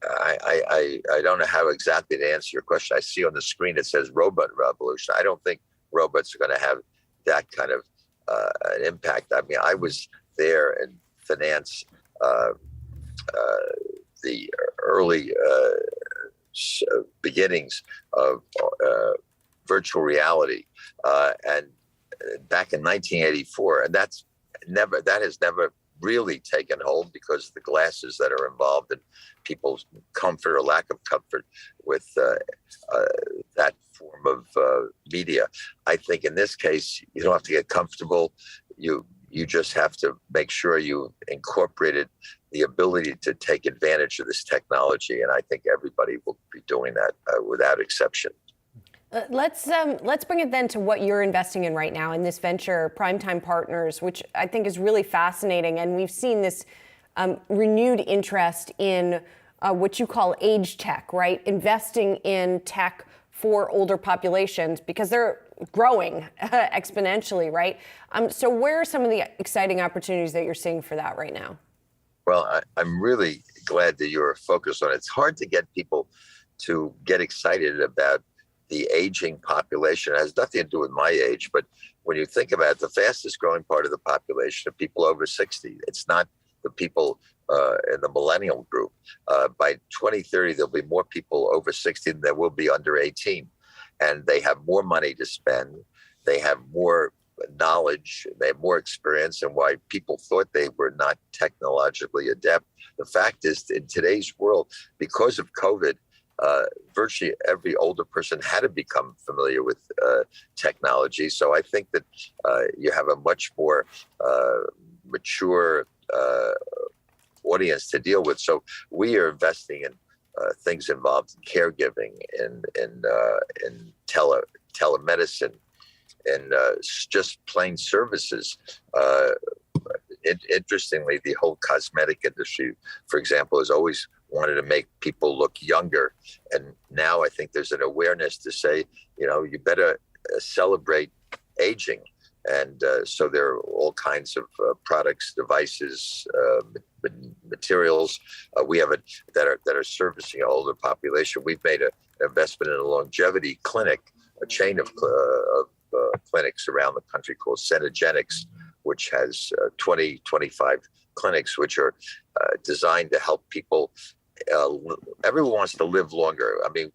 I don't know how exactly to answer your question. I see on the screen it says robot revolution. I don't think robots are going to have that kind of an impact. I mean, I was there in finance, the early beginnings of virtual reality, and back in 1984, and that has never really taken hold because of the glasses that are involved in people's comfort or lack of comfort with that form of media. I think in this case, you don't have to get comfortable. You just have to make sure you incorporated the ability to take advantage of this technology, and I think everybody will be doing that without exception. Let's bring it then to what you're investing in right now in this venture, Primetime Partners, which I think is really fascinating. And we've seen this renewed interest in what you call age tech, right? Investing in tech for older populations because they're growing exponentially, right? So where are some of the exciting opportunities that you're seeing for that right now? Well, I'm really glad that you're focused on it. It's hard to get people to get excited about the aging population. It has nothing to do with my age, but when you think about it, the fastest growing part of the population are people over 60. It's not the people in the millennial group. By 2030, there'll be more people over 60 than there will be under 18. And they have more money to spend. They have more knowledge. They have more experience. And why people thought they were not technologically adept. The fact is, in today's world, because of COVID, virtually every older person had to become familiar with technology. So I think that you have a much more mature audience to deal with. So we are investing in things involved in caregiving, in telemedicine, and just plain services. Interestingly, the whole cosmetic industry, for example, has always wanted to make people look younger. And now I think there's an awareness to say, you better celebrate aging. And so there are all kinds of products, devices, materials we have that are servicing an older population. We've made an investment in a longevity clinic, a chain of clinics around the country called Cenogenics, which has 25 clinics, which are designed to help people. Everyone wants to live longer. I mean,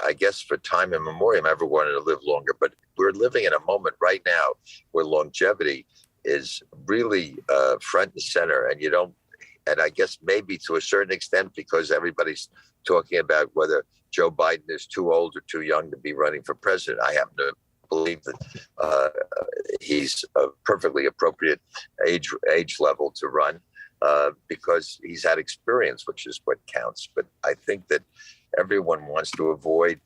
I guess for time immemorial, everyone wanted to live longer, but we're living in a moment right now where longevity is really front and center. And I guess maybe to a certain extent, because everybody's talking about whether Joe Biden is too old or too young to be running for president. I happen to believe that he's a perfectly appropriate age level to run because he's had experience, which is what counts. But I think that everyone wants to avoid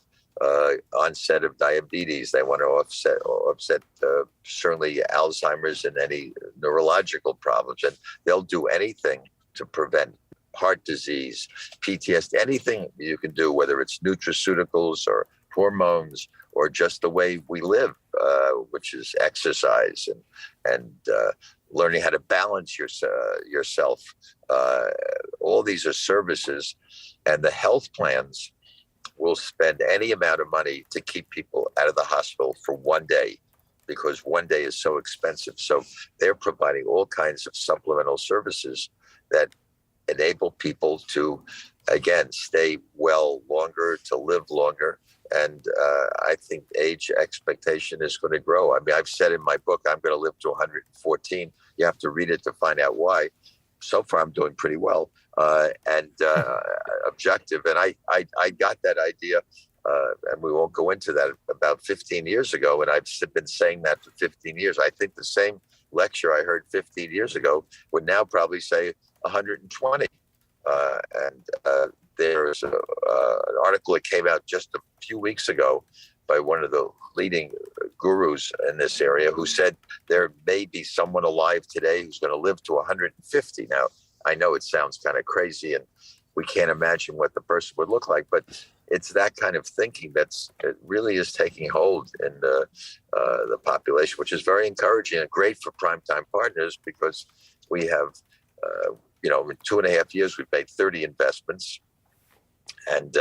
onset of diabetes. They want to offset certainly Alzheimer's and any neurological problems. And they'll do anything to prevent heart disease, PTSD, anything you can do, whether it's nutraceuticals or hormones or just the way we live, which is exercise and learning how to balance yourself. All these are services, and the health plans will spend any amount of money to keep people out of the hospital for one day, because one day is so expensive. So they're providing all kinds of supplemental services that enable people to, again, stay well longer, to live longer. And I think age expectation is going to grow. I mean, I've said in my book, I'm going to live to 114. You have to read it to find out why. So far, I'm doing pretty well and objective. And I got that idea, and we won't go into that, about 15 years ago. And I've been saying that for 15 years. I think the same lecture I heard 15 years ago would now probably say 120. There's an article that came out just a few weeks ago by one of the leading gurus in this area who said there may be someone alive today who's going to live to 150. Now, I know it sounds kind of crazy and we can't imagine what the person would look like, but it's that kind of thinking it really is taking hold in the population, which is very encouraging and great for primetime partners, because we have, in 2.5 years, we've made 30 investments. And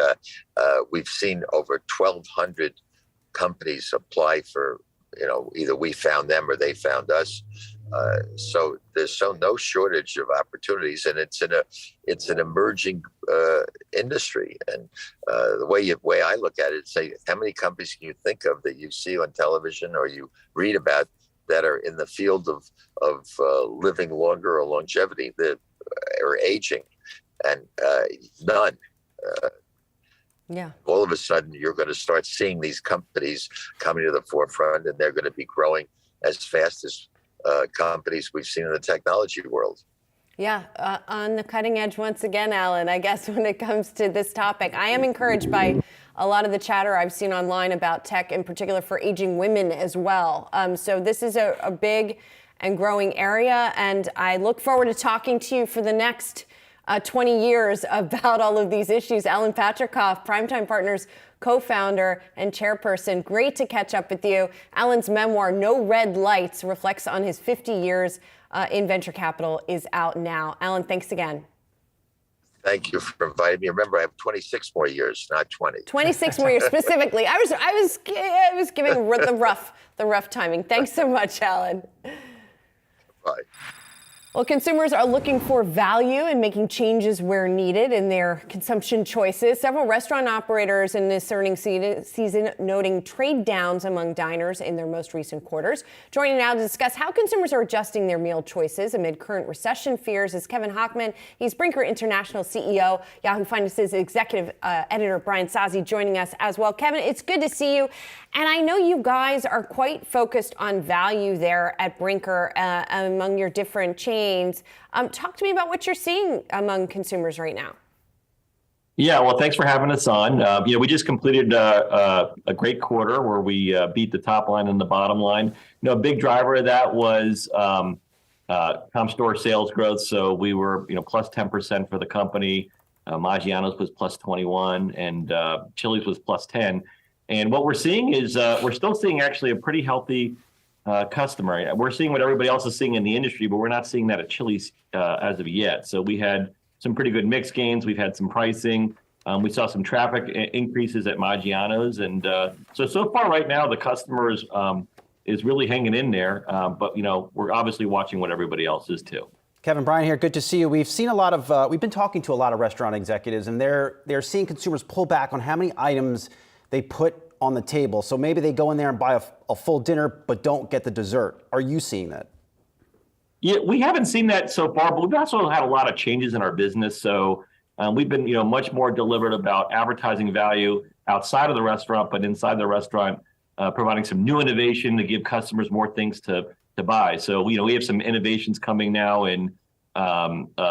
we've seen over 1,200 companies apply for, either we found them or they found us. So there's no shortage of opportunities, and it's an emerging industry. And the way I look at it, say, how many companies can you think of that you see on television or you read about that are in the field of living longer or longevity or aging? And none. All of a sudden, you're going to start seeing these companies coming to the forefront, and they're going to be growing as fast as companies we've seen in the technology world. Yeah, on the cutting edge once again, Alan, I guess when it comes to this topic. I am encouraged by a lot of the chatter I've seen online about tech, in particular for aging women as well. So this is a big and growing area, and I look forward to talking to you for the next 20 years about all of these issues. Alan Patricof, Primetime Partners co-founder and chairperson. Great to catch up with you. Alan's memoir, No Red Lights, reflects on his 50 years in venture capital, is out now. Alan, thanks again. Thank you for inviting me. Remember, I have 26 more years, not 20. 26 more years specifically. I was giving the rough timing. Thanks so much, Alan. Bye. Well, consumers are looking for value and making changes where needed in their consumption choices. Several restaurant operators in this earnings season noting trade downs among diners in their most recent quarters. Joining now to discuss how consumers are adjusting their meal choices amid current recession fears is Kevin Hochman. He's Brinker International CEO, Yahoo Finance's executive editor Brian Sazzi joining us as well. Kevin, it's good to see you. And I know you guys are quite focused on value there at Brinker among your different chains. Talk to me about what you're seeing among consumers right now. Yeah, well, thanks for having us on. We just completed a great quarter where we beat the top line and the bottom line. A big driver of that was comp store sales growth. So we were, plus 10% for the company. Maggiano's was plus 21, and Chili's was plus 10. And what we're seeing is we're still seeing actually a pretty healthy customer. We're seeing what everybody else is seeing in the industry, but we're not seeing that at Chili's as of yet. So we had some pretty good mix gains. We've had some pricing. We saw some traffic increases at Maggiano's. And so far right now, the customer is really hanging in there. But, we're obviously watching what everybody else is too. Kevin, Brian here. Good to see you. We've seen a lot of we've been talking to a lot of restaurant executives, and they're seeing consumers pull back on how many items they put on the table. So maybe they go in there and buy a full dinner, but don't get the dessert. Are you seeing that? Yeah, we haven't seen that so far, but we've also had a lot of changes in our business. So we've been, much more deliberate about advertising value outside of the restaurant, but inside the restaurant, providing some new innovation to give customers more things to buy. So, we have some innovations coming now in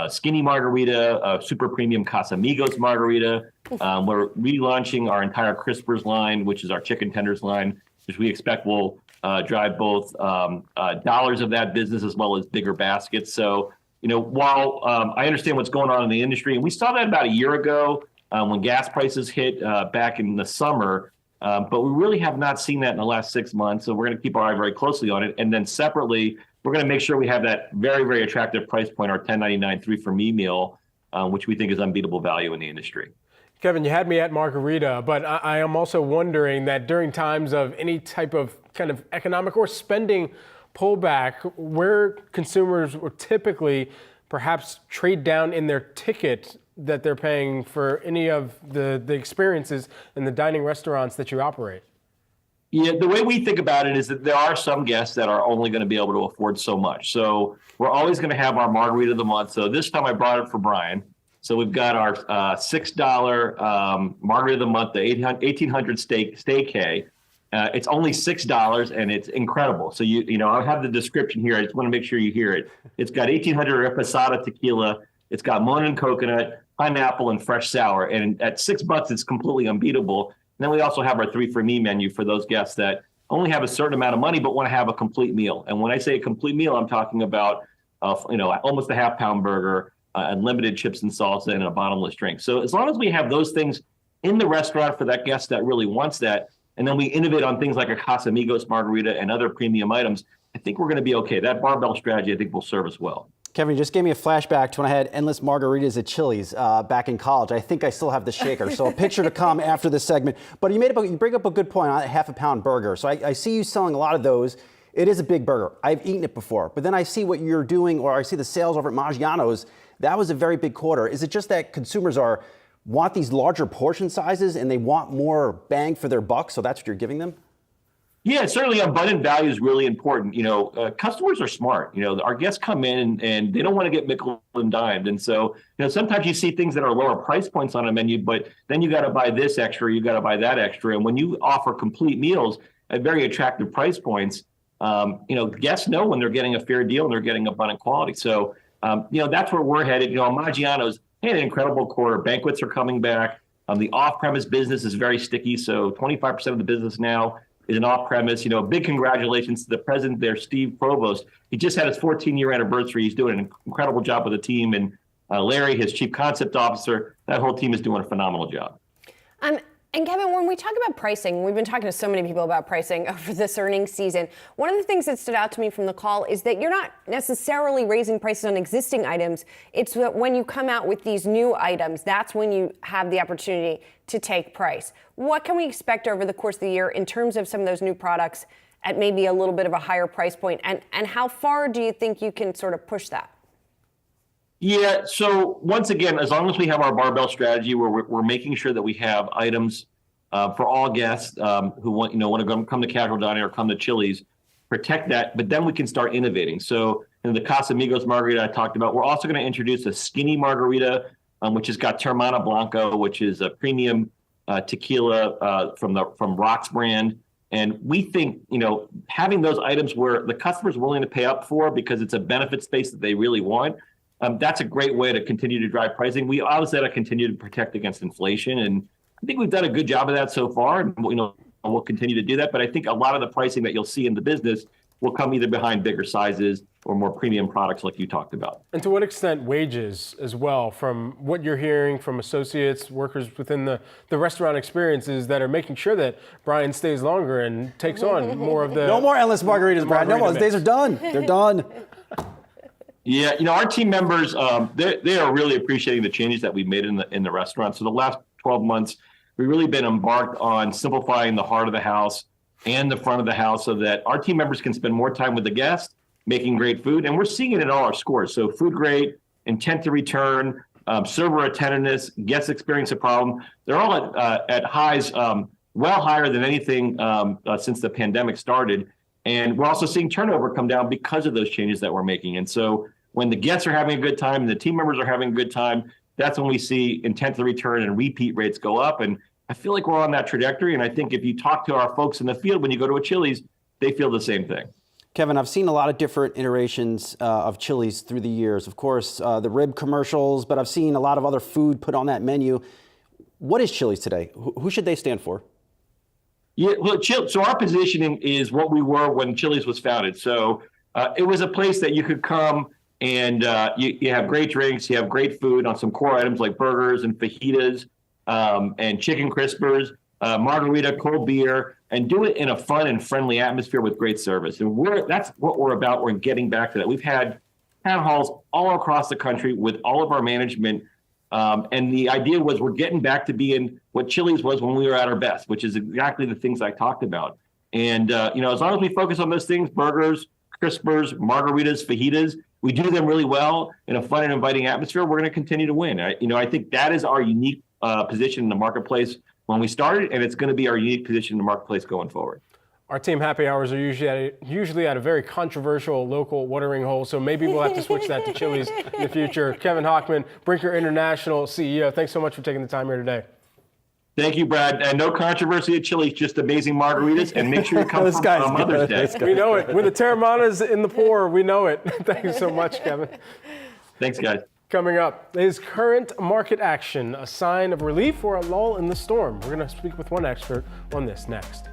skinny margarita, super premium Casamigos margarita. We're relaunching our entire Crispers line, which is our chicken tenders line, which we expect will drive both dollars of that business as well as bigger baskets. So, while I understand what's going on in the industry, and we saw that about a year ago when gas prices hit back in the summer, but we really have not seen that in the last 6 months. So we're going to keep our eye very closely on it. And then separately, we're going to make sure we have that very, very attractive price point, our $10.99 3-for-me meal, which we think is unbeatable value in the industry. Kevin, you had me at margarita, but I am also wondering that during times of any type of kind of economic or spending pullback, where consumers will typically perhaps trade down in their ticket that they're paying for any of the experiences in the dining restaurants that you operate. Yeah, the way we think about it is that there are some guests that are only going to be able to afford so much. So we're always going to have our margarita of the month. So this time I brought it for Brian. So we've got our $6 margarita of the month, the 1800 Steak. It's only $6 and it's incredible. So I have the description here. I just want to make sure you hear it. It's got 1800 Reposada tequila. It's got Monin coconut, pineapple, and fresh sour. And at $6, it's completely unbeatable. And then we also have our 3-for-me menu for those guests that only have a certain amount of money but want to have a complete meal. And when I say a complete meal, I'm talking about almost a half-pound burger, unlimited chips and salsa, and a bottomless drink. So as long as we have those things in the restaurant for that guest that really wants that, and then we innovate on things like a Casamigos margarita and other premium items, I think we're going to be okay. That barbell strategy, I think, will serve us well. Kevin, you just gave me a flashback to when I had endless margaritas at Chili's back in college. I think I still have the shaker, so a picture to come after this segment. But you bring up a good point on a half-a-pound burger. So I see you selling a lot of those. It is a big burger. I've eaten it before. But then I see what you're doing, or I see the sales over at Maggiano's. That was a very big quarter. Is it just that consumers want these larger portion sizes and they want more bang for their buck, so that's what you're giving them? Yeah, certainly abundant value is really important. Customers are smart. Our guests come in and they don't want to get nickel and dimed. And so, sometimes you see things that are lower price points on a menu, but then you got to buy this extra, you got to buy that extra. And when you offer complete meals at very attractive price points, guests know when they're getting a fair deal and they're getting abundant quality. So, that's where we're headed. Maggiano's had an incredible quarter. Banquets are coming back. The off-premise business is very sticky. So 25% of the business now is an off-premise. Big congratulations to the president there, Steve Provost. He just had his 14-year anniversary. He's doing an incredible job with the team. And Larry, his chief concept officer, that whole team is doing a phenomenal job. And Kevin, when we talk about pricing, we've been talking to so many people about pricing over this earnings season. One of the things that stood out to me from the call is that you're not necessarily raising prices on existing items. It's that when you come out with these new items, that's when you have the opportunity to take price. What can we expect over the course of the year in terms of some of those new products at maybe a little bit of a higher price point? And how far do you think you can sort of push that? Yeah. So once again, as long as we have our barbell strategy where we're making sure that we have items for all guests who want to come to casual dining or come to Chili's, protect that, but then we can start innovating. So the Casamigos margarita I talked about, we're also going to introduce a skinny margarita, which has got Teremana Blanco, which is a premium tequila from Rock's brand. And we think, having those items where the customer's willing to pay up for because it's a benefit space that they really want, that's a great way to continue to drive pricing. We always got to continue to protect against inflation. And I think we've done a good job of that so far. And, we'll continue to do that. But I think a lot of the pricing that you'll see in the business will come either behind bigger sizes or more premium products like you talked about. And to what extent wages as well, from what you're hearing from associates, workers within the restaurant experiences that are making sure that Brian stays longer and takes on more of the... No more endless margaritas, Brian. No more. Those days are done. They're done. Yeah, our team members, they are really appreciating the changes that we've made in the restaurant. So the last 12 months, we've really been embarked on simplifying the heart of the house and the front of the house so that our team members can spend more time with the guests, making great food. And we're seeing it in all our scores. So food grade, intent to return, server attentiveness, guest experience a problem. They're all at highs well higher than anything since the pandemic started. And we're also seeing turnover come down because of those changes that we're making. And so when the guests are having a good time and the team members are having a good time, that's when we see intent to return and repeat rates go up. And I feel like we're on that trajectory. And I think if you talk to our folks in the field, when you go to a Chili's, they feel the same thing. Kevin, I've seen a lot of different iterations of Chili's through the years. Of course, the rib commercials, but I've seen a lot of other food put on that menu. What is Chili's today? Who should they stand for? Yeah, well, so our positioning is what we were when Chili's was founded. So it was a place that you could come and you have great drinks, you have great food on some core items like burgers and fajitas and chicken crispers, margarita, cold beer, and do it in a fun and friendly atmosphere with great service. And that's what we're about. We're getting back to that. We've had town halls all across the country with all of our management. And the idea was we're getting back to being what Chili's was when we were at our best, which is exactly the things I talked about. And, as long as we focus on those things, burgers, crispers, margaritas, fajitas, we do them really well in a fun and inviting atmosphere, we're going to continue to win. I think that is our unique position in the marketplace when we started, and it's going to be our unique position in the marketplace going forward. Our team happy hours are usually at a very controversial local watering hole, so maybe we'll have to switch that to Chili's in the future. Kevin Hochman, Brinker International CEO, thanks so much for taking the time here today. Thank you, Brad. And no controversy at Chili's, just amazing margaritas, and make sure you come on Mother's Day. We know it. With the Terramanas in the pour, we know it. Thanks so much, Kevin. Thanks, guys. Coming up, is current market action a sign of relief or a lull in the storm? We're going to speak with one expert on this next.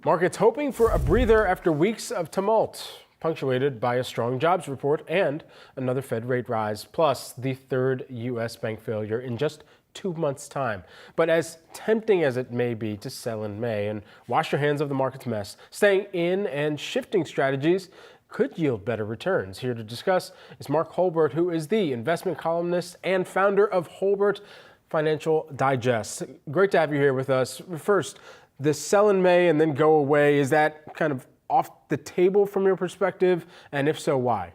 Markets hoping for a breather after weeks of tumult, punctuated by a strong jobs report and another Fed rate rise, plus the third U.S. bank failure in just 2 months' time. But as tempting as it may be to sell in May and wash your hands of the market's mess, staying in and shifting strategies could yield better returns. Here to discuss is Mark Holbert, who is the investment columnist and founder of Holbert Financial Digest. Great to have you here with us. First, the sell in May and then go away, is that kind of off the table from your perspective? And if so, why?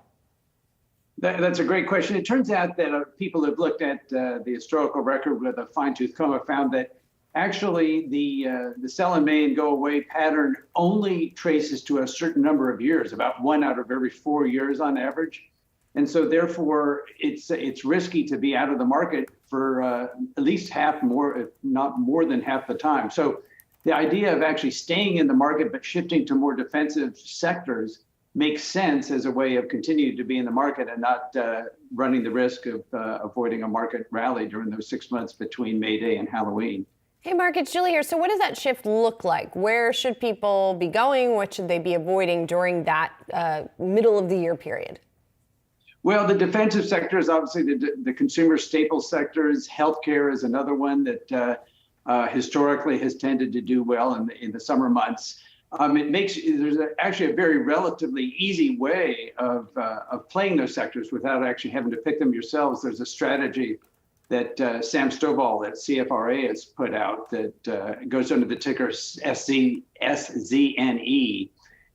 That's a great question. It turns out that people who've looked at the historical record with a fine-tooth comb have found that actually the sell in May and go away pattern only traces to a certain number of years, about 1 out of every 4 years on average. And so therefore, it's risky to be out of the market for at least half more, if not more than half the time. So the idea of actually staying in the market but shifting to more defensive sectors makes sense as a way of continuing to be in the market and not running the risk of avoiding a market rally during those 6 months between May Day and Halloween. Hey, Mark, it's Julie here. So what does that shift look like? Where should people be going? What should they be avoiding during that middle of the year period? Well, the defensive sectors, obviously the consumer staple sectors, healthcare is another one that historically has tended to do well in the summer months. There's actually a very relatively easy way of playing those sectors without actually having to pick them yourselves. There's a strategy that Sam Stovall at CFRA has put out that goes under the ticker SZNE.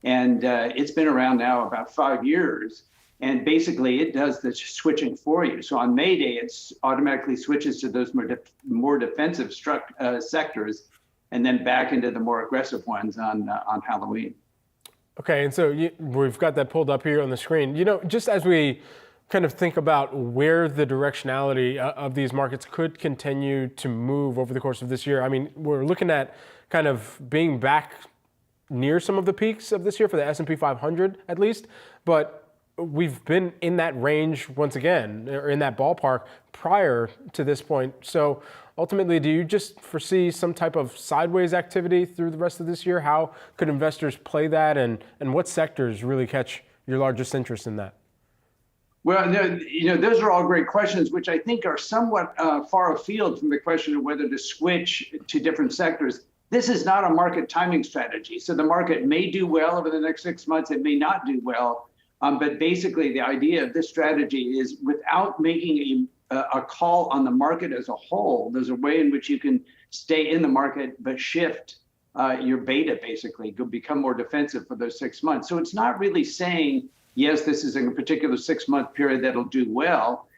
And it's been around now about 5 years. And basically, it does the switching for you. So on May Day, it automatically switches to those more defensive sectors, and then back into the more aggressive ones on Halloween. Okay, and so we've got that pulled up here on the screen. Just as we kind of think about where the directionality of these markets could continue to move over the course of this year, I mean, we're looking at kind of being back near some of the peaks of this year for the S&P 500 at least, but we've been in that range once again, or in that ballpark prior to this point. So ultimately, do you just foresee some type of sideways activity through the rest of this year? How could investors play that, and what sectors really catch your largest interest in that? Well, those are all great questions, which I think are somewhat far afield from the question of whether to switch to different sectors. This is not a market timing strategy. So the market may do well over the next 6 months. It may not do well. But basically, the idea of this strategy is without making a call on the market as a whole, there's a way in which you can stay in the market but shift your beta, basically, become more defensive for those 6 months. So it's not really saying, yes, this is a particular 6-month period that'll do well.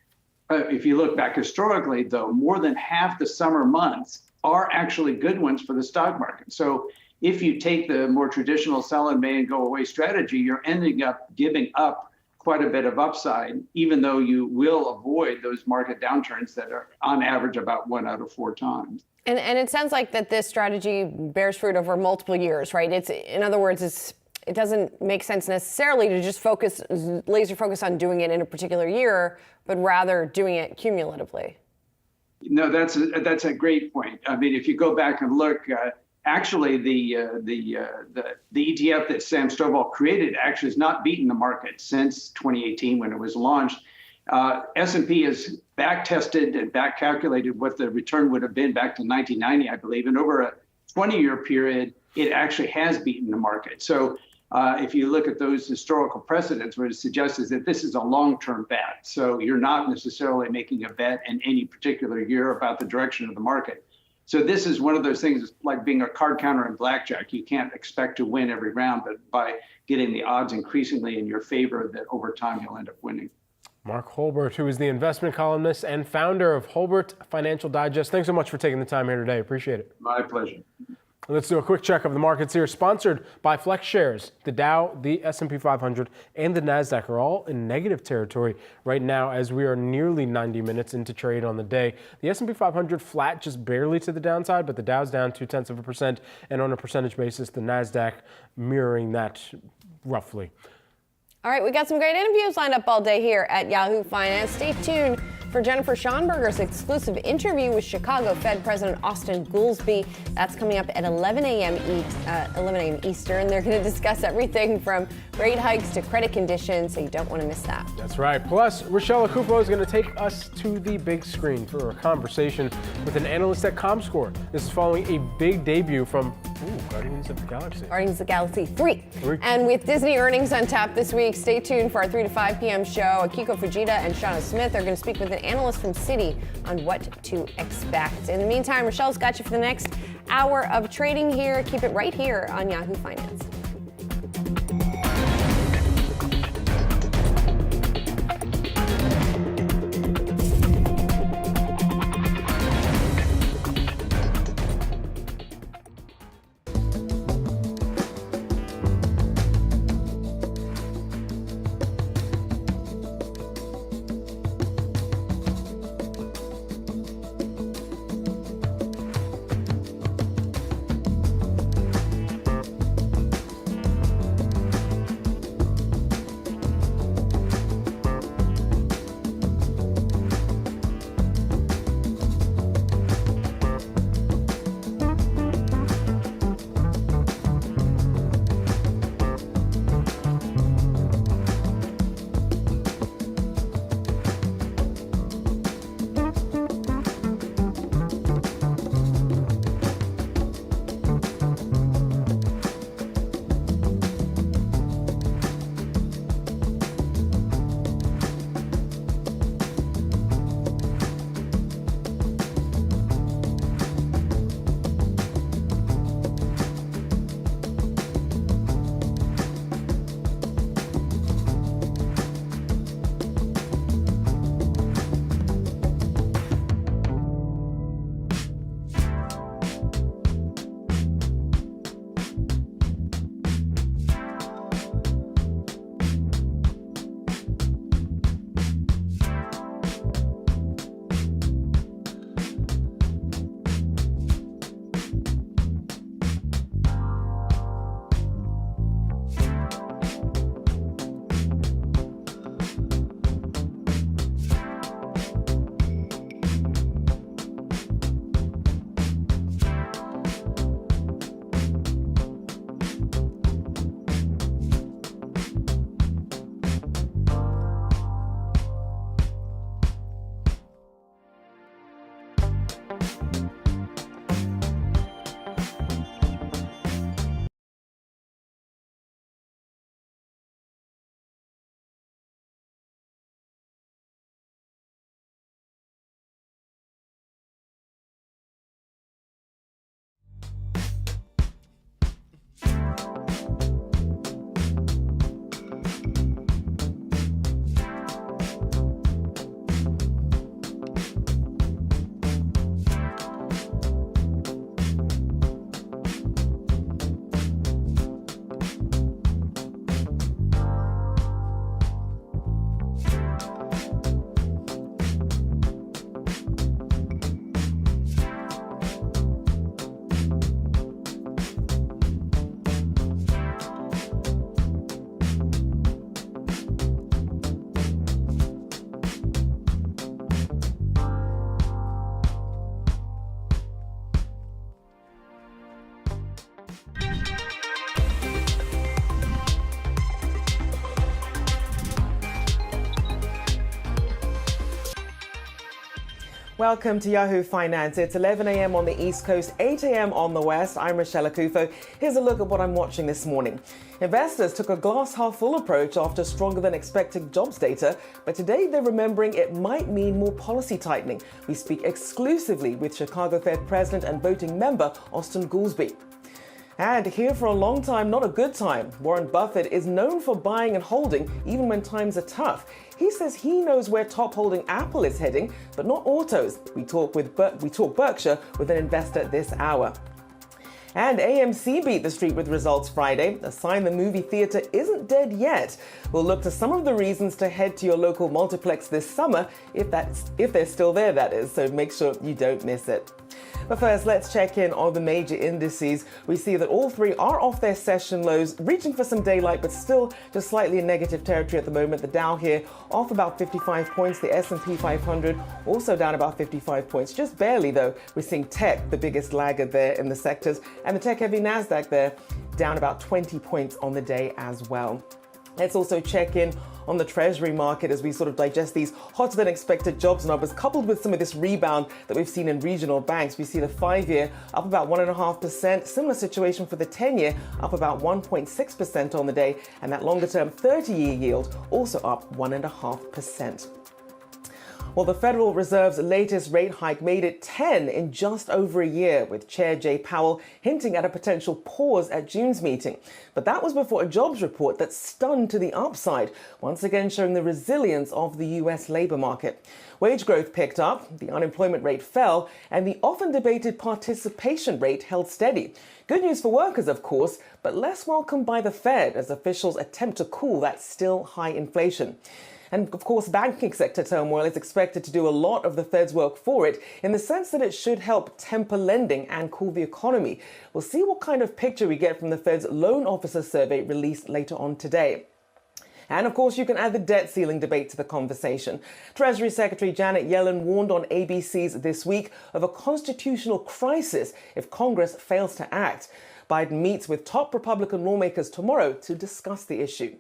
If you look back historically, though, more than half the summer months are actually good ones for the stock market. So if you take the more traditional sell in May and go away strategy, you're ending up giving up quite a bit of upside, even though you will avoid those market downturns that are on average about 1 out of 4 times. And it sounds like that this strategy bears fruit over multiple years, right? In other words, it doesn't make sense necessarily to just laser focus on doing it in a particular year, but rather doing it cumulatively. No, that's a great point. I mean, if you go back and look, actually, the ETF that Sam Stovall created actually has not beaten the market since 2018 when it was launched. S&P has back tested and back calculated what the return would have been back to 1990, I believe, and over a 20-year period, it actually has beaten the market. So if you look at those historical precedents, what it suggests is that this is a long-term bet. So you're not necessarily making a bet in any particular year about the direction of the market. So this is one of those things like being a card counter in blackjack. You can't expect to win every round, but by getting the odds increasingly in your favor, that over time you'll end up winning. Mark Holbert, who is the investment columnist and founder of Holbert Financial Digest. Thanks so much for taking the time here today. Appreciate it. My pleasure. Let's do a quick check of the markets here, sponsored by Flex Shares. The Dow, the S&P 500, and the Nasdaq are all in negative territory right now as we are nearly 90 minutes into trade on the day. The S&P 500 flat, just barely to the downside, but the Dow's down 0.2%, and on a percentage basis, the Nasdaq mirroring that roughly. All right, we got some great interviews lined up all day here at Yahoo Finance. Stay tuned for Jennifer Schonberger's exclusive interview with Chicago Fed President Austin Goolsbee. That's coming up at 11 a.m. Eastern. They're going to discuss everything from rate hikes to credit conditions, so you don't want to miss that. That's right. Plus, Rochelle Akupo is going to take us to the big screen for a conversation with an analyst at ComScore. This is following a big debut from Guardians of the Galaxy. Guardians of the Galaxy 3. And with Disney earnings on tap this week, stay tuned for our 3 to 5 p.m. show. Akiko Fujita and Shauna Smith are going to speak with an analyst from Citi on what to expect. In the meantime, Rochelle's got you for the next hour of trading here. Keep it right here on Yahoo Finance. Welcome to Yahoo Finance. It's 11 a.m. on the East Coast, 8 a.m. on the West. I'm Rochelle Akufo. Here's a look at what I'm watching this morning. Investors took a glass half full approach after stronger than expected jobs data, but today they're remembering it might mean more policy tightening. We speak exclusively with Chicago Fed President and voting member Austan Goolsbee. And here for a long time, not a good time. Warren Buffett is known for buying and holding even when times are tough. He says he knows where top holding Apple is heading, but not autos. We talk Berkshire with an investor this hour. And AMC beat the street with results Friday, a sign the movie theater isn't dead yet. We'll look to some of the reasons to head to your local multiplex this summer, if they're still there, that is, so make sure you don't miss it. But first, let's check in on the major indices. We see that all three are off their session lows, reaching for some daylight, but still just slightly in negative territory at the moment. The Dow here off about 55 points. The S&P 500 also down about 55 points, just barely though. We're seeing tech, the biggest laggard there in the sectors, and the tech-heavy Nasdaq there down about 20 points on the day as well. Let's also check in on the Treasury market as we sort of digest these hotter than expected jobs numbers, coupled with some of this rebound that we've seen in regional banks. We see the 5-year up about 1.5%, similar situation for the 10-year up about 1.6% on the day, and that longer term 30-year yield also up 1.5%. Well, the Federal Reserve's latest rate hike made it 10 in just over a year, with Chair Jay Powell hinting at a potential pause at June's meeting. But that was before a jobs report that stunned to the upside, once again showing the resilience of the U.S. labor market. Wage growth picked up, the unemployment rate fell, and the often debated participation rate held steady. Good news for workers, of course, but less welcome by the Fed as officials attempt to cool that still high inflation. And of course, banking sector turmoil is expected to do a lot of the Fed's work for it, in the sense that it should help temper lending and cool the economy. We'll see what kind of picture we get from the Fed's loan officer survey released later on today. And of course, you can add the debt ceiling debate to the conversation. Treasury Secretary Janet Yellen warned on ABC's This Week of a constitutional crisis if Congress fails to act. Biden meets with top Republican lawmakers tomorrow to discuss the issue.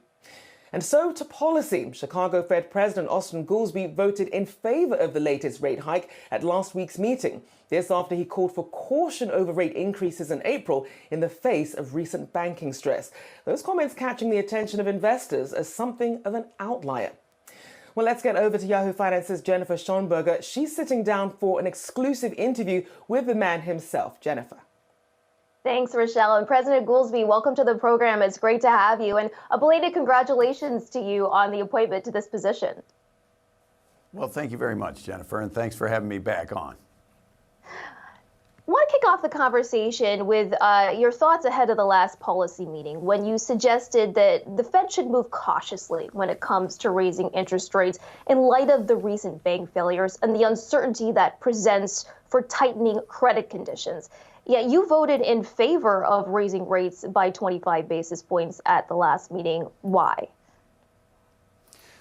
And so to policy. Chicago Fed President Austan Goolsbee voted in favor of the latest rate hike at last week's meeting. This after he called for caution over rate increases in April in the face of recent banking stress. Those comments catching the attention of investors as something of an outlier. Well, let's get over to Yahoo Finance's Jennifer Schonberger. She's sitting down for an exclusive interview with the man himself. Jennifer. Thanks, Rochelle. And President Goolsbee, welcome to the program. It's great to have you. And a belated congratulations to you on the appointment to this position. Well, thank you very much, Jennifer, and thanks for having me back on. I want to kick off the conversation with your thoughts ahead of the last policy meeting, when you suggested that the Fed should move cautiously when it comes to raising interest rates in light of the recent bank failures and the uncertainty that presents for tightening credit conditions. Yet you voted in favor of raising rates by 25 basis points at the last meeting. Why?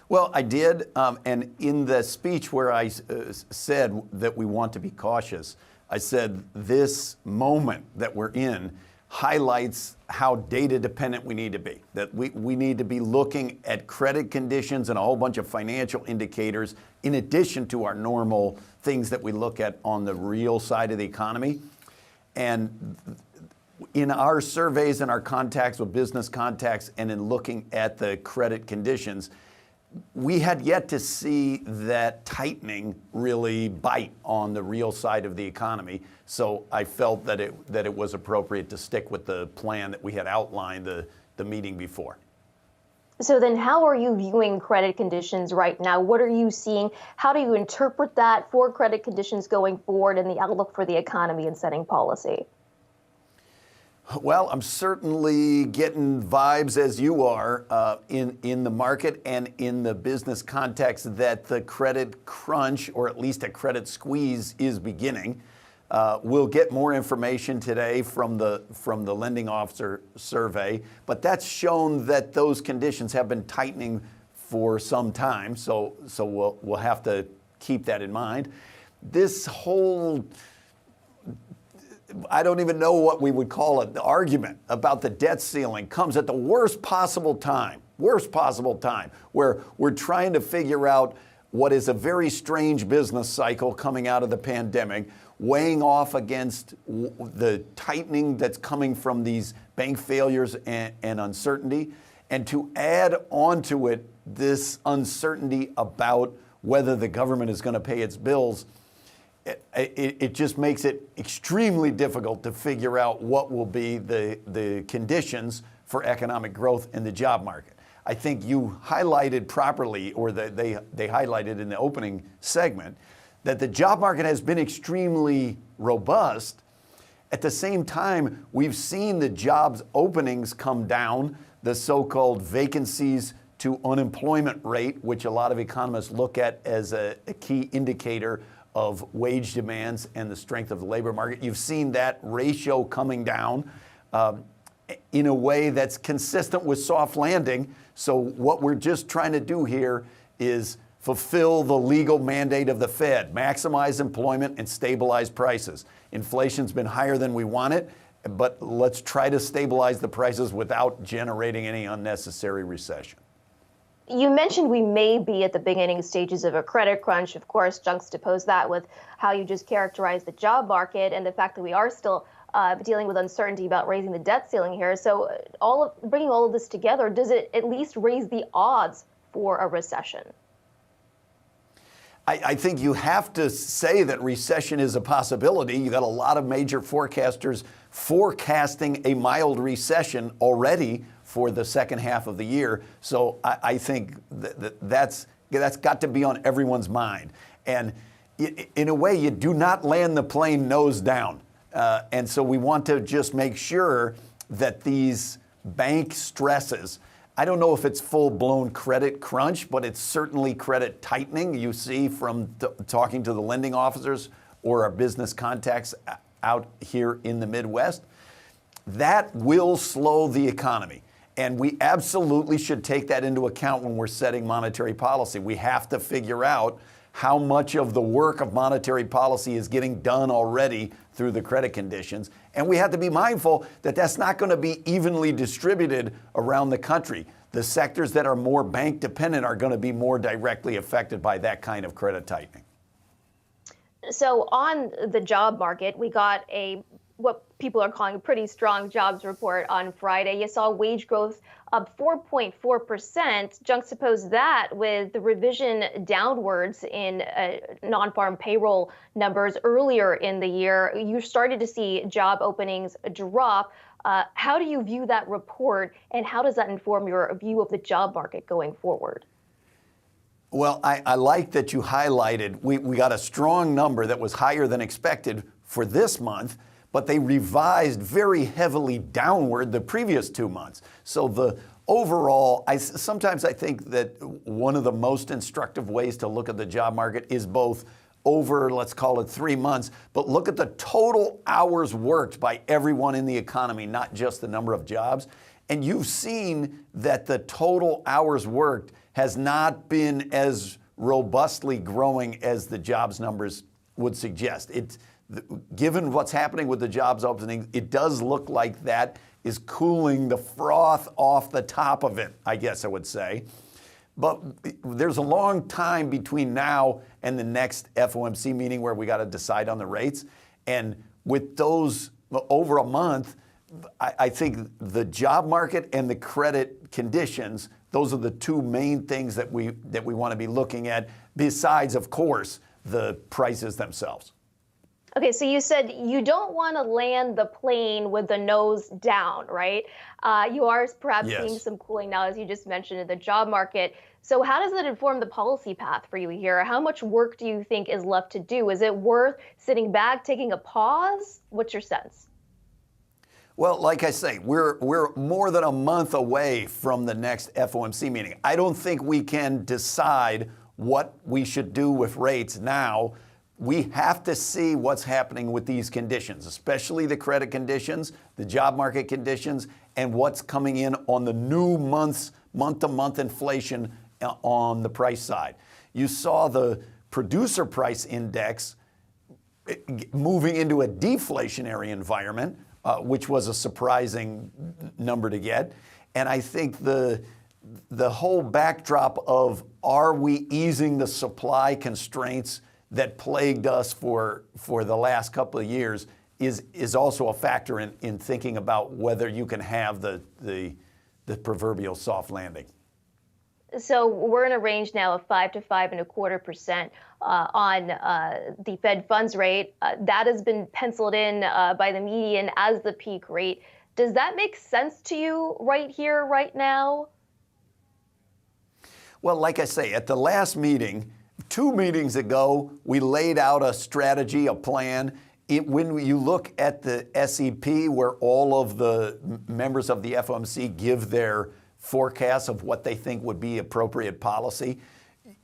Well, I did. And in the speech where I said that we want to be cautious, I said this moment that we're in highlights how data dependent we need to be, that we need to be looking at credit conditions and a whole bunch of financial indicators in addition to our normal things that we look at on the real side of the economy. And in our surveys and our contacts with business contacts and in looking at the credit conditions, we had yet to see that tightening really bite on the real side of the economy. So I felt that it was appropriate to stick with the plan that we had outlined the meeting before. So then how are you viewing credit conditions right now? What are you seeing? How do you interpret that for credit conditions going forward and the outlook for the economy and setting policy? Well, I'm certainly getting vibes, as you are, in the market and in the business context, that the credit crunch, or at least a credit squeeze, is beginning. We'll get more information today from the lending officer survey, but that's shown that those conditions have been tightening for some time. So we'll have to keep that in mind. This whole, I don't even know what we would call it, the argument about the debt ceiling comes at the worst possible time, where we're trying to figure out what is a very strange business cycle coming out of the pandemic, weighing off against the tightening that's coming from these bank failures and uncertainty, and to add onto it this uncertainty about whether the government is going to pay its bills. It just makes it extremely difficult to figure out what will be the conditions for economic growth in the job market. I think you highlighted properly, or they highlighted in the opening segment, that the job market has been extremely robust. At the same time, we've seen the jobs openings come down, the so-called vacancies to unemployment rate, which a lot of economists look at as a key indicator of wage demands and the strength of the labor market. You've seen that ratio coming down in a way that's consistent with soft landing. So what we're just trying to do here is fulfill the legal mandate of the Fed, maximize employment and stabilize prices. Inflation's been higher than we wanted, but let's try to stabilize the prices without generating any unnecessary recession. You mentioned we may be at the beginning stages of a credit crunch. Of course, juxtapose that with how you just characterized the job market and the fact that we are still dealing with uncertainty about raising the debt ceiling here. So bringing all of this together, does it at least raise the odds for a recession? I think you have to say that recession is a possibility. You got a lot of major forecasters forecasting a mild recession already for the second half of the year. So I think that's got to be on everyone's mind. And in a way, you do not land the plane nose down. And so we want to just make sure that these bank stresses, I don't know if it's full-blown credit crunch, but it's certainly credit tightening. You see from talking to the lending officers or our business contacts out here in the Midwest, that will slow the economy. And we absolutely should take that into account when we're setting monetary policy. We have to figure out how much of the work of monetary policy is getting done already through the credit conditions. And we have to be mindful that that's not going to be evenly distributed around the country. The sectors that are more bank dependent are going to be more directly affected by that kind of credit tightening. So on the job market, we got what people are calling a pretty strong jobs report on Friday. You saw wage growth up 4.4%. Juxtapose that with the revision downwards in non-farm payroll numbers earlier in the year. You started to see job openings drop. How do you view that report, and how does that inform your view of the job market going forward? Well, I like that you highlighted, we got a strong number that was higher than expected for this month, but they revised very heavily downward the previous 2 months. So the overall, sometimes I think that one of the most instructive ways to look at the job market is both over, let's call it 3 months, but look at the total hours worked by everyone in the economy, not just the number of jobs. And you've seen that the total hours worked has not been as robustly growing as the jobs numbers would suggest. Given what's happening with the jobs opening, it does look like that is cooling the froth off the top of it, I guess I would say. But there's a long time between now and the next FOMC meeting where we got to decide on the rates. And with those over a month, I think the job market and the credit conditions Those are the two main things that we want to be looking at, besides, of course, the prices themselves. Okay, so you said you don't want to land the plane with the nose down, right? You are perhaps seeing some cooling now, as you just mentioned, in the job market. So how does that inform the policy path for you here? How much work do you think is left to do? Is it worth sitting back, taking a pause? What's your sense? Well, like I say, we're more than a month away from the next FOMC meeting. I don't think we can decide what we should do with rates now. We have to see what's happening with these conditions, especially the credit conditions, the job market conditions, and what's coming in on the new month-to-month inflation on the price side. You saw the producer price index moving into a deflationary environment, which was a surprising number to get. And I think the whole backdrop of, are we easing the supply constraints that plagued us for the last couple of years is also a factor in thinking about whether you can have the proverbial soft landing. So we're in a range now of 5 to 5.25% on the Fed funds rate. That has been penciled in by the median as the peak rate. Does that make sense to you right here, right now? Well, like I say, at the last meeting, 2 meetings ago, we laid out a strategy, a plan. When you look at the SEP, where all of the members of the FOMC give their forecasts of what they think would be appropriate policy,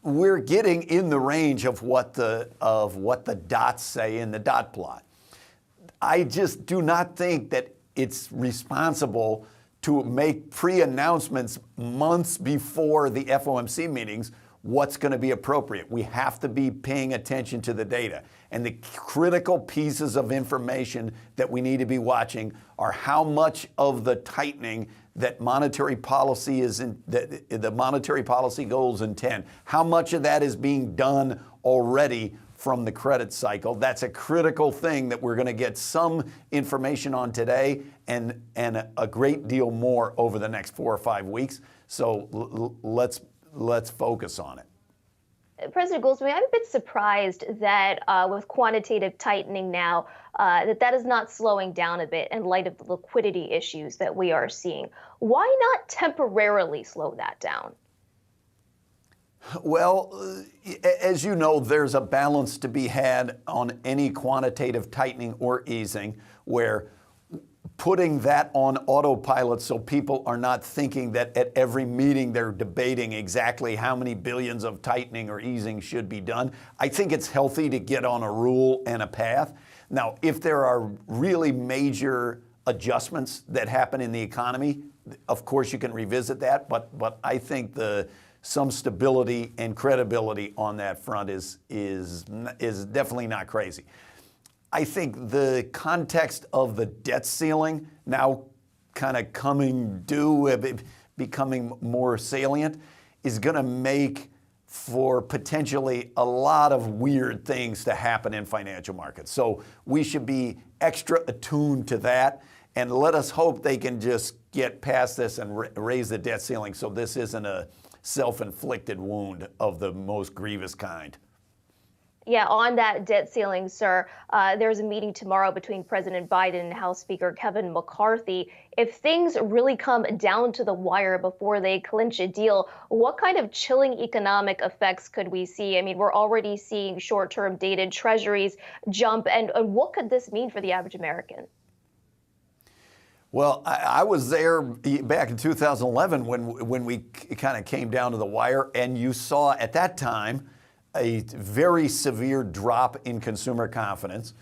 we're getting in the range of what the dots say in the dot plot. I just do not think that it's responsible to make pre-announcements months before the FOMC meetings what's going to be appropriate. We have to be paying attention to the data. And the critical pieces of information that we need to be watching are how much of the tightening that monetary policy the monetary policy goals intend. How much of that is being done already from the credit cycle? That's a critical thing that we're going to get some information on today and a great deal more over the next 4 or 5 weeks. So let's focus on it. President Goldsmith, I'm a bit surprised that with quantitative tightening now, that is not slowing down a bit in light of the liquidity issues that we are seeing. Why not temporarily slow that down? Well, as you know, there's a balance to be had on any quantitative tightening or easing, where putting that on autopilot so people are not thinking that at every meeting they're debating exactly how many billions of tightening or easing should be done. I think it's healthy to get on a rule and a path. Now, if there are really major adjustments that happen in the economy, of course you can revisit that, but I think some stability and credibility on that front is definitely not crazy. I think the context of the debt ceiling now kind of coming due, becoming more salient, is going to make for potentially a lot of weird things to happen in financial markets. So we should be extra attuned to that, and let us hope they can just get past this and raise the debt ceiling so this isn't a self-inflicted wound of the most grievous kind. Yeah, on that debt ceiling, sir, there's a meeting tomorrow between President Biden and House Speaker Kevin McCarthy. If things really come down to the wire before they clinch a deal, what kind of chilling economic effects could we see? I mean, we're already seeing short-term dated treasuries jump, and what could this mean for the average American? Well, I was there back in 2011 when we kind of came down to the wire, and you saw at that time a very severe drop in consumer confidence.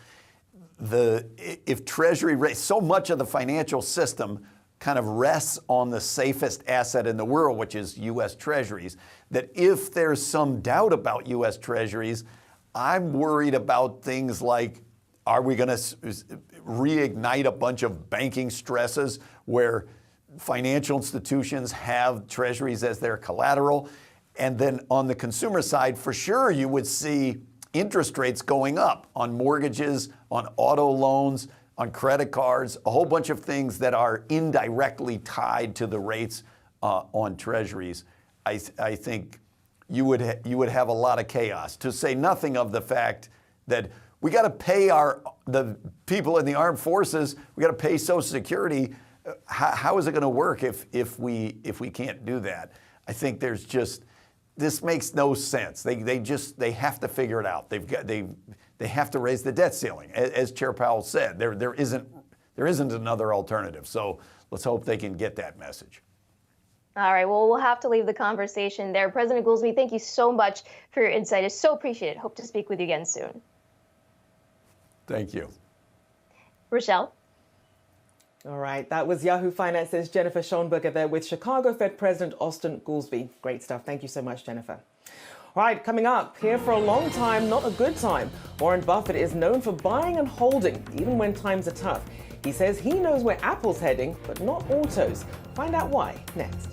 If Treasury rates, so much of the financial system kind of rests on the safest asset in the world, which is U.S. Treasuries, that if there's some doubt about U.S. Treasuries, I'm worried about things like, are we going to reignite a bunch of banking stresses where financial institutions have Treasuries as their collateral? And then on the consumer side, for sure, you would see interest rates going up on mortgages, on auto loans, on credit cards, a whole bunch of things that are indirectly tied to the rates on treasuries, I think you would have a lot of chaos. To say nothing of the fact that we got to pay the people in the armed forces, we got to pay Social Security. How is it going to work if we can't do that? I think this makes no sense. They have to figure it out. They have to raise the debt ceiling, as Chair Powell said. There isn't another alternative. So let's hope they can get that message. All right, well, we'll have to leave the conversation there. President Goolsbee, thank you so much for your insight. It's so appreciated. Hope to speak with you again soon. Thank you. Rochelle? All right, that was Yahoo Finance's Jennifer Schonberger there with Chicago Fed President Austin Goolsbee. Great stuff. Thank you so much, Jennifer. All right, coming up, here for a long time, not a good time. Warren Buffett is known for buying and holding, even when times are tough. He says he knows where Apple's heading, but not autos. Find out why next.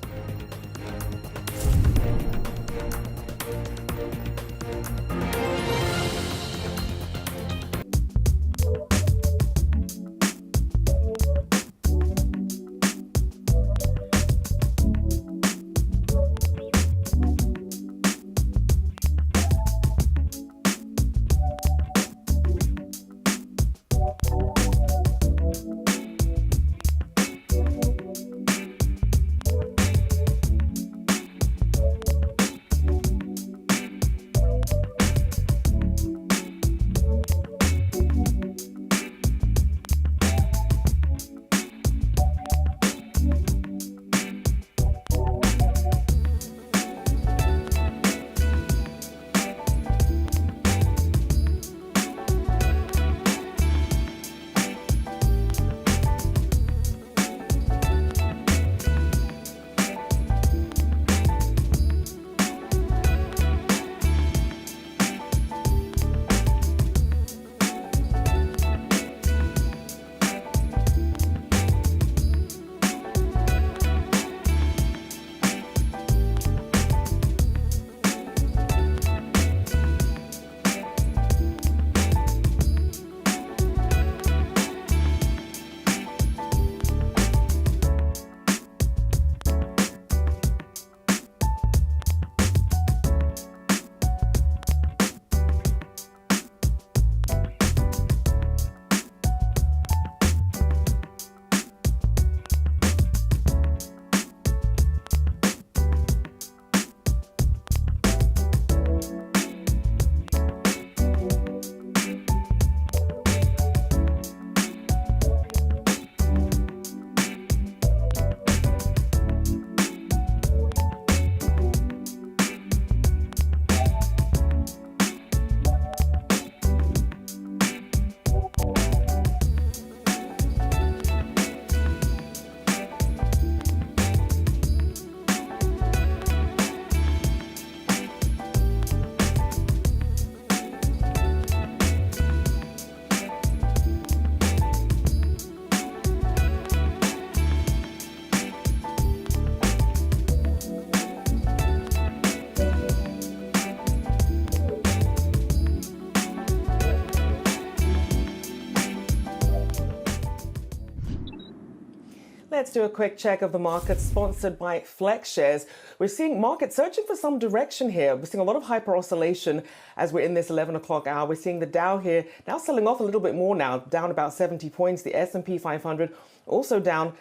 Let's do a quick check of the market sponsored by Flex Shares. We're seeing markets searching for some direction here. We're seeing a lot of hyper oscillation as we're in this 11 o'clock hour. We're seeing the Dow here now selling off a little bit more now, down about 70 points. The S&P 500 also down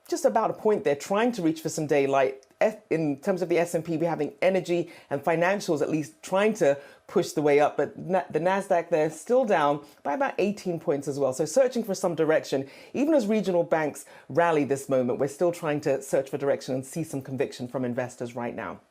just about a point there, trying to reach for some daylight. In terms of the S&P, we're having energy and financials at least trying to push the way up, but the Nasdaq there still down by about 18 points as well. So searching for some direction. Even as regional banks rally this moment, we're still trying to search for direction and see some conviction from investors right now.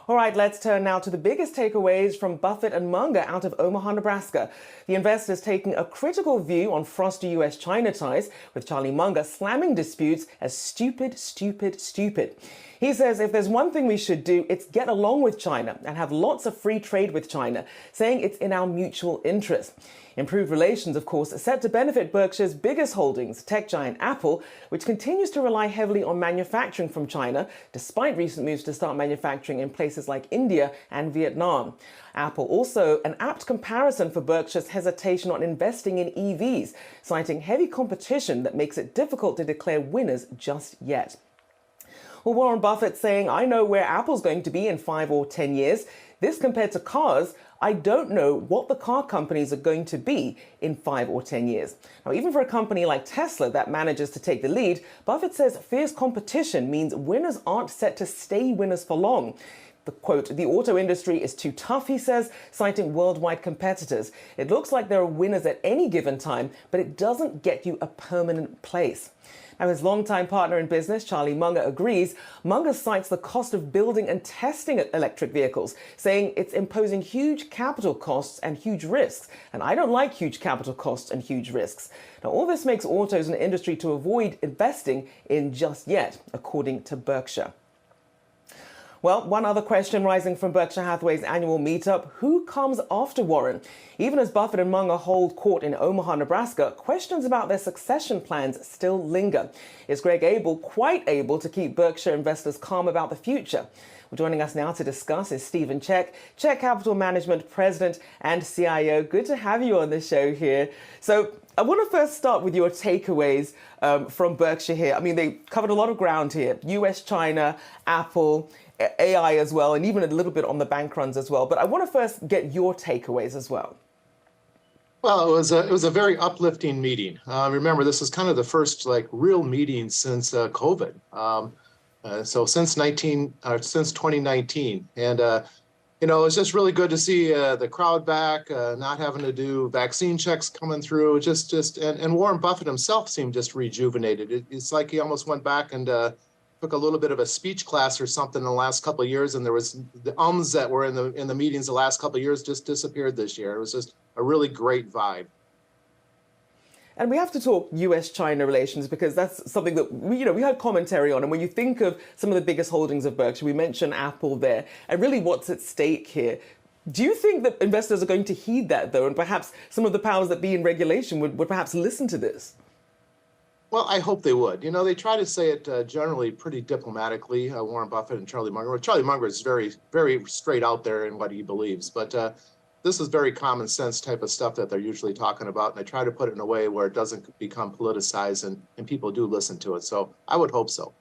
All right, let's turn now to the biggest takeaways from Buffett and Munger out of Omaha, Nebraska. The investors taking a critical view on frosty U.S.-China ties, with Charlie Munger slamming disputes as stupid, stupid, stupid. He says if there's one thing we should do, it's get along with China and have lots of free trade with China, saying it's in our mutual interest. Improved relations, of course, are set to benefit Berkshire's biggest holdings, tech giant Apple, which continues to rely heavily on manufacturing from China, despite recent moves to start manufacturing in places like India and Vietnam. Apple also an apt comparison for Berkshire's hesitation on investing in EVs, citing heavy competition that makes it difficult to declare winners just yet. Well, Warren Buffett saying, I know where Apple's going to be in 5 or 10 years. This compared to cars, I don't know what the car companies are going to be in 5 or 10 years. Now, even for a company like Tesla that manages to take the lead, Buffett says fierce competition means winners aren't set to stay winners for long. The quote, the auto industry is too tough, he says, citing worldwide competitors. It looks like there are winners at any given time, but it doesn't get you a permanent place. Now, his longtime partner in business, Charlie Munger, agrees. Munger cites the cost of building and testing electric vehicles, saying it's imposing huge capital costs and huge risks. And I don't like huge capital costs and huge risks. Now, all this makes autos an industry to avoid investing in just yet, according to Berkshire. Well, one other question rising from Berkshire Hathaway's annual meetup: who comes after Warren? Even as Buffett and Munger hold court in Omaha, Nebraska, questions about their succession plans still linger. Is Greg Abel quite able to keep Berkshire investors calm about the future? Well, joining us now to discuss is Stephen Check, Check Capital Management President and CIO. Good to have you on the show here. So I want to first start with your takeaways from Berkshire here. I mean, they covered a lot of ground here: US, China, Apple, AI as well, and even a little bit on the bank runs as well. But I want to first get your takeaways as well. Well, it was a very uplifting meeting. Remember, this is kind of the first real meeting since COVID. So since 2019, and it's just really good to see the crowd back, not having to do vaccine checks coming through. And Warren Buffett himself seemed just rejuvenated. It's like he almost went back and took a little bit of a speech class or something in the last couple of years, and there was the ums that were in the meetings the last couple of years just disappeared this year. It was just a really great vibe. And we have to talk US-China relations because that's something that we had commentary on. And when you think of some of the biggest holdings of Berkshire, we mentioned Apple there, and really what's at stake here. Do you think that investors are going to heed that, though, and perhaps some of the powers that be in regulation would perhaps listen to this? Well, I hope they would. They try to say it generally pretty diplomatically, Warren Buffett and Charlie Munger. Well, Charlie Munger is very, very straight out there in what he believes. But this is very common sense type of stuff that they're usually talking about. And they try to put it in a way where it doesn't become politicized and people do listen to it. So I would hope so.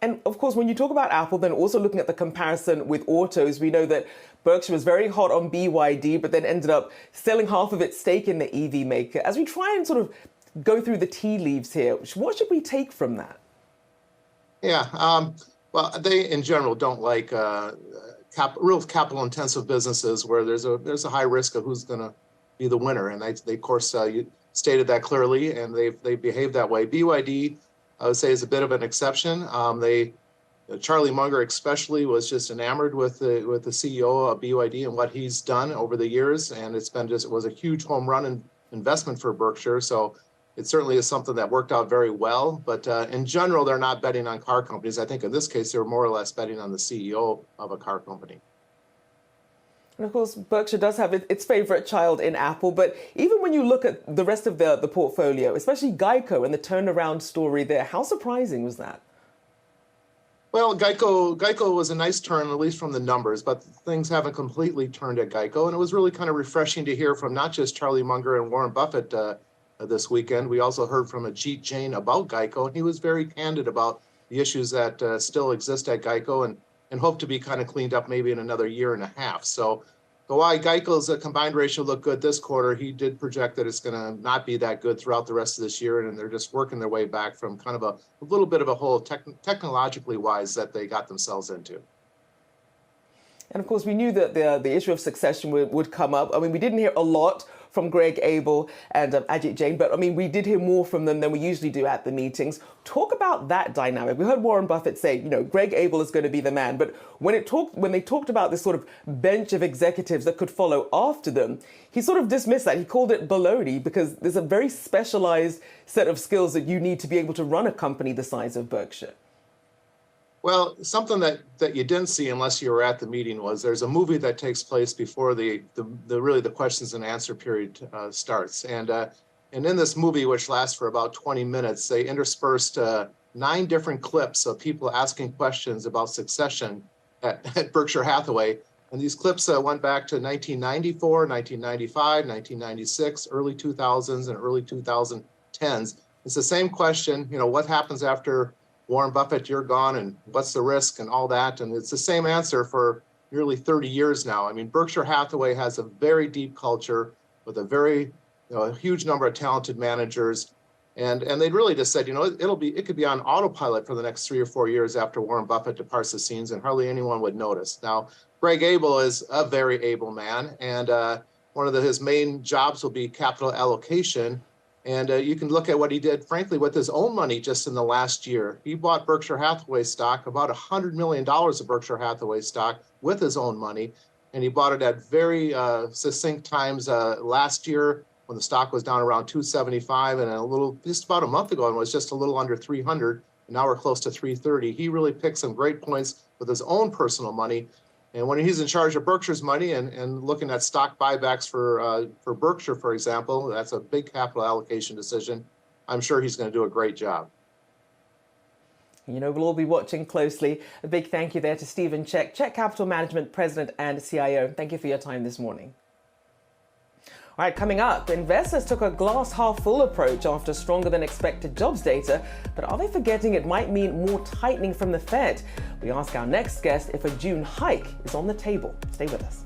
And of course, when you talk about Apple, then also looking at the comparison with autos, we know that Berkshire was very hot on BYD, but then ended up selling half of its stake in the EV maker. As we try and sort of go through the tea leaves here, what should we take from that? Yeah, well, they in general don't like real capital intensive businesses where there's a high risk of who's going to be the winner, and they of course you stated that clearly, and they behave that way. BYD, I would say, is a bit of an exception. Charlie Munger especially was just enamored with the CEO of BYD and what he's done over the years, and it was a huge home run investment for Berkshire. So it certainly is something that worked out very well, but in general, they're not betting on car companies. I think in this case, they were more or less betting on the CEO of a car company. And of course, Berkshire does have its favorite child in Apple, but even when you look at the rest of the portfolio, especially Geico and the turnaround story there, how surprising was that? Well, Geico was a nice turn, at least from the numbers, but things haven't completely turned at Geico, and it was really kind of refreshing to hear from not just Charlie Munger and Warren Buffett this weekend. We also heard from Ajit Jain about Geico, and he was very candid about the issues that still exist at Geico and hope to be kind of cleaned up maybe in another year and a half. So while Geico's combined ratio looked good this quarter, he did project that it's going to not be that good throughout the rest of this year, and they're just working their way back from kind of a little bit of a hole technologically wise that they got themselves into. And of course, we knew that the issue of succession would come up. I mean, we didn't hear a lot from Greg Abel and Ajit Jain, but I mean, we did hear more from them than we usually do at the meetings. Talk about that dynamic. We heard Warren Buffett say, Greg Abel is going to be the man. But when they talked about this sort of bench of executives that could follow after them, he sort of dismissed that. He called it baloney because there's a very specialized set of skills that you need to be able to run a company the size of Berkshire. Well, something that you didn't see unless you were at the meeting was there's a movie that takes place before the questions and answer period starts. And in this movie, which lasts for about 20 minutes, they interspersed 9 different clips of people asking questions about succession at Berkshire Hathaway. And these clips went back to 1994, 1995, 1996, early 2000s, and early 2010s. It's the same question, what happens after Warren Buffett, you're gone, and what's the risk and all that. And it's the same answer for nearly 30 years now. I mean, Berkshire Hathaway has a very deep culture with a very a huge number of talented managers. And they really just said, it could be on autopilot for the next 3 or 4 years after Warren Buffett departs the scenes, and hardly anyone would notice. Now, Greg Abel is a very able man, and one of his main jobs will be capital allocation. And you can look at what he did, frankly, with his own money just in the last year. He bought Berkshire Hathaway stock, about $100 million of Berkshire Hathaway stock with his own money. And he bought it at very succinct times last year when the stock was down around 275, and just about a month ago, and was just a little under 300. And now we're close to 330. He really picked some great points with his own personal money. And when he's in charge of Berkshire's money and looking at stock buybacks for Berkshire, for example, that's a big capital allocation decision. I'm sure he's going to do a great job. We'll all be watching closely. A big thank you there to Stephen Check, Check Capital Management President and CIO. Thank you for your time this morning. All right, coming up, investors took a glass half full approach after stronger than expected jobs data, but are they forgetting it might mean more tightening from the Fed? We ask our next guest if a June hike is on the table. Stay with us.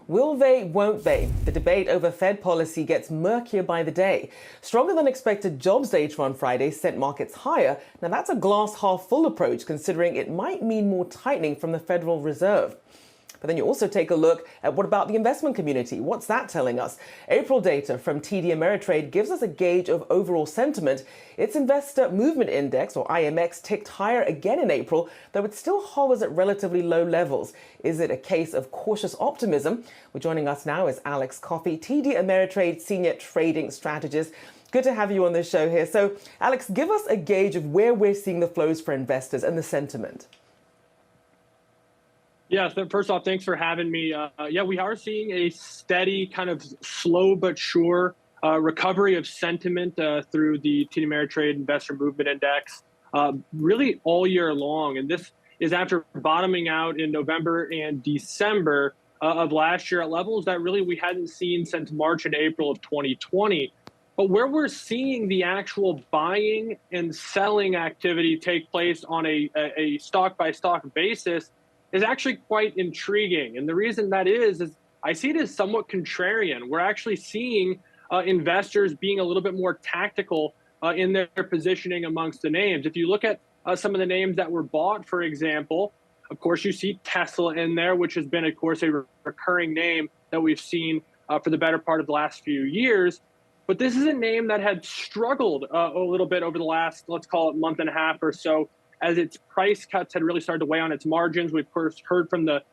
Will they, won't they? The debate over Fed policy gets murkier by the day. Stronger than expected jobs data on Friday sent markets higher. Now that's a glass half full approach, considering it might mean more tightening from the Federal Reserve. But then you also take a look at what about the investment community? What's that telling us? April data from TD Ameritrade gives us a gauge of overall sentiment. Its Investor Movement Index, or IMX, ticked higher again in April, though it still hovers at relatively low levels. Is it a case of cautious optimism? Well, joining us now is Alex Coffey, TD Ameritrade Senior Trading Strategist. Good to have you on the show here. So, Alex, give us a gauge of where we're seeing the flows for investors and the sentiment. Yeah, so first off, thanks for having me. We are seeing a steady, kind of slow but sure recovery of sentiment through the TD Ameritrade Investor Movement Index, really all year long. And this is after bottoming out in November and December of last year at levels that really we hadn't seen since March and April of 2020. But where we're seeing the actual buying and selling activity take place on a stock-by-stock basis is actually quite intriguing. And the reason that is I see it as somewhat contrarian. We're actually seeing investors being a little bit more tactical in their positioning amongst the names. If you look at some of the names that were bought, for example, of course, you see Tesla in there, which has been, of course, a recurring name that we've seen for the better part of the last few years. But this is a name that had struggled a little bit over the last, let's call it, month and a half or so, as its price cuts had really started to weigh on its margins. We've first heard from the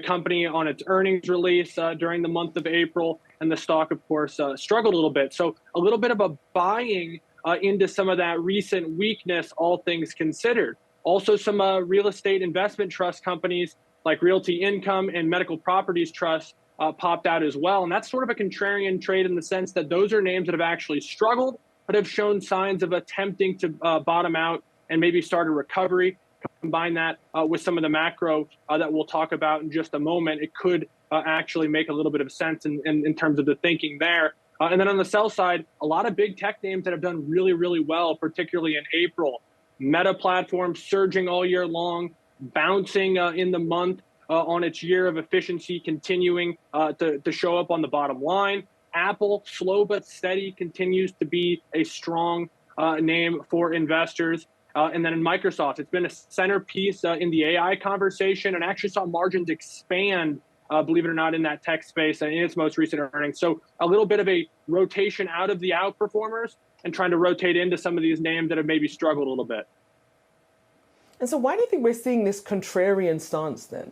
company on its earnings release during the month of April, and the stock, of course, struggled a little bit. So a little bit of a buying into some of that recent weakness, all things considered. Also, some real estate investment trust companies like Realty Income and Medical Properties Trust popped out as well. And that's sort of a contrarian trade in the sense that those are names that have actually struggled, but have shown signs of attempting to bottom out and maybe start a recovery. Combine that with some of the macro that we'll talk about in just a moment, it could actually make a little bit of sense in terms of the thinking there. And then on the sell side, a lot of big tech names that have done really, really well, particularly in April. Meta platform surging all year long, bouncing in the month on its year of efficiency, continuing to show up on the bottom line. Apple, slow but steady, continues to be a strong name for investors. And then in Microsoft, it's been a centerpiece in the AI conversation and actually saw margins expand, believe it or not, in that tech space in its most recent earnings. So a little bit of a rotation out of the outperformers and trying to rotate into some of these names that have maybe struggled a little bit. And so why do you think we're seeing this contrarian stance then?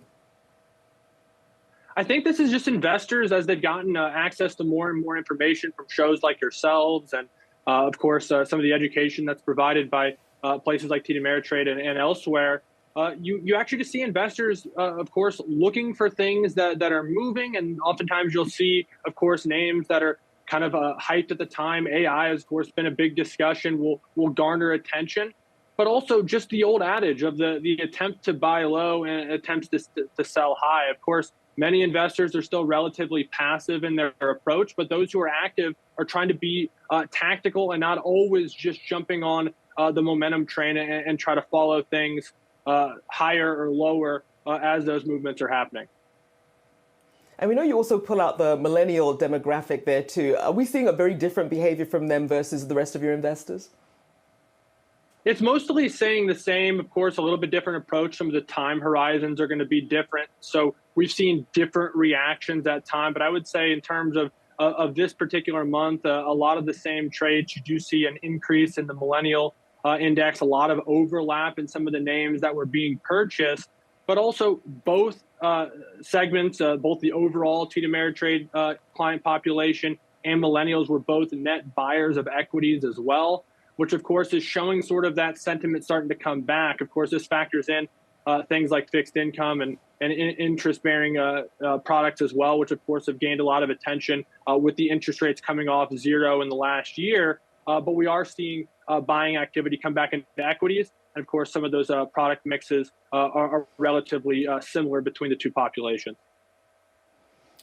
I think this is just investors as they've gotten access to more and more information from shows like yourselves and, of course, some of the education that's provided by places like TD Ameritrade and elsewhere. You actually just see investors, of course, looking for things that are moving. And oftentimes you'll see, of course, names that are kind of hyped at the time. AI has, of course, been a big discussion, will garner attention. But also just the old adage of the attempt to buy low and attempts to sell high. Of course, many investors are still relatively passive in their approach, but those who are active are trying to be tactical and not always just jumping on the momentum train and try to follow things higher or lower as those movements are happening. And we know you also pull out the millennial demographic there too. Are we seeing a very different behavior from them versus the rest of your investors? It's mostly saying the same, of course, a little bit different approach. Some of the time horizons are going to be different. So we've seen different reactions at time. But I would say in terms of this particular month, a lot of the same trades. You do see an increase in the millennial index, a lot of overlap in some of the names that were being purchased, but also both segments, both the overall TD Ameritrade client population and millennials were both net buyers of equities as well, which of course is showing sort of that sentiment starting to come back. Of course, this factors in things like fixed income and interest-bearing products as well, which of course have gained a lot of attention with the interest rates coming off zero in the last year. But we are seeing buying activity come back into equities. And of course, some of those product mixes are relatively similar between the two populations.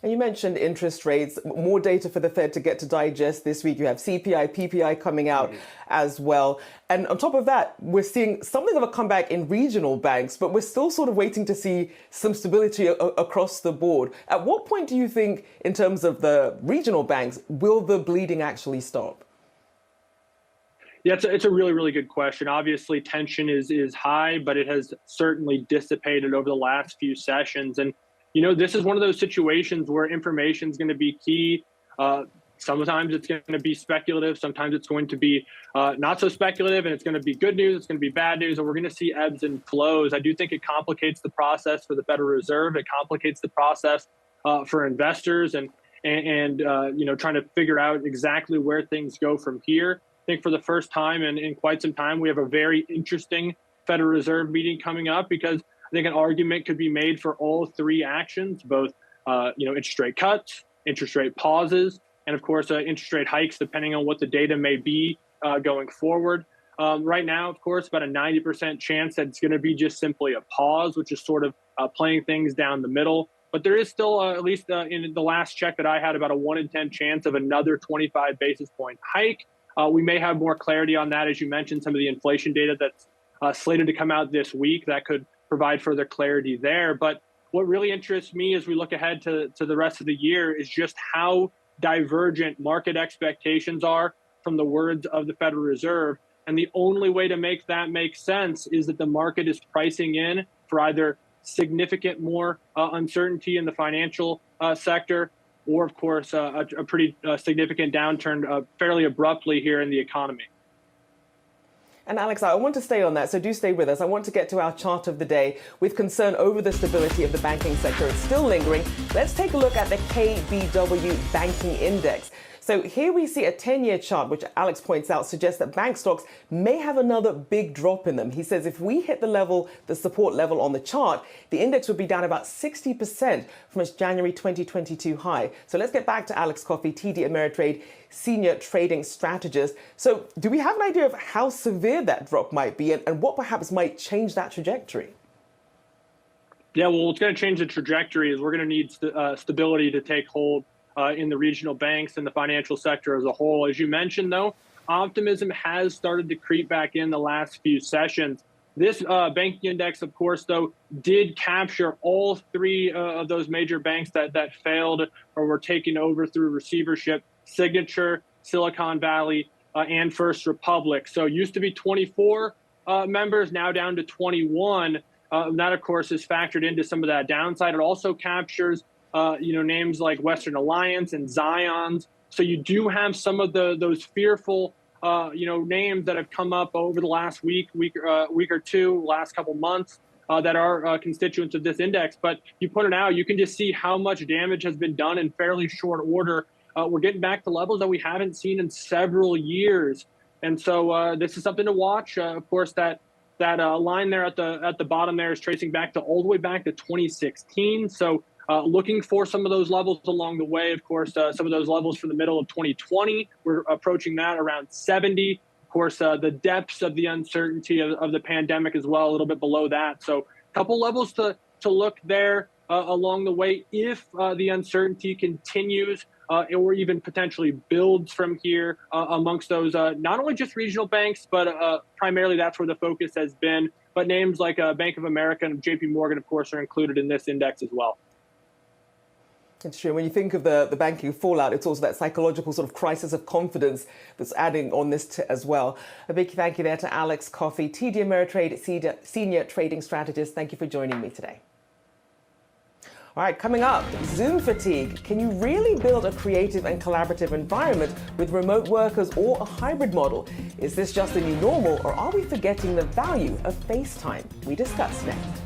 And you mentioned interest rates, more data for the Fed to get to digest this week. You have CPI, PPI coming out as well. And on top of that, we're seeing something of a comeback in regional banks, but we're still sort of waiting to see some stability across the board. At what point do you think, in terms of the regional banks, will the bleeding actually stop? Yeah, it's a really, really good question. Obviously, tension is high, but it has certainly dissipated over the last few sessions. And you know, this is one of those situations where information is going to be key. Sometimes it's going to be speculative. Sometimes it's going to be not so speculative, and it's going to be good news. It's going to be bad news, and we're going to see ebbs and flows. I do think it complicates the process for the Federal Reserve. It complicates the process for investors and you know, trying to figure out exactly where things go from here. I think for the first time in quite some time, we have a very interesting Federal Reserve meeting coming up because I think an argument could be made for all three actions, both you know, interest rate cuts, interest rate pauses, and of course interest rate hikes, depending on what the data may be going forward. Right now, of course, about a 90% chance that it's going to be just simply a pause, which is sort of playing things down the middle. But there is still, at least in the last check that I had, about a 1 in 10 chance of another 25 basis point hike. We may have more clarity on that, as you mentioned, some of the inflation data that's slated to come out this week that could provide further clarity there. But what really interests me as we look ahead to the rest of the year is just how divergent market expectations are from the words of the Federal Reserve. And the only way to make that make sense is that the market is pricing in for either significant more uncertainty in the financial sector, or, of course, a pretty significant downturn fairly abruptly here in the economy. And Alex, I want to stay on that, so do stay with us. I want to get to our chart of the day. With concern over the stability of the banking sector, it's still lingering. Let's take a look at the KBW Banking Index. So here we see a 10-year chart, which Alex points out suggests that bank stocks may have another big drop in them. He says if we hit the support level on the chart, the index would be down about 60% from its January 2022 high. So let's get back to Alex Coffey, TD Ameritrade Senior Trading Strategist. So do we have an idea of how severe that drop might be and what perhaps might change that trajectory? Yeah, well, what's going to change the trajectory is we're going to need stability to take hold in the regional banks and the financial sector as a whole. As you mentioned, though, optimism has started to creep back in the last few sessions. This banking index, of course, though, did capture all three of those major banks that failed or were taken over through receivership: Signature, Silicon Valley, and First Republic. So it used to be 24 members, now down to 21. That, of course, is factored into some of that downside. It also captures names like Western Alliance and Zions. So you do have some of those fearful, names that have come up over the last week or two, last couple months that are constituents of this index. But you pointed out, you can just see how much damage has been done in fairly short order. We're getting back to levels that we haven't seen in several years. And so this is something to watch. Of course, that line there at the bottom there is tracing back all the way back to 2016. So looking for some of those levels along the way. Of course, some of those levels for the middle of 2020, we're approaching that around 70. Of course, the depths of the uncertainty of the pandemic as well, a little bit below that. So a couple levels to look there along the way if the uncertainty continues or even potentially builds from here amongst those, not only just regional banks, but primarily that's where the focus has been. But names like Bank of America and JP Morgan, of course, are included in this index as well. It's true. When you think of the banking fallout, it's also that psychological sort of crisis of confidence that's adding on this as well. A big thank you there to Alex Coffey, TD Ameritrade Senior Trading Strategist. Thank you for joining me today. All right, coming up, Zoom fatigue. Can you really build a creative and collaborative environment with remote workers or a hybrid model? Is this just the new normal, or are we forgetting the value of FaceTime? We discuss next.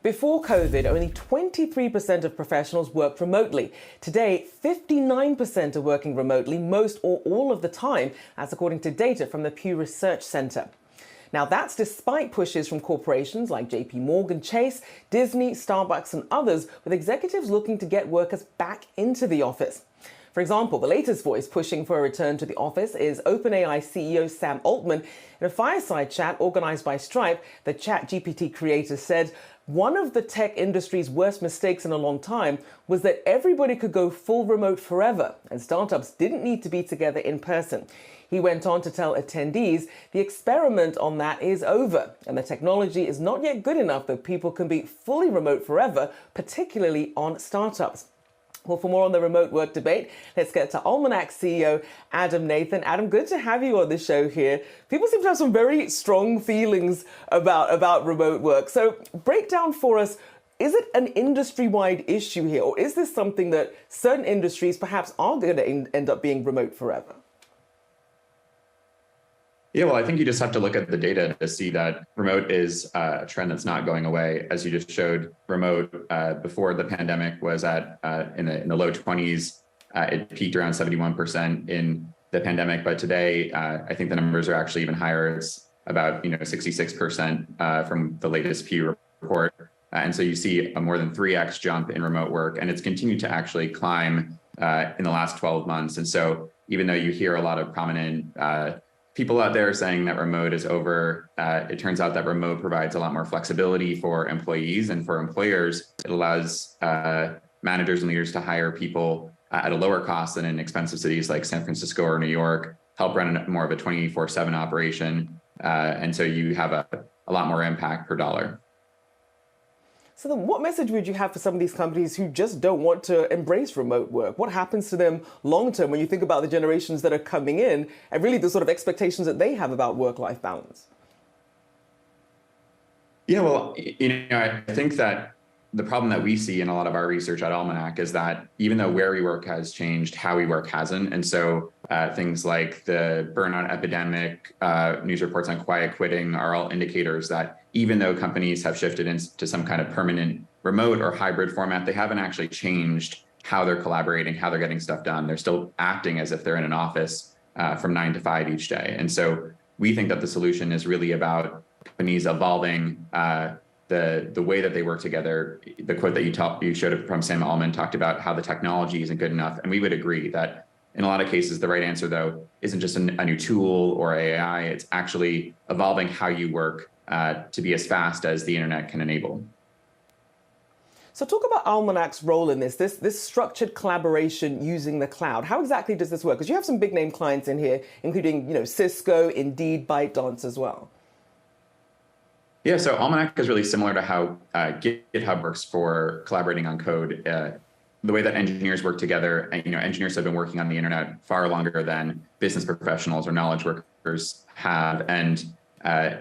Before COVID, only 23% of professionals worked remotely. Today, 59% are working remotely most or all of the time. That's according to data from the Pew Research Center. Now, that's despite pushes from corporations like JP Morgan Chase, Disney, Starbucks, and others, with executives looking to get workers back into the office. For example, the latest voice pushing for a return to the office is OpenAI CEO Sam Altman. In a fireside chat organized by Stripe, the ChatGPT creator said one of the tech industry's worst mistakes in a long time was that everybody could go full remote forever, and startups didn't need to be together in person. He went on to tell attendees the experiment on that is over, and the technology is not yet good enough that people can be fully remote forever, particularly on startups. Well, for more on the remote work debate, let's get to Almanac CEO Adam Nathan. Adam, good to have you on the show here. People seem to have some very strong feelings about remote work. So break down for us, is it an industry-wide issue here, or is this something that certain industries perhaps are going to end up being remote forever? Yeah, well, I think you just have to look at the data to see that remote is a trend that's not going away. As you just showed, remote before the pandemic was at in the low 20s. It peaked around 71% in the pandemic, but today I think the numbers are actually even higher. It's about 66% from the latest Pew report, and so you see a more than 3x jump in remote work, and it's continued to actually climb in the last 12 months. And so even though you hear a lot of prominent people out there saying that remote is over, it turns out that remote provides a lot more flexibility for employees and for employers. It allows managers and leaders to hire people at a lower cost than in expensive cities like San Francisco or New York, help run more of a 24/7 operation. And so you have a lot more impact per dollar. So then what message would you have for some of these companies who just don't want to embrace remote work? What happens to them long term when you think about the generations that are coming in and really the sort of expectations that they have about work-life balance? Yeah, well, I think that the problem that we see in a lot of our research at Almanac is that even though where we work has changed, how we work hasn't. And so things like the burnout epidemic, news reports on quiet quitting are all indicators that even though companies have shifted into some kind of permanent remote or hybrid format, they haven't actually changed how they're collaborating, how they're getting stuff done. They're still acting as if they're in an office from 9 to 5 each day. And so we think that the solution is really about companies evolving the way that they work together. The quote that you showed from Sam Altman talked about how the technology isn't good enough. And we would agree that in a lot of cases, the right answer, though, isn't just a new tool or AI. It's actually evolving how you work to be as fast as the internet can enable. So talk about Almanac's role in this structured collaboration using the cloud. How exactly does this work? Because you have some big name clients in here, including Cisco, Indeed, ByteDance as well. Yeah, so Almanac is really similar to how GitHub works for collaborating on code. The way that engineers work together, and engineers have been working on the internet far longer than business professionals or knowledge workers have, and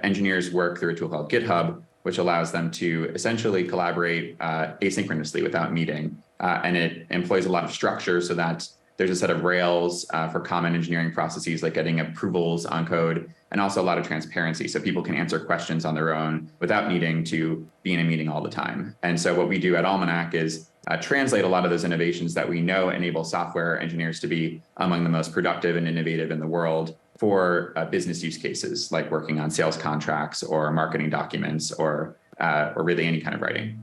engineers work through a tool called GitHub, which allows them to essentially collaborate asynchronously without meeting, and it employs a lot of structure so that there's a set of rails for common engineering processes like getting approvals on code, and also a lot of transparency so people can answer questions on their own without needing to be in a meeting all the time. And so what we do at Almanac is translate a lot of those innovations that we know enable software engineers to be among the most productive and innovative in the world for business use cases like working on sales contracts or marketing documents or really any kind of writing.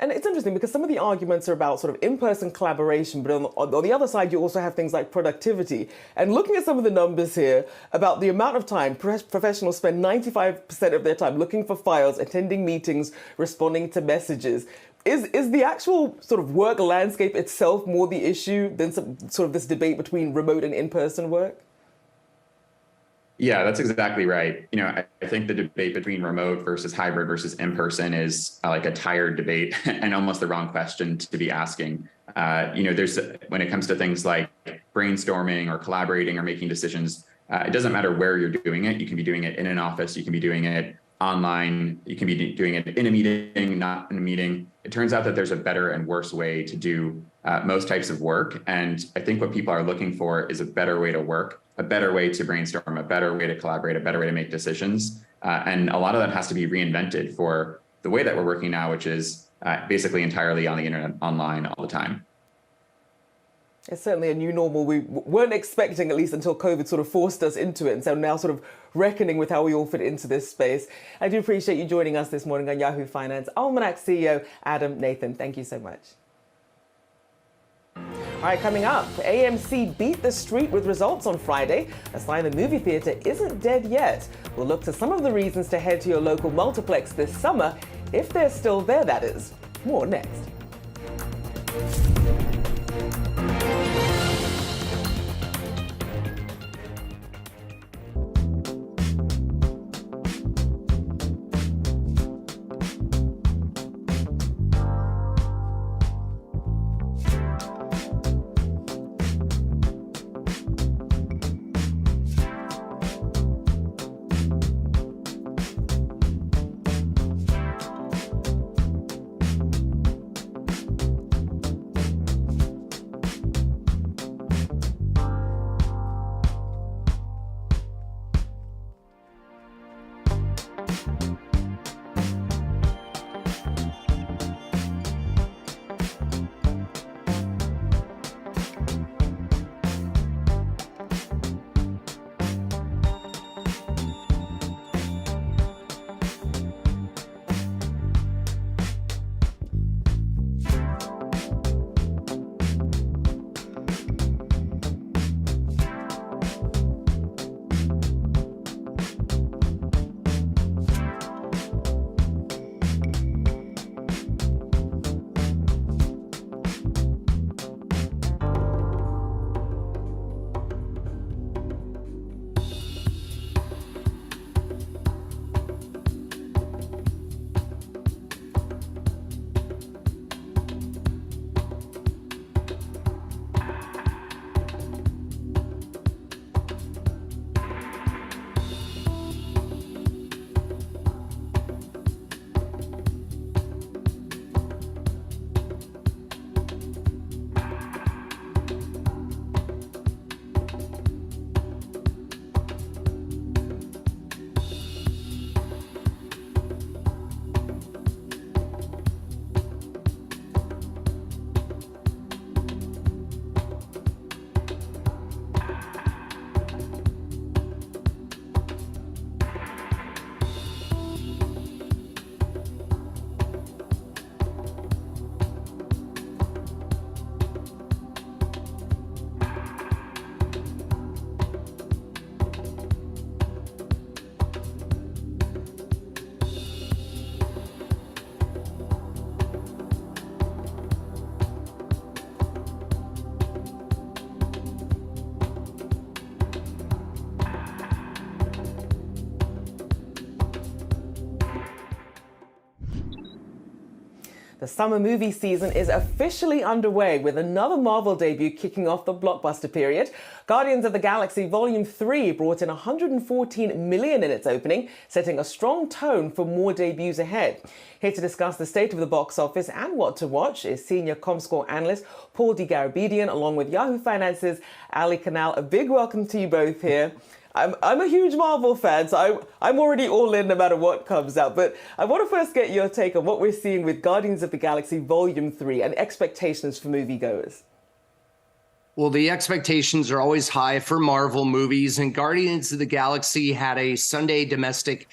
And it's interesting because some of the arguments are about sort of in-person collaboration, but on the other side, you also have things like productivity. And looking at some of the numbers here about the amount of time professionals spend 95% of their time looking for files, attending meetings, responding to messages. Is the actual sort of work landscape itself more the issue than sort of this debate between remote and in-person work? Yeah, that's exactly right. I think the debate between remote versus hybrid versus in-person is like a tired debate and almost the wrong question to be asking. There's when it comes to things like brainstorming or collaborating or making decisions, it doesn't matter where you're doing it. You can be doing it in an office. You can be doing it online. You can be doing it in a meeting, not in a meeting. It turns out that there's a better and worse way to do most types of work. And I think what people are looking for is a better way to work, a better way to brainstorm, a better way to collaborate, a better way to make decisions. And a lot of that has to be reinvented for the way that we're working now, which is basically entirely on the internet, online all the time. It's certainly a new normal we weren't expecting, at least until COVID sort of forced us into it. And so now sort of reckoning with how we all fit into this space. I do appreciate you joining us this morning on Yahoo Finance. Almanac CEO Adam Nathan, thank you so much. All right, coming up, AMC beat the street with results on Friday, a sign the movie theater isn't dead yet. We'll look to some of the reasons to head to your local multiplex this summer, if they're still there, that is. More next. The summer movie season is officially underway with another Marvel debut kicking off the blockbuster period. Guardians of the Galaxy Volume 3 brought in $114 million in its opening, setting a strong tone for more debuts ahead. Here to discuss the state of the box office and what to watch is senior Comscore analyst Paul DeGarabedian, along with Yahoo Finance's Ali Kanal. A big welcome to you both here. I'm a huge Marvel fan, so I'm already all in no matter what comes out. But I want to first get your take on what we're seeing with Guardians of the Galaxy Volume 3 and expectations for moviegoers. Well, the expectations are always high for Marvel movies, and Guardians of the Galaxy had a Sunday domestic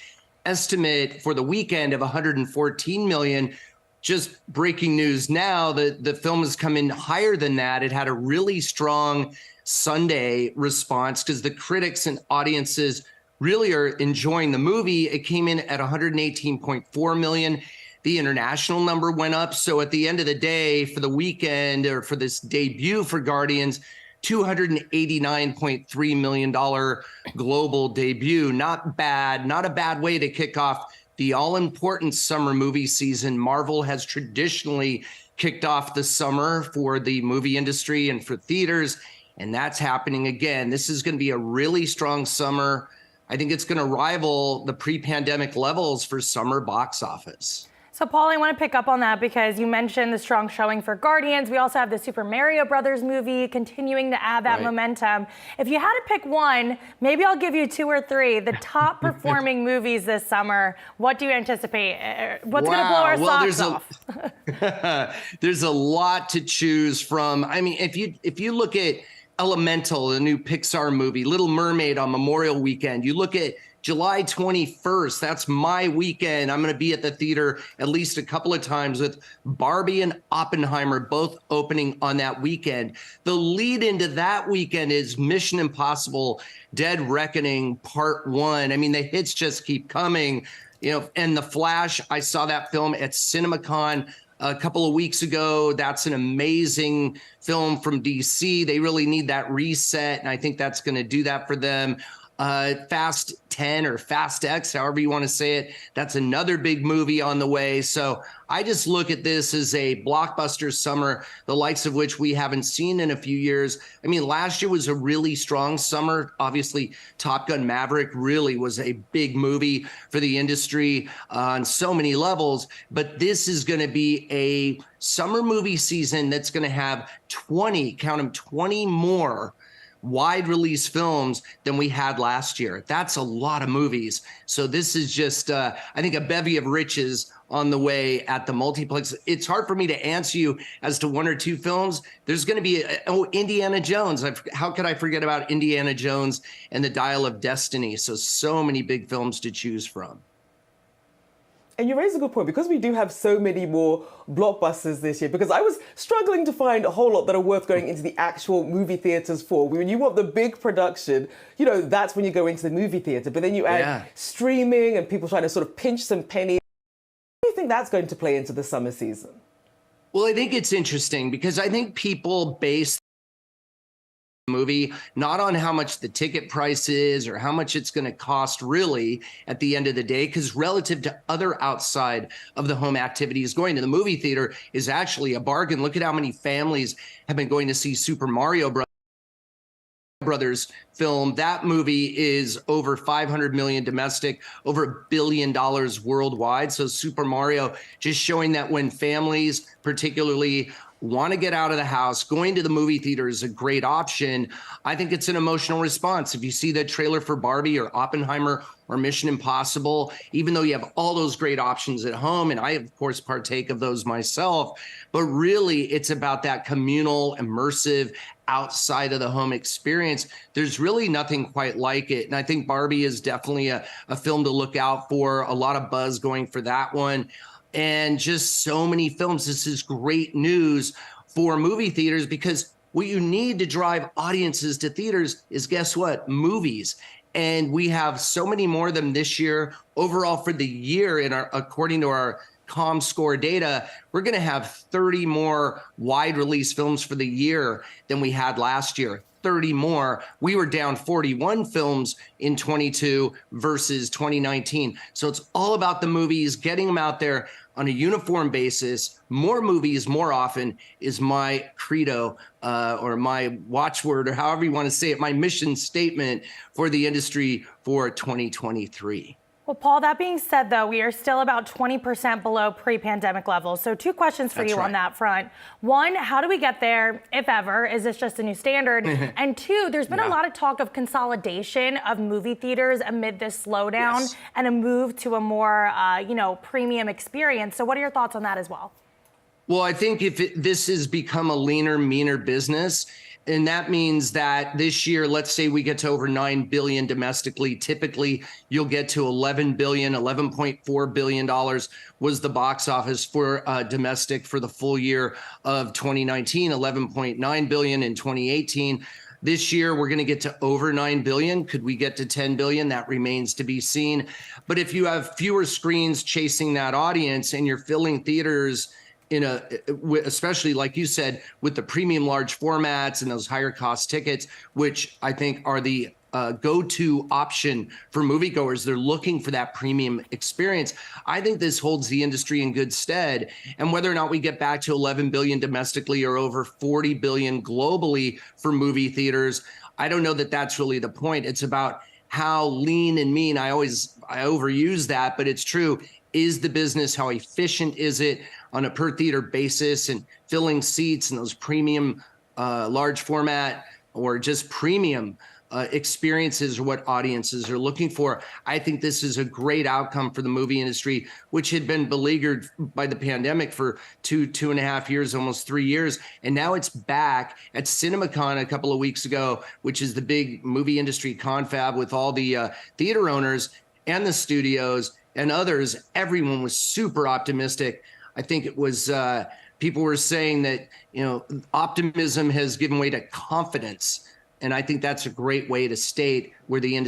estimate for the weekend of $114 million. Just breaking news now that the film has come in higher than that. It had a really strong Sunday response because the critics and audiences really are enjoying the movie. It came in at 118.4 million. The international number went up. So at the end of the day, for the weekend or for this debut for Guardians, $289.3 million global debut. Not bad, not a bad way to kick off the all-important summer movie season. Marvel has traditionally kicked off the summer for the movie industry and for theaters. And that's happening again. This is going to be a really strong summer. I think it's going to rival the pre-pandemic levels for summer box office. So, Paul, I want to pick up on that because you mentioned the strong showing for Guardians. We also have the Super Mario Brothers movie continuing to add that momentum. If you had to pick one, maybe I'll give you 2 or 3, the top performing movies this summer. What do you anticipate? What's going to blow our socks off? There's a lot to choose from. I mean, if you look at Elemental, the new Pixar movie, Little Mermaid on Memorial Weekend, you look at July 21st, that's my weekend. I'm going to be at the theater at least a couple of times with Barbie and Oppenheimer both opening on that weekend. The lead into that weekend is Mission Impossible Dead Reckoning Part 1. I mean, the hits just keep coming. And The Flash, I saw that film at CinemaCon a couple of weeks ago. That's an amazing film from DC. They really need that reset, and I think that's going to do that for them. Fast 10 or Fast X, however you want to say it. That's another big movie on the way. So I just look at this as a blockbuster summer, the likes of which we haven't seen in a few years. I mean, last year was a really strong summer. Obviously, Top Gun Maverick really was a big movie for the industry on so many levels. But this is going to be a summer movie season that's going to have 20, count them, 20 more wide release films than we had last year. That's a lot of movies. So this is just, I think, a bevy of riches on the way at the multiplex. It's hard for me to answer you as to 1 or 2 films. There's going to be, Indiana Jones. How could I forget about Indiana Jones and the Dial of Destiny? So many big films to choose from. And you raise a good point, because we do have so many more blockbusters this year, because I was struggling to find a whole lot that are worth going into the actual movie theaters for. When you want the big production, that's when you go into the movie theater. But then you add streaming and people trying to sort of pinch some pennies. How do you think that's going to play into the summer season? Well, I think it's interesting because I think people base movie not on how much the ticket price is or how much it's going to cost really at the end of the day, because relative to other outside of the home activities, going to the movie theater is actually a bargain. Look at how many families have been going to see Super Mario Brothers film. That movie is over 500 million domestic, over $1 billion worldwide. So Super Mario, just showing that when families particularly want to get out of the house, going to the movie theater is a great option. I think it's an emotional response. If you see the trailer for Barbie or Oppenheimer or Mission Impossible, even though you have all those great options at home, and I, of course, partake of those myself, but really it's about that communal, immersive, outside of the home experience. There's really nothing quite like it. And I think Barbie is definitely a film to look out for. A lot of buzz going for that one. And just so many films. This is great news for movie theaters, because what you need to drive audiences to theaters is, guess what? Movies. And we have so many more of them this year. Overall for the year, according to our ComScore data, we're going to have 30 more wide release films for the year than we had last year. 30 more. We were down 41 films in 22 versus 2019. So it's all about the movies, getting them out there on a uniform basis. More movies, more often is my credo or my watchword, or however you want to say it, my mission statement for the industry for 2023. Well, Paul, that being said, though, we are still about 20% below pre-pandemic levels. So 2 questions for you on that front. 1, how do we get there, if ever? Is this just a new standard? And 2, there's been a lot of talk of consolidation of movie theaters amid this slowdown and a move to a more, premium experience. So what are your thoughts on that as well? Well, I think this has become a leaner, meaner business, and that means that this year, let's say we get to over $9 billion domestically. Typically, you'll get to $11 billion, $11.4 billion was the box office for domestic for the full year of 2019, $11.9 billion in 2018. This year, we're going to get to over 9 billion. Could we get to 10 billion? That remains to be seen. But if you have fewer screens chasing that audience and you're filling theaters especially like you said, with the premium large formats and those higher cost tickets, which I think are the go-to option for moviegoers. They're looking for that premium experience. I think this holds the industry in good stead. And whether or not we get back to 11 billion domestically or over 40 billion globally for movie theaters, I don't know that that's really the point. It's about how lean and mean. I overuse that, but it's true. is the business? How efficient is it on a per theater basis, and filling seats and those premium large format or just premium experiences are what audiences are looking for. I think this is a great outcome for the movie industry, which had been beleaguered by the pandemic for 2.5 years, almost 3 years. And now it's back at CinemaCon a couple of weeks ago, which is the big movie industry confab with all the theater owners and the studios and others. Everyone was super optimistic. I think it was people were saying that, optimism has given way to confidence. And I think that's a great way to state where the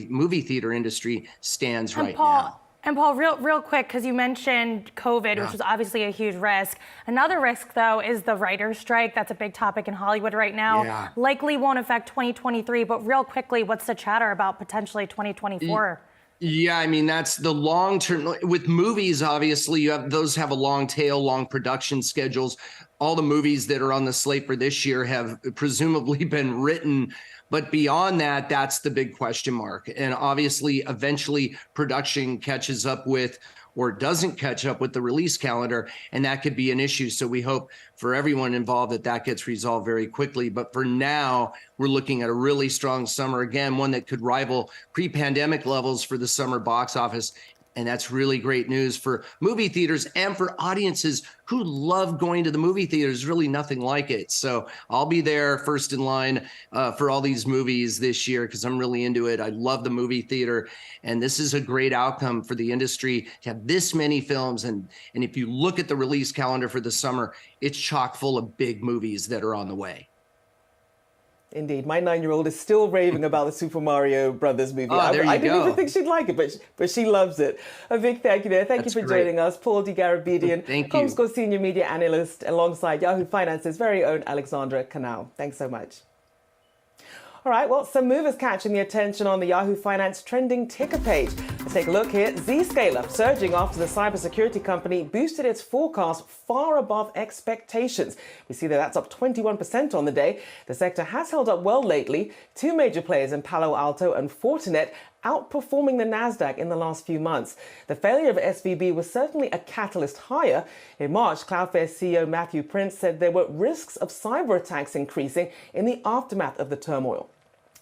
movie theater industry stands right now. And Paul, real quick, because you mentioned COVID, which is obviously a huge risk. Another risk, though, is the writer's strike. That's a big topic in Hollywood right now. Likely won't affect 2023, but real quickly, what's the chatter about potentially 2024? Yeah, I mean, that's the long term. With movies, obviously, those have a long tail, long production schedules. All the movies that are on the slate for this year have presumably been written. But beyond that, that's the big question mark. And obviously, eventually, production catches up with or doesn't catch up with the release calendar, and that could be an issue. So we hope for everyone involved that gets resolved very quickly. But for now, we're looking at a really strong summer, again, one that could rival pre-pandemic levels for the summer box office. And that's really great news for movie theaters and for audiences who love going to the movie theaters. Really nothing like it. So I'll be there first in line for all these movies this year because I'm really into it. I love the movie theater. And this is a great outcome for the industry to have this many films. And if you look at the release calendar for the summer, it's chock full of big movies that are on the way. Indeed. My 9-year-old is still raving about the Super Mario Brothers movie. Oh, there I you didn't go. even think she'd like it, but she loves it. A big thank you there. Thank you for joining us, Paul DeGarabedian, Comscore Senior Media Analyst, alongside Yahoo Finance's very own Alexandra Canal. Thanks so much. All right, well, some movers catching the attention on the Yahoo Finance trending ticker page. Let's take a look here. Zscaler surging after the cybersecurity company boosted its forecast far above expectations. We see that that's up 21% on the day. The sector has held up well lately. Two major players in Palo Alto and Fortinet outperforming the Nasdaq in the last few months. The failure of SVB was certainly a catalyst higher. In March, Cloudflare CEO Matthew Prince said there were risks of cyber attacks increasing in the aftermath of the turmoil.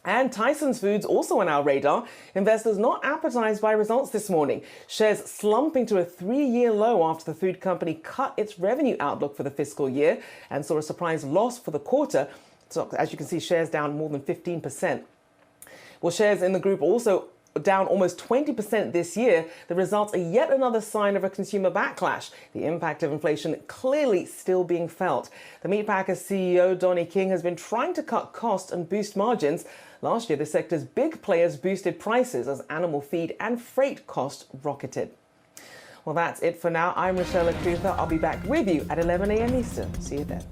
And Tyson's Foods also on our radar. Investors not appetized by results this morning. Shares slumping to a 3-year low after the food company cut its revenue outlook for the fiscal year and saw a surprise loss for the quarter. So as you can see, shares down more than 15%. Well, shares in the group also down almost 20% this year. The results are yet another sign of a consumer backlash. The impact of inflation clearly still being felt. The Meatpackers CEO Donnie King has been trying to cut costs and boost margins. Last year, the sector's big players boosted prices as animal feed and freight costs rocketed. Well, that's it for now. I'm Rochelle Acutha. I'll be back with you at 11 a.m. Eastern. See you then.